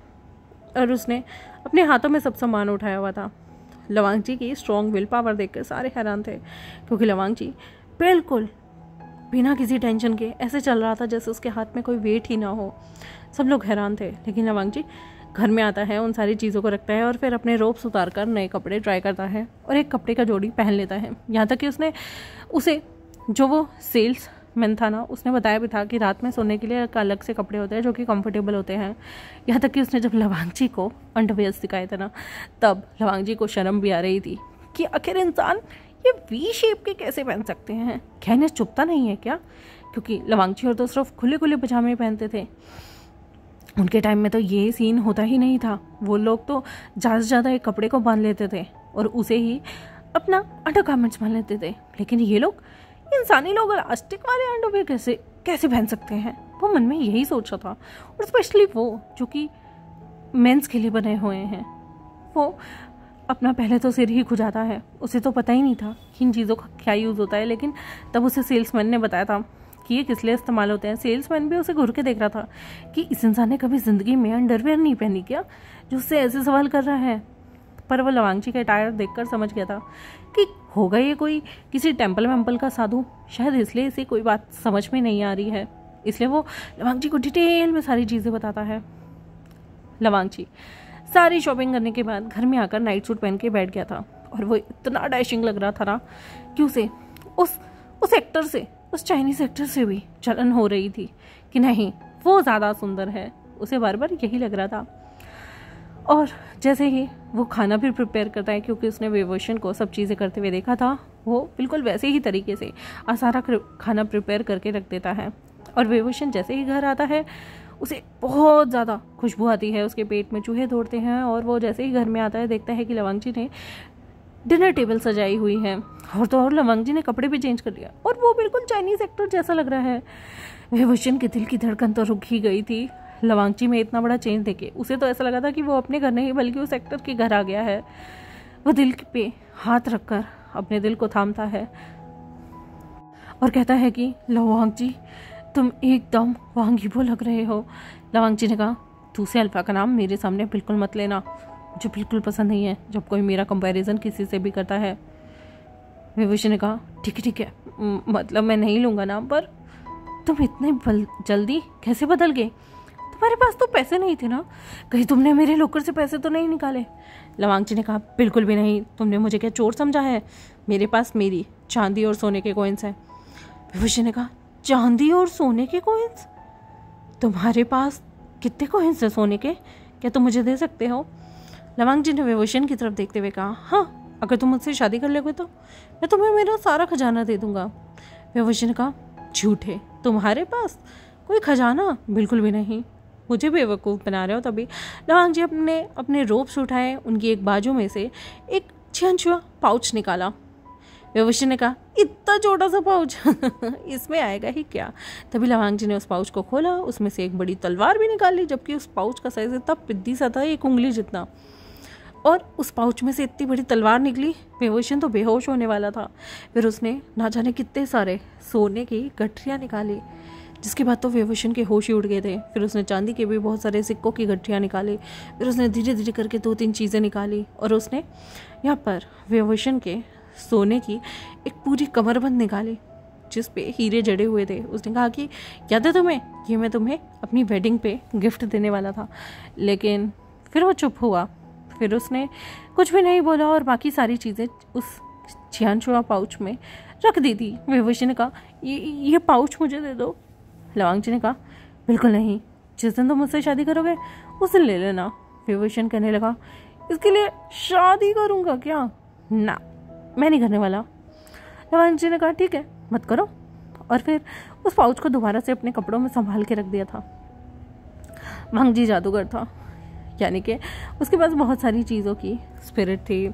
और उसने अपने हाथों में सब सामान उठाया हुआ था। लवांगची की स्ट्रॉन्ग विल पावर देखकर सारे हैरान थे, क्योंकि लवांगची बिल्कुल बिना किसी टेंशन के ऐसे चल रहा था जैसे उसके हाथ में कोई वेट ही ना हो। सब लोग हैरान थे। लेकिन लवांग जी घर में आता है, उन सारी चीज़ों को रखता है और फिर अपने रोब्स उतार कर नए कपड़े ट्राई करता है और एक कपड़े का जोड़ी पहन लेता है। यहाँ तक कि उसने उसे जो वो सेल्स मैन था ना, उसने बताया भी था कि रात में सोने के लिए एक अलग से कपड़े होते हैं जो कि कंफर्टेबल होते हैं। यहाँ तक कि उसने जब लवांग जी को अंडरवियर्स दिखाए थे ना, तब लवांग जी को शर्म भी आ रही थी कि आखिर इंसान ये वी शेप के कैसे पहन सकते हैं। क्या इन्हें चुभता नहीं है क्या? क्योंकि लवांग जी और तो सिर्फ खुले खुले पजामे पहनते थे। उनके टाइम में तो ये सीन होता ही नहीं था। वो लोग तो ज़्यादा से ज़्यादा एक कपड़े को बांध लेते थे और उसे ही अपना अंडरगारमेंट्स बांध लेते थे। लेकिन ये लोग, इंसानी लोग, इलास्टिक वाले अंडरवियर कैसे कैसे पहन सकते हैं? वो मन में यही सोचा था। और स्पेशली वो जो कि मेंस के लिए बने हुए हैं, वो अपना पहले तो सिर ही खुजाता है। उसे तो पता ही नहीं था कि इन चीज़ों का क्या यूज़ होता है। लेकिन तब उसे सेल्समैन ने बताया था कि ये किस लिए इस्तेमाल होते हैं। सेल्समैन भी उसे घूर के देख रहा था कि इस इंसान ने कभी ज़िंदगी में अंडरवियर नहीं पहनी क्या, जो उससे ऐसे सवाल कर रहा है। पर वो लवांग जी का अटायर देखकर समझ गया था कि होगा ये कोई किसी टेम्पल वेम्पल का साधु, शायद इसलिए इसे कोई बात समझ में नहीं आ रही है। इसलिए वो लवांग जी को डिटेल में सारी चीज़ें बताता है। लवांग जी सारी शॉपिंग करने के बाद घर में आकर नाइट सूट पहन के बैठ गया था और वो इतना डैशिंग लग रहा था ना कि उसे उस एक्टर से, उस चाइनीज एक्टर से भी जलन हो रही थी कि नहीं, वो ज़्यादा सुंदर है। उसे बार बार यही लग रहा था। और जैसे ही वो खाना भी प्रिपेयर करता है, क्योंकि उसने विवोशन को सब चीज़ें करते हुए देखा था, वो बिल्कुल वैसे ही तरीके से सारा खाना प्रिपेयर करके रख देता है। और विवोशन जैसे ही घर आता है उसे बहुत ज़्यादा खुशबू आती है, उसके पेट में चूहे दौड़ते हैं। और वो जैसे ही घर में आता है देखता है कि लवांग जी ने डिनर टेबल सजाई हुई है। और तो और लवांग जी ने कपड़े भी चेंज कर लिया और वो बिल्कुल चाइनीज एक्टर जैसा लग रहा है। विभूषण के दिल की धड़कन तो रुक ही गई थी लवांग जी में इतना बड़ा चेंज देखे। उसे तो ऐसा लगा था कि वो अपने घर नहीं बल्कि उस एक्टर के घर आ गया है। वो दिल पे हाथ रखकर अपने दिल को थामता है और कहता है कि लवांग जी, तुम एकदम वांगीबो लग रहे हो। लवांग जी ने कहा, तू से अल्फा का नाम मेरे सामने बिल्कुल मत लेना, मुझे बिल्कुल पसंद नहीं है जब कोई मेरा कंपैरिजन किसी से भी करता है। विभूषण ने कहा, ठीक है, मतलब मैं नहीं लूँगा नाम, पर तुम इतने जल्दी कैसे बदल गए? तुम्हारे पास तो पैसे नहीं थे ना, कहीं तुमने मेरे लॉकर से पैसे तो नहीं निकाले? लवांग जी ने कहा, बिल्कुल भी नहीं, तुमने मुझे क्या चोर समझा है? मेरे पास मेरी चांदी और सोने के कॉइन्स हैं। विभूषण ने कहा, चांदी और सोने के कॉइन्स? तुम्हारे पास कितने कॉइन्स हैं सोने के? क्या तुम मुझे दे सकते हो? लवांग जी ने विभूषण की तरफ देखते हुए कहा, हाँ, अगर तुम मुझसे शादी कर लोगे तो मैं तुम्हें मेरा सारा खजाना दे दूंगा। विभूषण ने कहा, झूठे, तुम्हारे पास कोई खजाना? बिल्कुल भी नहीं, मुझे बेवकूफ़ बना रहे हो। तभी लवांग जी अपने रोब्स उठाए, उनकी एक बाजू में से एक छिया पाउच निकाला। विभूषण ने कहा, इतना छोटा सा पाउच इसमें आएगा ही क्या? तभी लवांग जी ने उस पाउच को खोला, उसमें से एक बड़ी तलवार भी निकाली, जबकि उस पाउच का साइज इतना पिद्दी सा था, एक उंगली जितना। और उस पाउच में से इतनी बड़ी तलवार निकली, विभूषण तो बेहोश होने वाला था। फिर उसने ना जाने कितने सारे सोने की गठरियाँ निकाली, जिसके बाद तो विभूषण के होश ही उड़ गए थे। फिर उसने चांदी के भी बहुत सारे सिक्कों की गठरियाँ निकाली। फिर उसने धीरे धीरे करके 2-3 चीज़ें निकाली और उसने यहाँ पर विभूषण के सोने की एक पूरी कमरबंद निकाली जिस पे हीरे जड़े हुए थे। उसने कहा कि याद है तुम्हें, ये मैं तुम्हें अपनी वेडिंग पे गिफ्ट देने वाला था। लेकिन फिर वो चुप हुआ, फिर उसने कुछ भी नहीं बोला और बाकी सारी चीज़ें उस छियानचुआ पाउच में रख दी थी। विभूषण ने कहा, ये पाउच मुझे दे दो। लवांग जी ने कहा, बिल्कुल नहीं, जिस दिन तुम मुझसे शादी करोगे उस दिन ले लेना। विभूषण कहने लगा, इसके लिए शादी करूँगा क्या? ना, मैं नहीं करने वाला। लवांग जी ने कहा, ठीक है, मत करो। और फिर उस पाउच को दोबारा से अपने कपड़ों में संभाल के रख दिया था। वांग जी जादूगर था, यानी कि उसके पास बहुत सारी चीज़ों की स्पिरिट थी,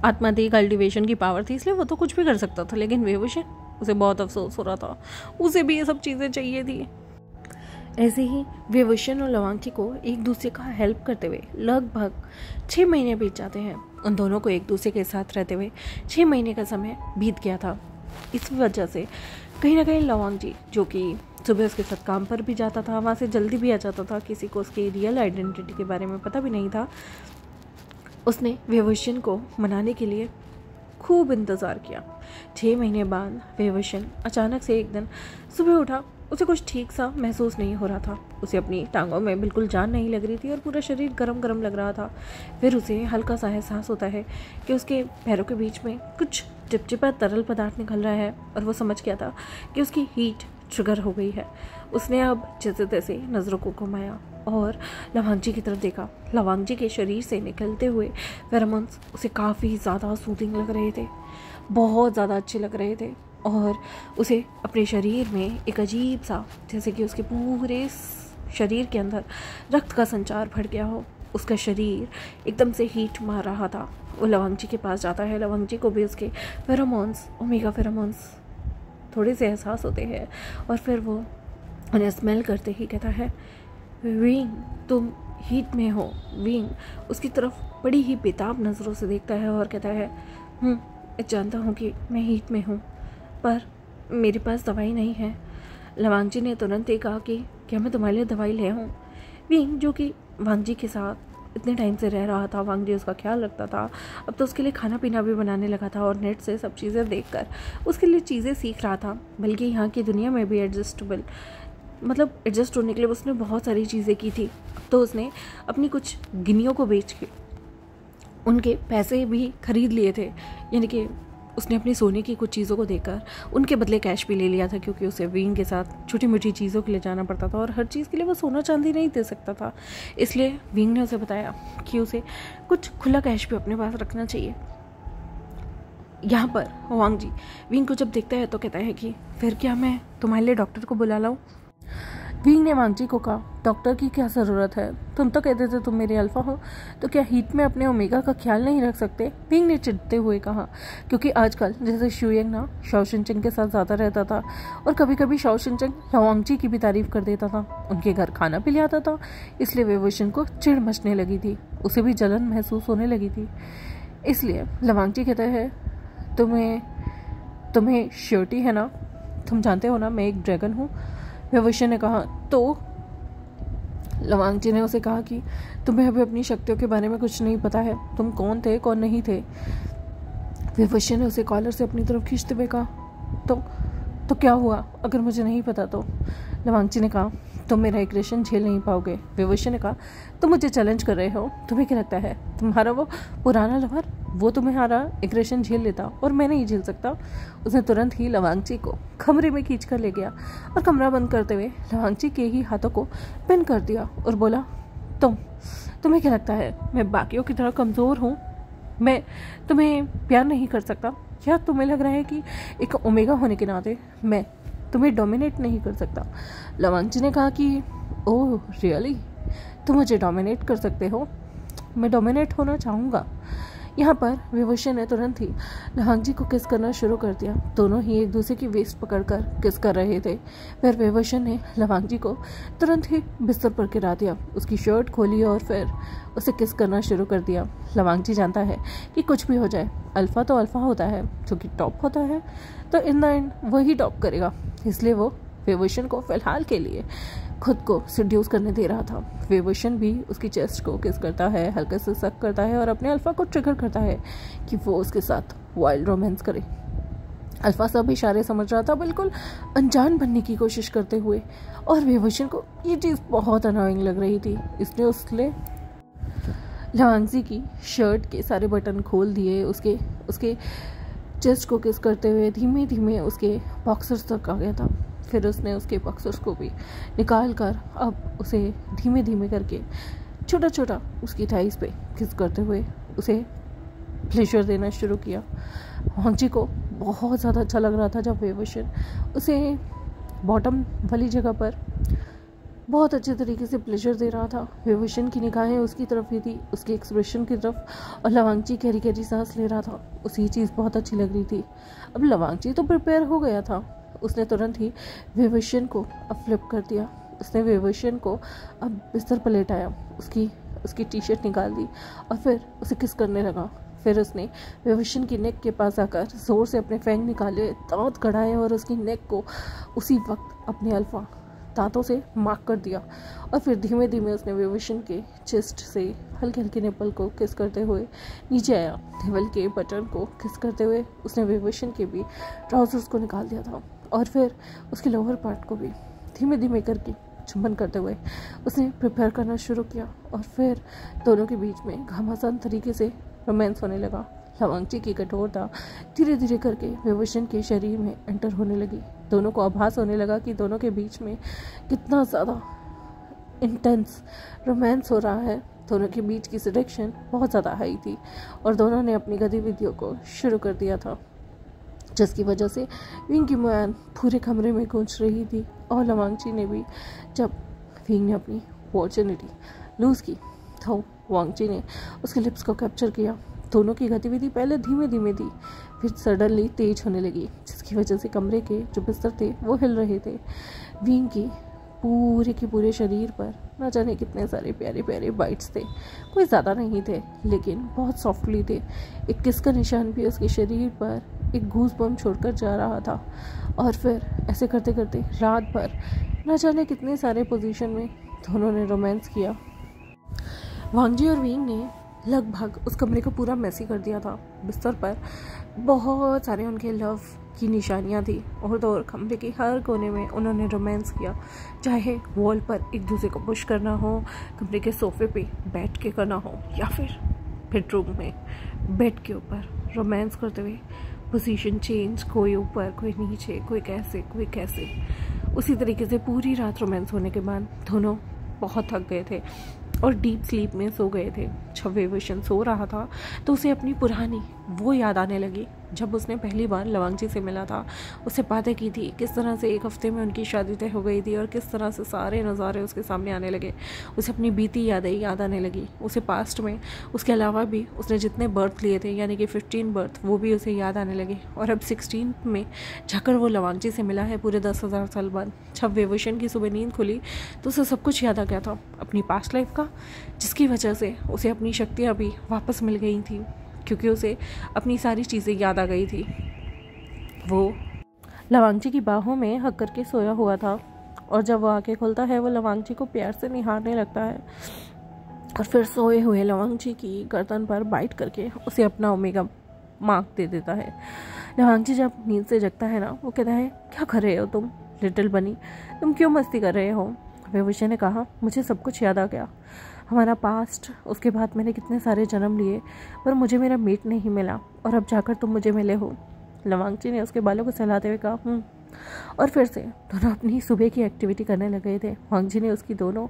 आत्मा थी, कल्टीवेशन की पावर थी, इसलिए वो तो कुछ भी कर सकता था। लेकिन विभूषण, उसे बहुत अफसोस हो रहा था, उसे भी ये सब चीज़ें चाहिए थी। ऐसे ही विभूषण और लवांग जी को एक दूसरे का हेल्प करते हुए लगभग 6 महीने बीत जाते हैं। उन दोनों को एक दूसरे के साथ रहते हुए 6 महीने का समय बीत गया था। इस वजह से कहीं ना कहीं लवांग जी, जो कि सुबह उसके साथ काम पर भी जाता था, वहाँ से जल्दी भी आ जाता था, किसी को उसकी रियल आइडेंटिटी के बारे में पता भी नहीं था, उसने विभूषण को मनाने के लिए खूब इंतज़ार किया। 6 महीने बाद वेवशन अचानक से एक दिन सुबह उठा। उसे कुछ ठीक सा महसूस नहीं हो रहा था। उसे अपनी टांगों में बिल्कुल जान नहीं लग रही थी और पूरा शरीर गरम गरम लग रहा था। फिर उसे हल्का सा एहसास होता है कि उसके पैरों के बीच में कुछ चिपचिपा तरल पदार्थ निकल रहा है और वो समझ गया था कि उसकी हीट ट्रिगर हो गई है। उसने अब जैसे तैसे नज़रों को घुमाया और लवांग जी की तरफ देखा। लवांग जी के शरीर से निकलते हुए फेरोमोन्स उसे काफ़ी ज़्यादा सूदिंग लग रहे थे, बहुत ज़्यादा अच्छे लग रहे थे और उसे अपने शरीर में एक अजीब सा, जैसे कि उसके पूरे शरीर के अंदर रक्त का संचार बढ़ गया हो। उसका शरीर एकदम से हीट मार रहा था। वो लवांग जी के पास जाता है। लवांग जी को भी उसके फेरोमोन्स, ओमेगा फेरोमोन्स थोड़े से एहसास होते हैं और फिर वो उन्हें स्मेल करते ही कहता है, विंग तुम हीट में हो। विंग उसकी तरफ बड़ी ही बेताब नज़रों से देखता है और कहता है, मैं जानता हूँ कि मैं हीट में हूँ, पर मेरे पास दवाई नहीं है। लवांग जी ने तुरंत ही कहा कि क्या मैं तुम्हारे लिए दवाई ले आऊँ। विंग जो कि वांग जी के साथ इतने टाइम से रह रहा था, वांग जी उसका ख्याल रखता था, अब तो उसके लिए खाना पीना भी बनाने लगा था और नेट से सब चीज़ें देखकर उसके लिए चीज़ें सीख रहा था। बल्कि यहाँ की दुनिया में भी एडजस्ट होने के लिए उसने बहुत सारी चीज़ें की थी। तो उसने अपनी कुछ गिनियों को बेच के उनके पैसे भी खरीद लिए थे, यानी कि उसने अपनी सोने की कुछ चीज़ों को देकर उनके बदले कैश भी ले लिया था, क्योंकि उसे विंग के साथ छोटी मोटी चीज़ों के लिए जाना पड़ता था और हर चीज़ के लिए वो सोना चांदी नहीं दे सकता था। इसलिए विंग ने उसे बताया कि उसे कुछ खुला कैश भी अपने पास रखना चाहिए। यहाँ पर वांग जी विंग को जब देखता है तो कहता है कि फिर क्या मैं तुम्हारे लिए डॉक्टर को बुला लाऊं। विंग ने वांग जी को कहा, डॉक्टर की क्या ज़रूरत है, तुम तो कहते थे तुम मेरे अल्फा हो, तो क्या हीट में अपने ओमेगा का ख्याल नहीं रख सकते। विंग ने चिढ़ते हुए कहा, क्योंकि आजकल जैसे शुयंग ना शाओ शिनचेंग के साथ ज़्यादा रहता था और कभी कभी शाओ शिनचेंग लवांग जी की भी तारीफ कर देता था, उनके घर खाना भी ले आता था, इसलिए वेवशन को चिढ़ मचने लगी थी, उसे भी जलन महसूस होने लगी थी। इसलिए लवांग जी कहता है, तुम्हें श्योरिटी है ना, तुम जानते हो ना मैं एक ड्रैगन हूँ। वेवशन ने कहा, तो लवांग जी ने उसे कहा कि तुम्हें अभी अपनी शक्तियों के बारे में कुछ नहीं पता है, तुम कौन थे कौन नहीं थे। वेवशन ने उसे कॉलर से अपनी तरफ खींचते हुए कहा, तो क्या हुआ अगर मुझे नहीं पता तो। लवांग जी ने कहा, तुम मेरा एग्रेशन झेल नहीं पाओगे। वेवशन ने कहा, तुम मुझे चैलेंज कर रहे हो, तुम्हें क्या लगता है तुम्हारा वो पुराना लवर वो तुम्हारा एग्रेशन झेल लेता और मैं नहीं झेल सकता। उसने तुरंत ही लवांग जी को कमरे में खींच कर ले गया और कमरा बंद करते हुए लवांग जी के ही हाथों को पिन कर दिया और बोला, तुम्हें क्या लगता है मैं बाकियों की तरह कमज़ोर हूँ, मैं तुम्हें प्यार नहीं कर सकता, क्या तुम्हें लग रहा है कि एक ओमेगा होने के नाते मैं तुम्हें डोमिनेट नहीं कर सकता। लवांग जी ने कहा कि ओह रियली, तुम मुझे डोमिनेट कर सकते हो, मैं डोमिनेट होना चाहूँगा। यहाँ पर वेवशन ने तुरंत ही लवांग जी को किस करना शुरू कर दिया। दोनों ही एक दूसरे की वेस्ट पकड़कर किस कर रहे थे। फिर वेवशन ने लवांग जी को तुरंत ही बिस्तर पर गिरा दिया, उसकी शर्ट खोली और फिर उसे किस करना शुरू कर दिया। लवांग जी जानता है कि कुछ भी हो जाए, अल्फ़ा तो अल्फ़ा होता है, जो कि टॉप होता है, तो इन द एंड वही टॉप करेगा। इसलिए वो वेवशन को फिलहाल के लिए खुद को सिड्यूस करने दे रहा था। वेवशन भी उसकी चेस्ट को किस करता है, हल्के से सक करता है और अपने अल्फ़ा को ट्रिगर करता है कि वो उसके साथ वाइल्ड रोमांस करे। अल्फ़ा सब इशारे समझ रहा था, बिल्कुल अनजान बनने की कोशिश करते हुए, और वेवशन को ये चीज़ बहुत अनोइंग लग रही थी। इसलिए उसने लवांग जी की शर्ट के सारे बटन खोल दिए, उसके चेस्ट को किस करते हुए धीमे धीमे उसके बॉक्सर्स तक आ गया था। फिर उसने उसके बॉक्सर्स को भी निकाल कर अब उसे धीमे धीमे करके छोटा छोटा उसकी थाइस पे किस करते हुए उसे प्लेजर देना शुरू किया। वांग जी को बहुत ज़्यादा अच्छा लग रहा था जब वेवशन उसे बॉटम वाली जगह पर बहुत अच्छे तरीके से प्लेजर दे रहा था। वेवशन की निगाहें उसकी तरफ ही थी, उसके एक्सप्रेशन की तरफ, और लवांग जी गहरी गहरी सांस ले रहा था। उसे ये चीज़ बहुत अच्छी लग रही थी। अब लवांग जी तो प्रिपेयर हो गया था, उसने तुरंत ही वेवशन को अब फ्लिप कर दिया। उसने वेवशन को अब बिस्तर पर लेटाया, उसकी टी शर्ट निकाल दी और फिर उसे किस करने लगा। फिर उसने वेवशन की नेक के पास आकर ज़ोर से अपने फैंग निकाले, दांत कढ़ाए और उसकी नेक को उसी वक्त अपने अल्फ़ा दांतों से मार्क कर दिया और फिर धीमे धीमे उसने विभूषण के चेस्ट से हल्के हल्के निपल को किस करते हुए नीचे आया। निपल के बटन को किस करते हुए उसने विभूषण के भी ट्राउजर्स को निकाल दिया था और फिर उसके लोअर पार्ट को भी धीमे धीमे करके चुंबन करते हुए उसने प्रिपेयर करना शुरू किया और फिर दोनों के बीच में घमासान तरीके से रोमांस होने लगा। लवांगची की कठोरता धीरे धीरे करके विभूषण के शरीर में एंटर होने लगी। दोनों को आभास होने लगा कि दोनों के बीच में कितना ज़्यादा इंटेंस रोमांस हो रहा है। दोनों के बीच की सिलेक्शन बहुत ज़्यादा हाई थी और दोनों ने अपनी गतिविधियों को शुरू कर दिया था, जिसकी वजह से विंग की मुआन पूरे कमरे में गूंज रही थी। और लवांगची ने भी जब विंग ने अपनी अपॉर्चुनिटी लूज़ की तो वांगची ने उसके लिप्स को कैप्चर किया। दोनों की गतिविधि पहले धीमे धीमे थी, फिर सडनली तेज होने लगी, जिसकी वजह से कमरे के जो बिस्तर थे वो हिल रहे थे। विंग की पूरे के पूरे शरीर पर न जाने कितने सारे प्यारे प्यारे बाइट्स थे। कोई ज़्यादा नहीं थे लेकिन बहुत सॉफ्टली थे। एक किस का निशान भी उसके शरीर पर एक गूज बम्प छोड़कर जा रहा था। और फिर ऐसे करते करते रात भर न जाने कितने सारे पोजीशन में दोनों ने रोमांस किया। वांगजी और विंग ने लगभग उस कमरे को पूरा मैसी कर दिया था। बिस्तर पर बहुत सारे उनके लव की निशानियां थी और तो और कमरे के हर कोने में उन्होंने रोमांस किया, चाहे वॉल पर एक दूसरे को पुश करना हो, कमरे के सोफे पे बैठ के करना हो, या फिर बेडरूम में बेड के ऊपर रोमांस करते हुए पोजीशन चेंज, कोई ऊपर कोई नीचे, कोई कैसे। उसी तरीके से पूरी रात रोमांस होने के बाद दोनों बहुत थक गए थे और डीप स्लीप में सो गए थे। जब विभूषण सो रहा था तो उसे अपनी पुरानी वो याद आने लगी जब उसने पहली बार लवांगची से मिला था। उससे बातें की थी, किस तरह से एक हफ्ते में उनकी शादी तय हो गई थी और किस तरह से सारे नज़ारे उसके सामने आने लगे। उसे अपनी बीती यादें याद आने लगी। उसे पास्ट में उसके अलावा भी उसने जितने बर्थ लिए थे, यानी कि 15 बर्थ, वो भी उसे याद आने लगे। और अब 16 में जाकर वो लवांगची से मिला है पूरे 10,000 साल बाद। जब विभूषण की सुबह नींद खुली तो उसे सब कुछ याद आ गया था अपनी पास्ट लाइफ का, जिसकी वजह से उसे अपनी शक्तियाँ भी वापस मिल गई थी, क्योंकि उसे अपनी सारी चीज़ें याद आ गई थी। वो लवांगची की बाहों में हक करके सोया हुआ था और जब वो आंखें खोलता है वो लवांगची को प्यार से निहारने लगता है और फिर सोए हुए लवांगची की गर्दन पर बाइट करके उसे अपना ओमेगा मार्क दे देता है। लवांगची जब नींद से जगता है ना, वो कहता है, क्या कर रहे हो तुम लिटिल बनी, तुम क्यों मस्ती कर रहे हो? विभूषण ने कहा, मुझे सब कुछ याद आ गया, हमारा पास्ट, उसके बाद मैंने कितने सारे जन्म लिए पर मुझे मेरा मेट नहीं मिला और अब जाकर तुम मुझे मिले हो। लवांगची ने उसके बालों को सहलाते हुए कहा और फिर से दोनों अपनी सुबह की एक्टिविटी करने लग गए थे। वांगजी ने उसकी दोनों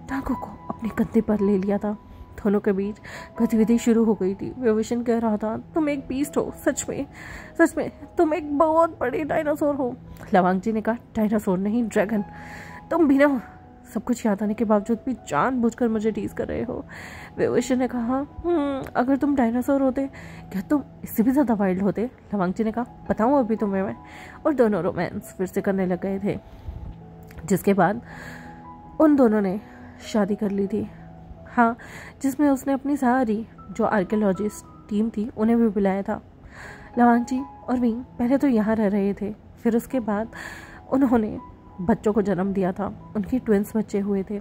टांगों को अपने कंधे पर ले लिया था। दोनों के बीच गतिविधि शुरू हो गई थी। विभूषण कह रहा था, तुम एक बीस्ट हो, सच में तुम एक बहुत बड़े डायनासोर हो। लवांगजी ने कहा, डायनासोर नहीं, ड्रैगन। तुम भी ना सब कुछ याद आने के बावजूद भी जानबूझकर मुझे टीज कर रहे हो। विभूषण ने कहा, अगर तुम डायनासोर होते क्या तुम इससे भी ज़्यादा वाइल्ड होते? लवांगची ने कहा, बताऊँ अभी तुम्हें मैं। और दोनों रोमांस फिर से करने लग गए थे, जिसके बाद उन दोनों ने शादी कर ली थी। हाँ, जिसमें उसने अपनी सारी जो आर्कियोलॉजिस्ट टीम थी उन्हें भी बुलाया था। लवांगची और विंग पहले तो यहाँ रह रहे थे, फिर उसके बाद उन्होंने बच्चों को जन्म दिया था। उनके ट्विंस बच्चे हुए थे।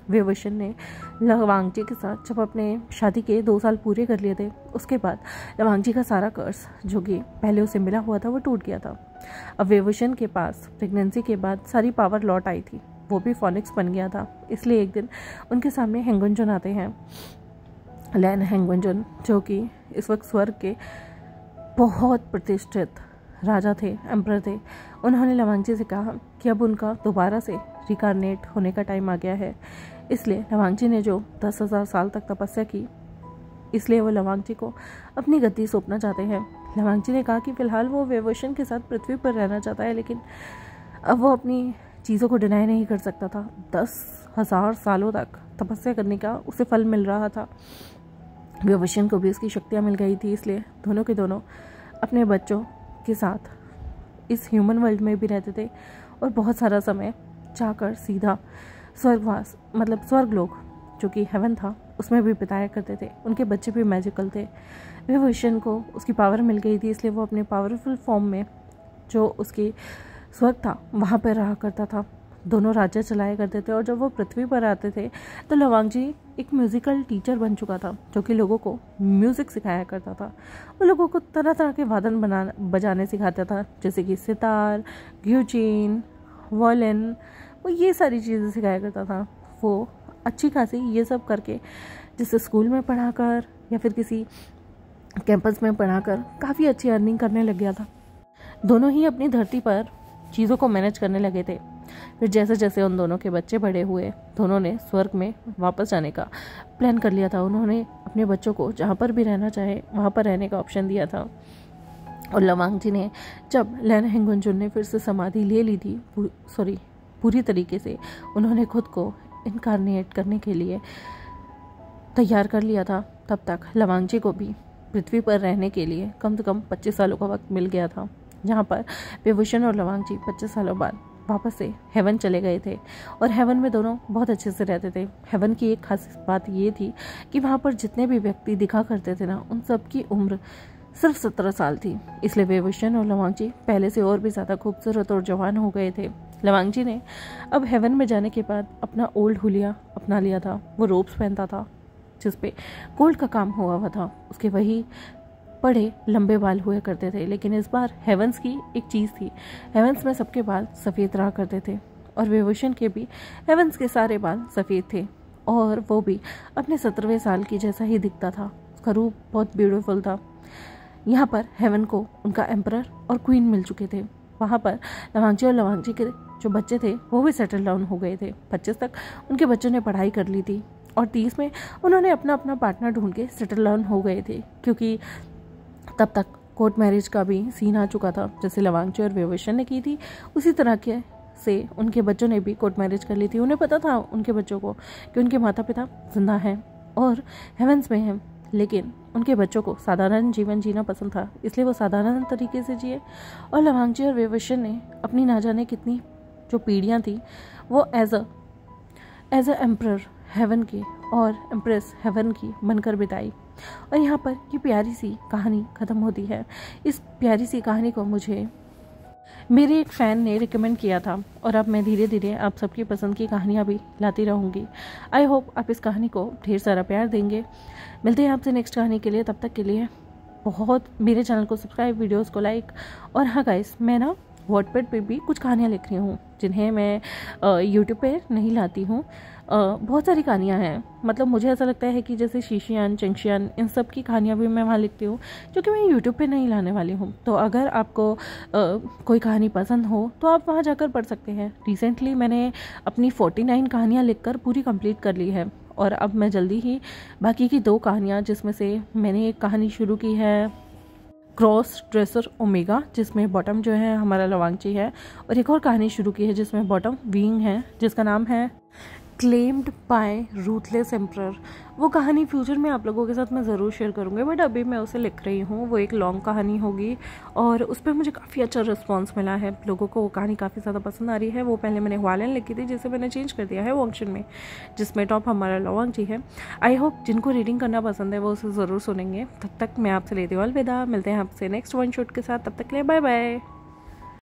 विभूषण ने लवांगची के साथ जब अपने शादी के 2 साल पूरे कर लिए थे, उसके बाद लवांगची का सारा कर्ज जो कि पहले उसे मिला हुआ था वो टूट गया था। अब विभूषण के पास प्रेगनेंसी के बाद सारी पावर लौट आई थी, वो भी फोनिक्स बन गया था। इसलिए एक दिन उनके सामने हेंगुंजन आते हैं, लैन हेंगुंजन, जो कि इस वक्त स्वर्ग के बहुत प्रतिष्ठित राजा थे, एम्परर थे। उन्होंने लवांगची से कहा कि अब उनका दोबारा से रिकारनेट होने का टाइम आ गया है। इसलिए लवांगची ने जो 10,000 साल तक तपस्या की, इसलिए वो लवांगची को अपनी गद्दी सौंपना चाहते हैं। लवांगची ने कहा कि फिलहाल वो विभूषण के साथ पृथ्वी पर रहना चाहता है, लेकिन अब वो अपनी चीज़ों को डिनाई नहीं कर सकता था। 10,000 सालों तक तपस्या करने का उसे फल मिल रहा था। विभूषण को भी उसकी शक्तियाँ मिल गई थी, इसलिए दोनों के दोनों अपने बच्चों के साथ इस ह्यूमन वर्ल्ड में भी रहते थे और बहुत सारा समय जाकर सीधा स्वर्गवास, मतलब स्वर्गलोक जो कि हेवन था, उसमें भी बिताया करते थे। उनके बच्चे भी मैजिकल थे। विभूषण को उसकी पावर मिल गई थी, इसलिए वो अपने पावरफुल फॉर्म में जो उसकी स्वर्ग था वहाँ पर रहा करता था। दोनों राज्य चलाया करते थे। और जब वो पृथ्वी पर आते थे तो लवांग जी एक म्यूज़िकल टीचर बन चुका था, जो कि लोगों को म्यूज़िक सिखाया करता था। वो लोगों को तरह तरह के वादन बजाने सिखाता था, जैसे कि सितार, ग्यूचिन, वॉलिन, वो ये सारी चीज़ें सिखाया करता था। वो अच्छी खासी ये सब करके जैसे स्कूल में पढ़ाकर या फिर किसी कैंपस में पढ़ाकर काफ़ी अच्छी अर्निंग करने लग गया था। दोनों ही अपनी धरती पर चीज़ों को मैनेज करने लगे थे। फिर जैसे जैसे उन दोनों के बच्चे बड़े हुए, दोनों ने स्वर्ग में वापस जाने का प्लान कर लिया था। उन्होंने अपने बच्चों को जहाँ पर भी रहना चाहे वहाँ पर रहने का ऑप्शन दिया था। और लवांग जी ने जब लैन हेंगुनजुन ने फिर से समाधि ले ली थी, पूरी तरीके से उन्होंने खुद को इनकारनेट करने के लिए तैयार कर लिया था, तब तक लवांग जी को भी पृथ्वी पर रहने के लिए कम से कम 25 सालों का वक्त मिल गया था, जहाँ पर पेवुशन और लवांग जी 25 सालों बाद वापस से हेवन चले गए थे। और हेवन में दोनों बहुत अच्छे से रहते थे। हेवन की एक खास बात ये थी कि वहाँ पर जितने भी व्यक्ति दिखा करते थे ना, उन सब की उम्र सिर्फ 17 साल थी। इसलिए पेवुशन और लवांग जी पहले से और भी ज़्यादा खूबसूरत और जवान हो गए थे। लवांग जी ने अब हेवन में जाने के बाद अपना ओल्ड हुलिया अपना लिया था। वो रोब्स पहनता था जिस पे गोल्ड का काम हुआ था। उसके वही बड़े लंबे बाल हुए करते थे। लेकिन इस बार हेवंस की एक चीज़ थी, हेवंस में सबके बाल सफ़ेद रहा करते थे और पेवुशन के भी हेवंस के सारे बाल सफ़ेद थे। और वो भी अपने 17वें साल की जैसा ही दिखता था। उसका रूप बहुत ब्यूटीफुल था। यहाँ पर हेवन को उनका एम्परर और क्वीन मिल चुके थे। वहाँ पर लवांग जी और लवांग जी के जो बच्चे थे वो भी सेटल डाउन हो गए थे। 25 तक उनके बच्चों ने पढ़ाई कर ली थी और 30 में उन्होंने अपना अपना पार्टनर ढूंढ के सेटल डाउन हो गए थे, क्योंकि तब तक कोर्ट मैरिज का भी सीन आ चुका था। जैसे लवांग जी और पेवुशन ने की थी, उसी तरह के से उनके बच्चों ने भी कोर्ट मैरिज कर ली थी। उन्हें पता था उनके बच्चों को कि उनके माता पिता जिंदा हैं और हेवंस में हैं, लेकिन उनके बच्चों को साधारण जीवन जीना पसंद था, इसलिए वो साधारण तरीके से जिए। और लवांग जी और पेवुशन ने अपनी ना जाने कितनी जो पीढ़ियाँ थी वो एज अ एम्परर हेवन की और एम्प्रेस हेवन की बनकर बिताई। और यहाँ पर ये प्यारी सी कहानी ख़त्म होती है। इस प्यारी सी कहानी को मुझे मेरे एक फ़ैन ने रिकमेंड किया था और अब मैं धीरे धीरे आप सबकी पसंद की कहानियाँ भी लाती रहूँगी। आई होप आप इस कहानी को ढेर सारा प्यार देंगे। मिलते हैं आपसे नेक्स्ट कहानी के लिए। तब तक के लिए बहुत मेरे चैनल को सब्सक्राइब, वीडियोज़ को लाइक। और हाँ गाइस, मैं ना वॉटपैड पे भी कुछ कहानियाँ लिख रही हूँ जिन्हें मैं यूट्यूब पे नहीं लाती हूँ। बहुत सारी कहानियाँ हैं, मतलब मुझे ऐसा लगता है कि जैसे शीशियान, चंगशियान, इन सब की कहानियाँ भी मैं वहाँ लिखती हूँ, जो कि मैं यूट्यूब पे नहीं लाने वाली हूँ। तो अगर आपको कोई कहानी पसंद हो तो आप वहाँ जाकर पढ़ सकते हैं। रिसेंटली मैंने अपनी 49 कहानियाँ लिखकर पूरी कंप्लीट कर ली है और अब मैं जल्दी ही बाकी की 2 कहानियाँ, जिसमें से मैंने एक कहानी शुरू की है क्रॉस ड्रेसर ओमेगा, जिसमें बॉटम जो है हमारा लवांग जी है, और एक और कहानी शुरू की है जिसमें बॉटम विंग है, जिसका नाम है क्लेम्ड बाय रूथलेस एम्परर। वो कहानी फ्यूचर में आप लोगों के साथ मैं ज़रूर शेयर करूँगी, बट अभी मैं उसे लिख रही हूँ। वो एक लॉन्ग कहानी होगी और उस पर मुझे काफ़ी अच्छा रिस्पांस मिला है। लोगों को वो कहानी काफ़ी ज़्यादा पसंद आ रही है। वो पहले मैंने वालन लिखी थी, जिसे मैंने चेंज कर दिया है वॉन्क्शन में, जिसमें टॉप हमारा लवांग जी है। आई होप जिनको रीडिंग करना पसंद है वो उसे ज़रूर सुनेंगे। तब तक मैं आपसे लेती हूँ अलविदा। मिलते हैं आपसे नेक्स्ट वन शॉट के साथ। तब तक के लिए बाय बाय।